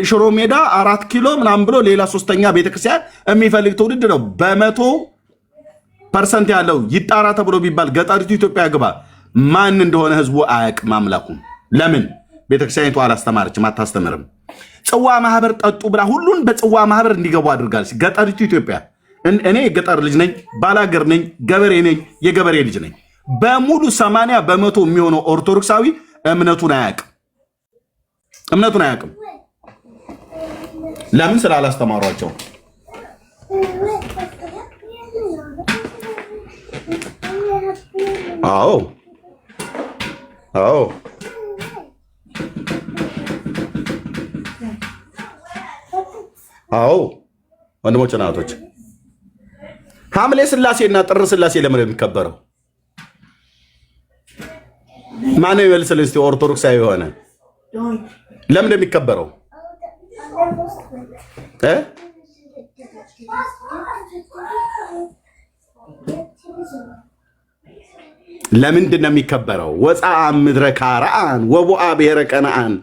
ሽሮ ሜዳ 4 ኪሎ ምናምን ብሎ ሌላ ሶስተኛ ቤተክርስቲያን የሚፈልግ ትውልድ ነው። በ100% ያለው ይጣራ ተብሎ ቢባል ገጠሪቱ ኢትዮጵያ ግባ ማን እንደሆነ ህዝቡ አያውቅም አምላኩን። ለምን? ቤተክርስቲያኒቱ አላስተማረችም፣ አታስተምርም። ጽዋ ማህበር ጠጡ ብላ ሁሉን በጽዋ ማህበር እንዲገቡ አድርጋለች ገጠሪቱ ኢትዮጵያ። እኔ የገጠር ልጅ ነኝ፣ ባላገር ነኝ፣ ገበሬ ነኝ፣ የገበሬ ልጅ ነኝ። በሙሉ 80% የሚሆነው ኦርቶዶክሳዊ እምነቱን አያውቅም። ለምን? ስላላስተማሯቸው። አዎ ወንድሞች እናቶች፣ ሐምሌ ስላሴና ጥር ስላሴ ለምን የሚከበረው? ማነው ይበልስልኝ እስቲ? ኦርቶዶክሳዊ የሆነ ለምን እንደሚከበረው ለምንድን ነው የሚከበረው? ወፃአ ምድረ ካርአን ወቦአ ብሔረ ቀነአን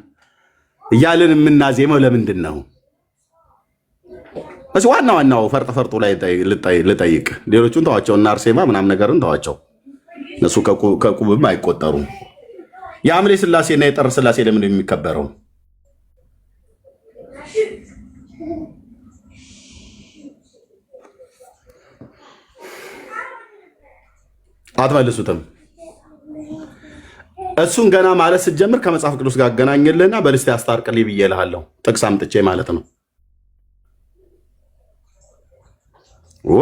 እያልን የምናዜመው ለምንድን ነው? እሺ ዋና ዋናው ፈርጥ ላይ ልጠይቅ። ሌሎቹን ተዋቸው እና አርሴማ ምናምን ነገርን ተዋቸው። እነሱ ከቁብም አይቆጠሩም። የሐምሌ ስላሴና የጥር ስላሴ ለምን የሚከበረው? አትመልሱትም። እሱን ገና ማለት ስትጀምር ከመጽሐፍ ቅዱስ ጋር አገናኝልህና በልስቴ አስታርቅልኝ ብዬ እልሃለሁ። ጥቅስ አምጥቼ ማለት ነው። ወፃ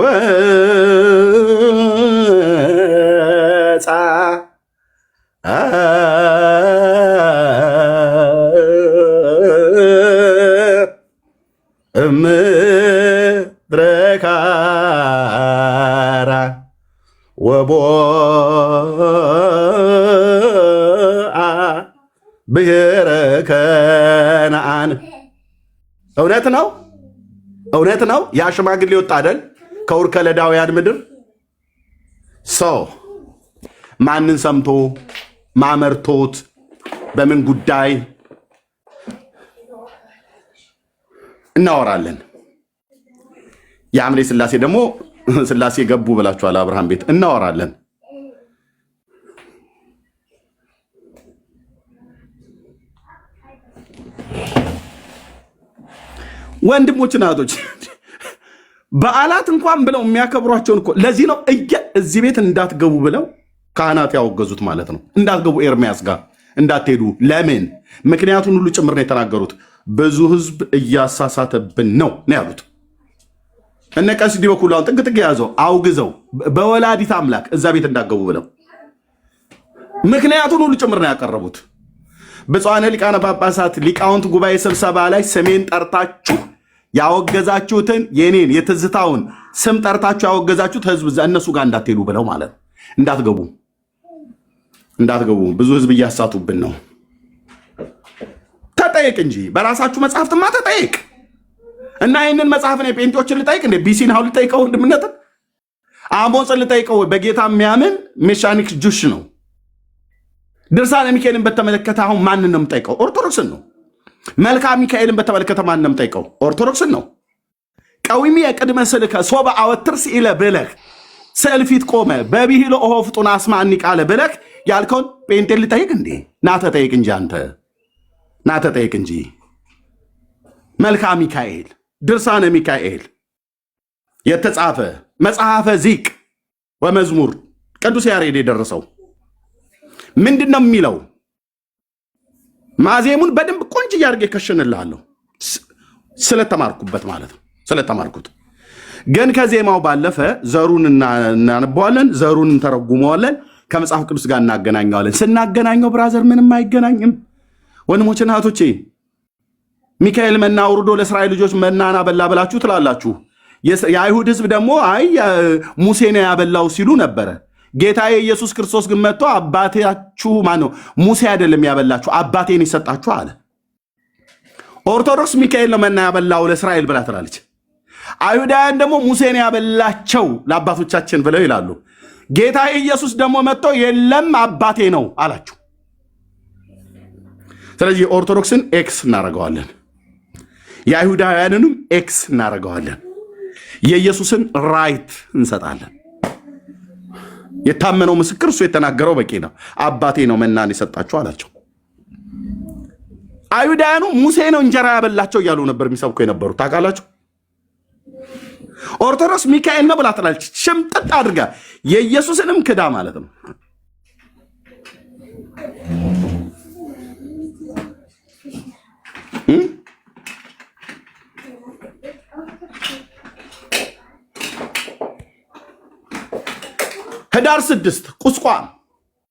ምድረ ካርአን ወቦአ ብሔረ ከነአን። እውነት ነው። ያ ሽማግሌ ወጣ አይደል ከኡር ከለዳውያን ምድር ሰው ማንን ሰምቶ ማመርቶት በምን ጉዳይ እናወራለን። የሐምሌ ስላሴ ደግሞ ስላሴ ገቡ ብላችኋል። አብርሃም ቤት እናወራለን። ወንድሞችና እህቶች በዓላት እንኳን ብለው የሚያከብሯቸውን እኮ ለዚህ ነው እዚህ ቤት እንዳትገቡ ብለው ካህናት ያወገዙት ማለት ነው። እንዳትገቡ ኤርሚያስ ጋር እንዳትሄዱ። ለምን? ምክንያቱን ሁሉ ጭምር ነው የተናገሩት። ብዙ ህዝብ እያሳሳተብን ነው ያሉት። እነ ቀሲስ ዲበኩላውን ጥግ የያዘው አውግዘው በወላዲት አምላክ እዛ ቤት እንዳትገቡ ብለው ምክንያቱን ሁሉ ጭምር ነው ያቀረቡት። ብፁዓነ ሊቃነ ጳጳሳት ሊቃውንት ጉባኤ ስብሰባ ላይ ስሜን ጠርታችሁ ያወገዛችሁትን የኔን የትዝታውን ስም ጠርታችሁ ያወገዛችሁት ህዝብ እነሱ ጋር እንዳትሄዱ ብለው ማለት ነው። እንዳትገቡ ብዙ ህዝብ እያሳቱብን ነው። ተጠየቅ እንጂ በራሳችሁ መጽሐፍትማ ተጠየቅ። እና ይህንን መጽሐፍ ነው ጴንጤዎችን ልጠይቅ እንዴ? ቢሲን ሀው ልጠይቀው? ወንድምነትን አሞፅን ልጠይቀው? በጌታ የሚያምን ሜሻኒክ ጁሽ ነው። ድርሳነ ሚካኤልን በተመለከተ አሁን ማንን ነው የምጠይቀው? ኦርቶዶክስን ነው። መልካ ሚካኤልን በተመለከተ ማንን ነው የምጠይቀው? ኦርቶዶክስን ነው። ቀዊሚ የቅድመ ስልከ ሶበ አወትር ሲኢለ ብለህ ስዕል ፊት ቆመ በቢሂሎ ኦሆ ፍጡን አስማኒ ቃለ ብለህ ያልከውን ጴንጤን ልጠይቅ እንዴ? ና ተጠይቅ እንጂ አንተ ና ተጠይቅ እንጂ። መልካ ሚካኤል ድርሳነ ሚካኤል የተጻፈ መጽሐፈ ዚቅ ወመዝሙር ቅዱስ ያሬድ የደረሰው ምንድን ነው የሚለው? ማዜሙን በደንብ ቆንጆ እያደረገ ከሽንልሃለሁ ስለተማርኩበት ማለት ነው። ስለተማርኩት ግን ከዜማው ባለፈ ዘሩን እናነበዋለን፣ ዘሩን እንተረጉመዋለን፣ ከመጽሐፍ ቅዱስ ጋር እናገናኘዋለን። ስናገናኘው ብራዘር ምንም አይገናኝም። ወንድሞችና እህቶቼ ሚካኤል መና አውርዶ ለእስራኤል ልጆች መናን አበላ ብላችሁ ትላላችሁ። የአይሁድ ህዝብ ደግሞ አይ ሙሴ ነው ያበላው ሲሉ ነበረ። ጌታዬ ኢየሱስ ክርስቶስ ግን መጥቶ አባታችሁ ማን ነው? ሙሴ አይደለም ያበላችሁ አባቴን ይሰጣችሁ አለ። ኦርቶዶክስ ሚካኤል ነው መና ያበላው ለእስራኤል ብላ ትላለች። አይሁዳውያን ደግሞ ሙሴን ያበላቸው ለአባቶቻችን ብለው ይላሉ። ጌታዬ ኢየሱስ ደግሞ መጥቶ የለም አባቴ ነው አላችሁ። ስለዚህ ኦርቶዶክስን ኤክስ እናደርገዋለን፣ የአይሁዳውያንንም ኤክስ እናደርገዋለን፣ የኢየሱስን ራይት እንሰጣለን። የታመነው ምስክር እሱ የተናገረው በቂ ነው። አባቴ ነው መናን የሰጣችሁ አላቸው። አይሁዳውያኑ ሙሴ ነው እንጀራ ያበላቸው እያሉ ነበር የሚሰብኩ የነበሩት ታውቃላችሁ። ኦርቶዶክስ ሚካኤል ነው ብላ ትላለች፣ ሽምጥጥ አድርጋ የኢየሱስንም ክዳ ማለት ነው። ህዳር 6 ቁስቋም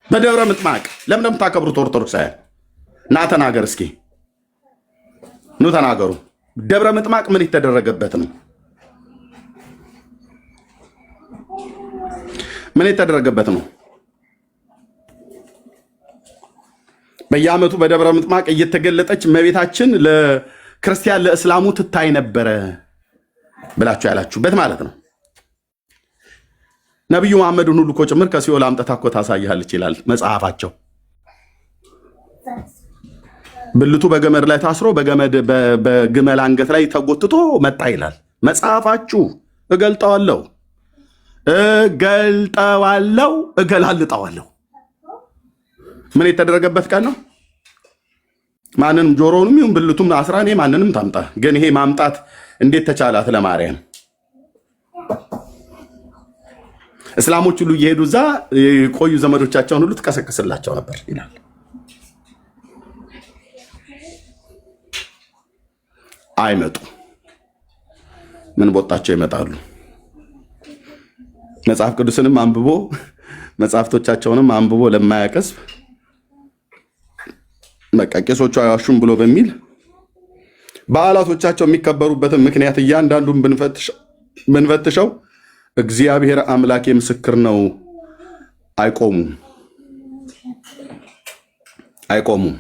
በደብረ ምጥማቅ ለምን የምታከብሩት ኦርቶዶክሳውያን? ና ተናገር እስኪ ኑ ተናገሩ። ደብረ ምጥማቅ ምን የተደረገበት ነው? ምን የተደረገበት ነው? በየዓመቱ በደብረ ምጥማቅ እየተገለጠች እመቤታችን ለክርስቲያን ለእስላሙ ትታይ ነበረ ብላችሁ ያላችሁበት ማለት ነው። ነቢዩ መሐመድን ሁሉ እኮ ጭምር ከሲኦል አምጥታ እኮ ታሳይሃለች ይላል መጽሐፋቸው። ብልቱ በገመድ ላይ ታስሮ በግመል አንገት ላይ ተጎትቶ መጣ ይላል መጽሐፋችሁ። እገልጠዋለሁ፣ እገላልጠዋለሁ። ምን የተደረገበት ቀን ነው? ማንንም ጆሮውንም ይሁን ብልቱም አስራ እኔ ማንንም ታምጣ። ግን ይሄ ማምጣት እንዴት ተቻላት ለማርያም? እስላሞች ሁሉ እየሄዱ እዛ የቆዩ ዘመዶቻቸውን ሁሉ ትቀሰቅስላቸው ነበር ይላል። አይመጡ ምን ቦታቸው ይመጣሉ። መጽሐፍ ቅዱስንም አንብቦ መጽሐፍቶቻቸውንም አንብቦ ለማያቀስ በቃ ቄሶቹ አይዋሹም ብሎ በሚል በዓላቶቻቸው የሚከበሩበትን ምክንያት እያንዳንዱን ብንፈትሸው እግዚአብሔር አምላኬ ምስክር ነው፣ አይቆሙም።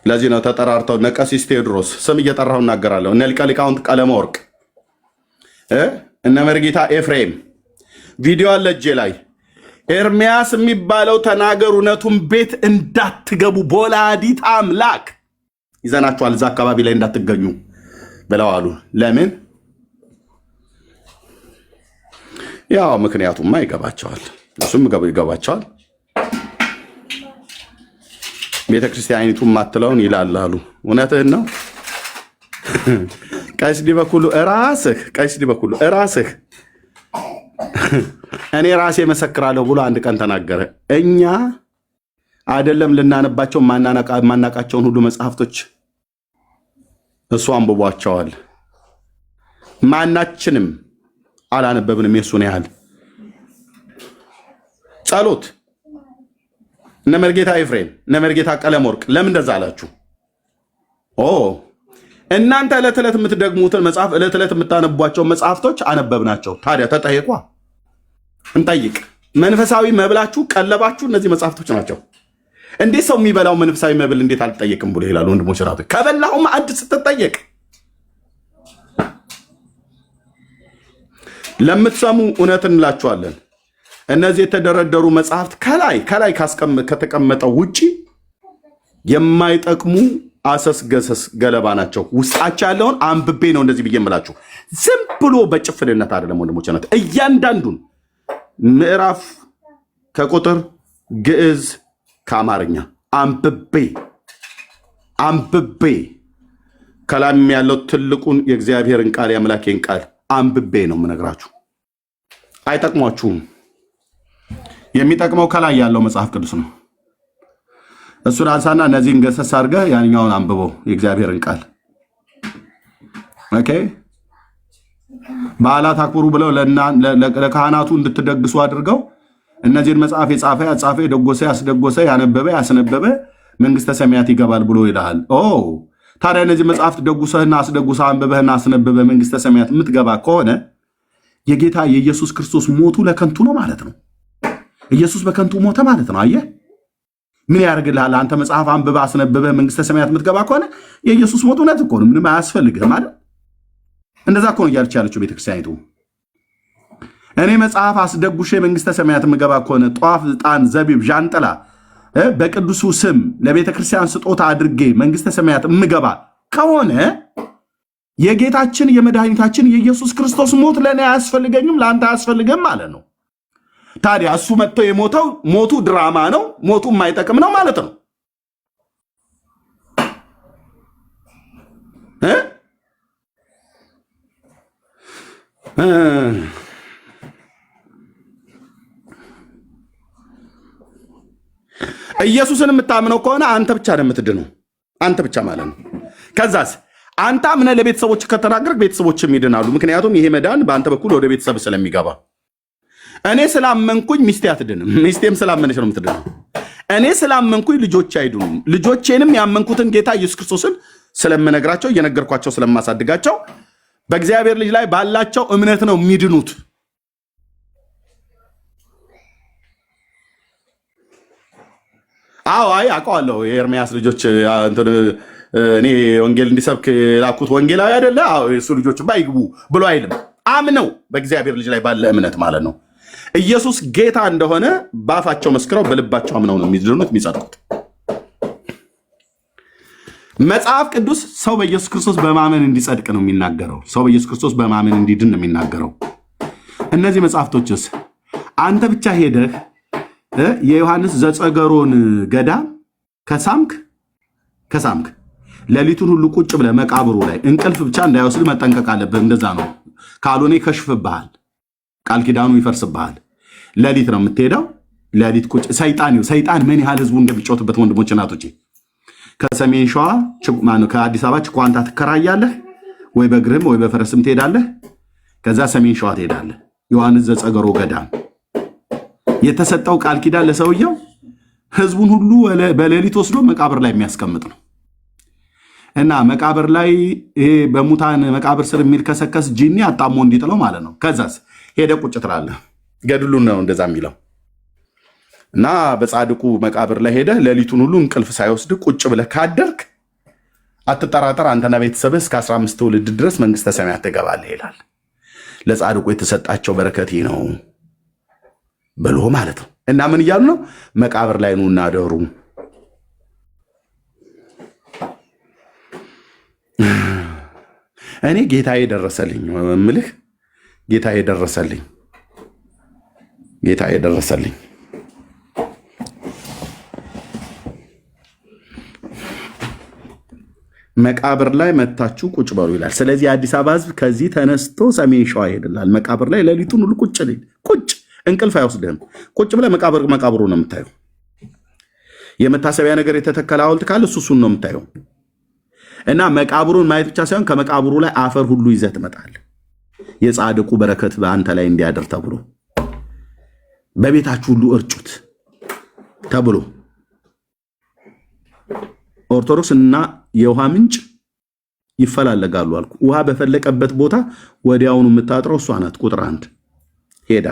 ለዚህ ነው ተጠራርተው እነ ቀሲስ ቴዎድሮስ ስም እየጠራሁ እናገራለሁ፣ እነ ሊቀ ሊቃውንት ቀለመወርቅ፣ እነ መርጌታ ኤፍሬም ቪዲዮ አለ እጄ ላይ። ኤርሚያስ የሚባለው ተናገር እውነቱን ቤት እንዳትገቡ በወላዲተ አምላክ ይዘናችኋል፣ እዛ አካባቢ ላይ እንዳትገኙ ብለው አሉ። ለምን? ያው ምክንያቱማ ይገባቸዋል፣ እሱም ይገባቸዋል። ቤተክርስቲያኒቱ ማትለውን ይላላሉ። እውነትህን ነው። ቀሲስ ዲበኩሉ እራስህ እኔ ራሴ መሰክራለሁ ብሎ አንድ ቀን ተናገረ። እኛ አይደለም ልናነባቸው ማናቃቸውን ሁሉ መጽሐፍቶች እሱ አንብቧቸዋል። ማናችንም አላነበብንም የሱን ያህል። ጸሎት እነ መርጌታ ኤፍሬም እነ መርጌታ ቀለመወርቅ ለምን እንደዛ አላችሁ? እናንተ ዕለት ዕለት የምትደግሙትን መጽሐፍ ዕለት ዕለት የምታነቧቸው መጽሐፍቶች አነበብናቸው። ታዲያ ተጠየቋ፣ እንጠይቅ። መንፈሳዊ መብላችሁ ቀለባችሁ እነዚህ መጽሐፍቶች ናቸው። እንዴት ሰው የሚበላው መንፈሳዊ መብል እንዴት አልጠየቅም ብሎ ይላል? ወንድሞች ራቱ ከበላው ማዕድ ስትጠየቅ ለምትሰሙ እውነት እንላችኋለን። እነዚህ የተደረደሩ መጽሐፍት ከላይ ከተቀመጠው ውጪ የማይጠቅሙ አሰስ ገሰስ ገለባ ናቸው። ውስጣቸው ያለውን አንብቤ ነው እንደዚህ ብዬ የምላችሁ። ዝም ብሎ በጭፍንነት አይደለም ወንድሞች ናት። እያንዳንዱን ምዕራፍ ከቁጥር ግዕዝ ከአማርኛ አንብቤ ከላም ያለው ትልቁን የእግዚአብሔርን ቃል የአምላኬን ቃል አንብቤ ነው የምነግራችሁ። አይጠቅሟችሁም። የሚጠቅመው ከላይ ያለው መጽሐፍ ቅዱስ ነው። እሱን አንሳና እነዚህን ገሰስ አድርገህ ያንኛውን አንብበው የእግዚአብሔርን ቃል። ኦኬ። በዓላት አክብሩ ብለው ለካህናቱ እንድትደግሱ አድርገው እነዚህን መጽሐፍ የጻፈ ያጻፈ የደጎሰ ያስደጎሰ ያነበበ ያስነበበ መንግስተ ሰማያት ይገባል ብሎ ይልሃል። ታዲያ እነዚህ መጽሐፍት ደጉሰህና አስደጉሰህ አንብበህና አስነበበ መንግስተ ሰማያት የምትገባ ከሆነ የጌታ የኢየሱስ ክርስቶስ ሞቱ ለከንቱ ነው ማለት ነው። ኢየሱስ በከንቱ ሞተ ማለት ነው። አየህ ምን ያደርግልሃል? አንተ መጽሐፍ አንብበህ አስነበበህ መንግስተ ሰማያት የምትገባ ከሆነ የኢየሱስ ሞት እውነት እኮ ነው፣ ምንም አያስፈልግህም አይደል? እንደዛ እኮ ነው እያለች ያለችው ቤተክርስቲያኒቱ። እኔ መጽሐፍ አስደጉሼ መንግስተ ሰማያት የምገባ ከሆነ ጧፍ፣ ዕጣን፣ ዘቢብ፣ ዣንጥላ በቅዱሱ ስም ለቤተክርስቲያን ስጦታ አድርጌ መንግስተ ሰማያት የምገባ ከሆነ የጌታችን የመድኃኒታችን የኢየሱስ ክርስቶስ ሞት ለእኔ አያስፈልገኝም፣ ለአንተ አያስፈልግም ማለት ነው። ታዲያ እሱ መጥቶ የሞተው ሞቱ ድራማ ነው፣ ሞቱ የማይጠቅም ነው ማለት ነው። ኢየሱስን የምታምነው ከሆነ አንተ ብቻ ነው የምትድነው፣ አንተ ብቻ ማለት ነው። ከዛስ አንተ አምነህ ለቤተሰቦች ከተናገርክ ቤተሰቦችም ይድናሉ። ምክንያቱም ይሄ መዳን በአንተ በኩል ወደ ቤተሰብ ስለሚገባ። እኔ ስላመንኩኝ ሚስቴ አትድንም፣ ሚስቴም ስላመነች ነው የምትድነው። እኔ ስላመንኩኝ ልጆቼ አይድኑም። ልጆቼንም ያመንኩትን ጌታ ኢየሱስ ክርስቶስን ስለምነግራቸው እየነገርኳቸው ስለማሳድጋቸው በእግዚአብሔር ልጅ ላይ ባላቸው እምነት ነው የሚድኑት። አይ አውቀዋለሁ። የኤርሚያስ ልጆች እኔ ወንጌል እንዲሰብክ ላኩት ወንጌላዊ አይደለ? እሱ ልጆች ባይግቡ ብሎ አይልም። አምነው በእግዚአብሔር ልጅ ላይ ባለ እምነት ማለት ነው። ኢየሱስ ጌታ እንደሆነ በአፋቸው መስክረው በልባቸው አምነው ነው የሚድኑት የሚጸድቁት። መጽሐፍ ቅዱስ ሰው በኢየሱስ ክርስቶስ በማመን እንዲጸድቅ ነው የሚናገረው። ሰው በኢየሱስ ክርስቶስ በማመን እንዲድን ነው የሚናገረው። እነዚህ መጽሐፍቶችስ አንተ ብቻ ሄደህ የዮሐንስ ዘጸገሮን ገዳም ከሳምክ ሌሊቱን ሁሉ ቁጭ ብለህ መቃብሩ ላይ እንቅልፍ ብቻ እንዳይወስድ መጠንቀቅ አለብህ። እንደዛ ነው፣ ካልሆነ ይከሽፍብሃል፣ ቃል ኪዳኑ ይፈርስብሃል። ሌሊት ነው የምትሄደው። ሌሊት ቁጭ ሰይጣን ምን ያህል ህዝቡ እንደሚጫወትበት ወንድሞች እናቶቼ፣ ከሰሜን ሸዋ ከአዲስ አበባ ችኳንታ ትከራያለህ፣ ወይ በእግርህም ወይ በፈረስም ትሄዳለህ። ከዛ ሰሜን ሸዋ ትሄዳለህ። ዮሐንስ ዘጸገሮ ገዳም የተሰጠው ቃል ኪዳን ለሰውየው ህዝቡን ሁሉ በሌሊት ወስዶ መቃብር ላይ የሚያስቀምጥ ነው። እና መቃብር ላይ ይሄ በሙታን መቃብር ስር የሚልከሰከስ ጂኒ አጣሞ እንዲጥለው ማለት ነው። ከዛስ ሄደ ቁጭ ትላለህ። ገድሉን ነው እንደዛ የሚለው። እና በጻድቁ መቃብር ላይ ሄደ ሌሊቱን ሁሉ እንቅልፍ ሳይወስድ ቁጭ ብለህ ካደርክ አትጠራጠር፣ አንተና ቤተሰብህ እስከ 15 ትውልድ ድረስ መንግስተ ሰማያት ትገባለህ ይላል። ለጻድቁ የተሰጣቸው በረከት ነው ብሎ ማለት ነው። እና ምን እያሉ ነው? መቃብር ላይ ኑና አደሩ። እኔ ጌታዬ ደረሰልኝ፣ ምልህ ጌታዬ ደረሰልኝ። ጌታ የደረሰልኝ መቃብር ላይ መታችሁ ቁጭ በሉ ይላል። ስለዚህ የአዲስ አበባ ህዝብ ከዚህ ተነስቶ ሰሜን ሸዋ ይሄድላል። መቃብር ላይ ሌሊቱን ሁሉ ቁጭ እንቅልፍ አይወስድህም። ቁጭ ብለህ መቃብሩ ነው የምታየው። የመታሰቢያ ነገር የተተከለ ሐውልት ካለ እሱን ነው የምታየው። እና መቃብሩን ማየት ብቻ ሳይሆን ከመቃብሩ ላይ አፈር ሁሉ ይዘህ ትመጣለህ። የጻድቁ በረከት በአንተ ላይ እንዲያደር ተብሎ በቤታችሁ ሁሉ እርጩት ተብሎ ኦርቶዶክስ እና የውሃ ምንጭ ይፈላለጋሉ አልኩ። ውሃ በፈለቀበት ቦታ ወዲያውኑ የምታጥረው እሷ ናት። ቁጥር 1 ሄዳ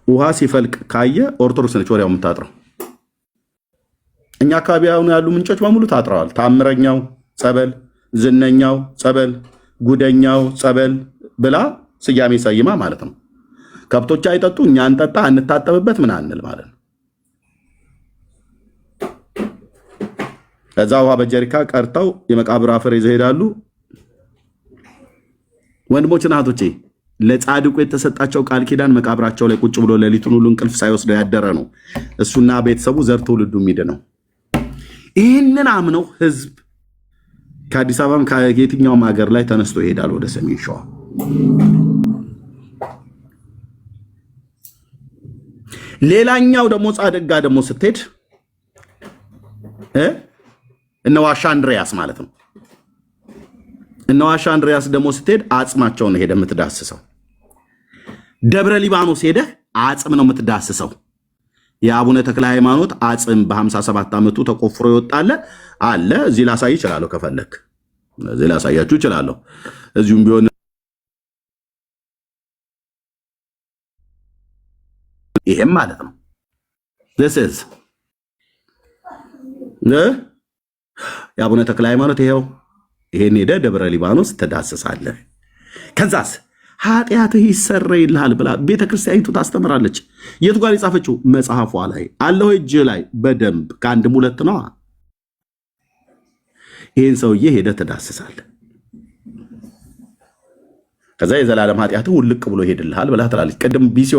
ውሃ ሲፈልቅ ካየ ኦርቶዶክስ ነች ወዲያው የምታጥረው። እኛ አካባቢ አሁን ያሉ ምንጮች በሙሉ ታጥረዋል። ታምረኛው ጸበል፣ ዝነኛው ጸበል፣ ጉደኛው ጸበል ብላ ስያሜ ሰይማ ማለት ነው። ከብቶች አይጠጡ እኛ እንጠጣ እንታጠብበት ምን አንል ማለት ነው። ከዛ ውሃ በጀሪካ ቀርተው የመቃብር አፈር ይዘው ይሄዳሉ። ወንድሞችና እህቶቼ ለጻድቁ የተሰጣቸው ቃል ኪዳን መቃብራቸው ላይ ቁጭ ብሎ ሌሊቱን ሁሉ እንቅልፍ ሳይወስደው ያደረ ነው። እሱና ቤተሰቡ ዘር ትውልዱ ሚድ ነው። ይህንን አምነው ህዝብ ከአዲስ አበባም ከየትኛውም ሀገር ላይ ተነስቶ ይሄዳል ወደ ሰሜን ሸዋ። ሌላኛው ደግሞ ጻድቅ ጋር ደግሞ ስትሄድ እነ ዋሻ አንድሪያስ ማለት ነው። እነ ዋሻ አንድሪያስ ደግሞ ስትሄድ አጽማቸውን ሄደ የምትዳስሰው። ደብረ ሊባኖስ ሄደህ አጽም ነው የምትዳስሰው። የአቡነ ተክለ ሃይማኖት አጽም በ57 ዓመቱ ተቆፍሮ ይወጣለ አለ። እዚህ ላሳይ ይችላለሁ፣ ከፈለክ እዚህ ላሳያችሁ ይችላለሁ። እዚሁም ቢሆን ይሄም ማለት ነው this is የአቡነ ተክለ ሃይማኖት ይሄን ሄደ ደብረ ሊባኖስ ተዳስሳለህ። ከዛስ ኃጢአትህ ይሰረይልሃል ብላ ቤተክርስቲያኒቱ ታስተምራለች። የቱ ጋር የጻፈችው? መጽሐፏ ላይ አለው እጅ ላይ በደንብ ከአንድም ሁለት ነው። ይሄን ሰውዬ ሄደ ተዳስሳለህ። ከዛ የዘላለም ኃጢአትህ ውልቅ ብሎ ይሄድልሃል ብላ ትላለች። ቅድም ቢሲ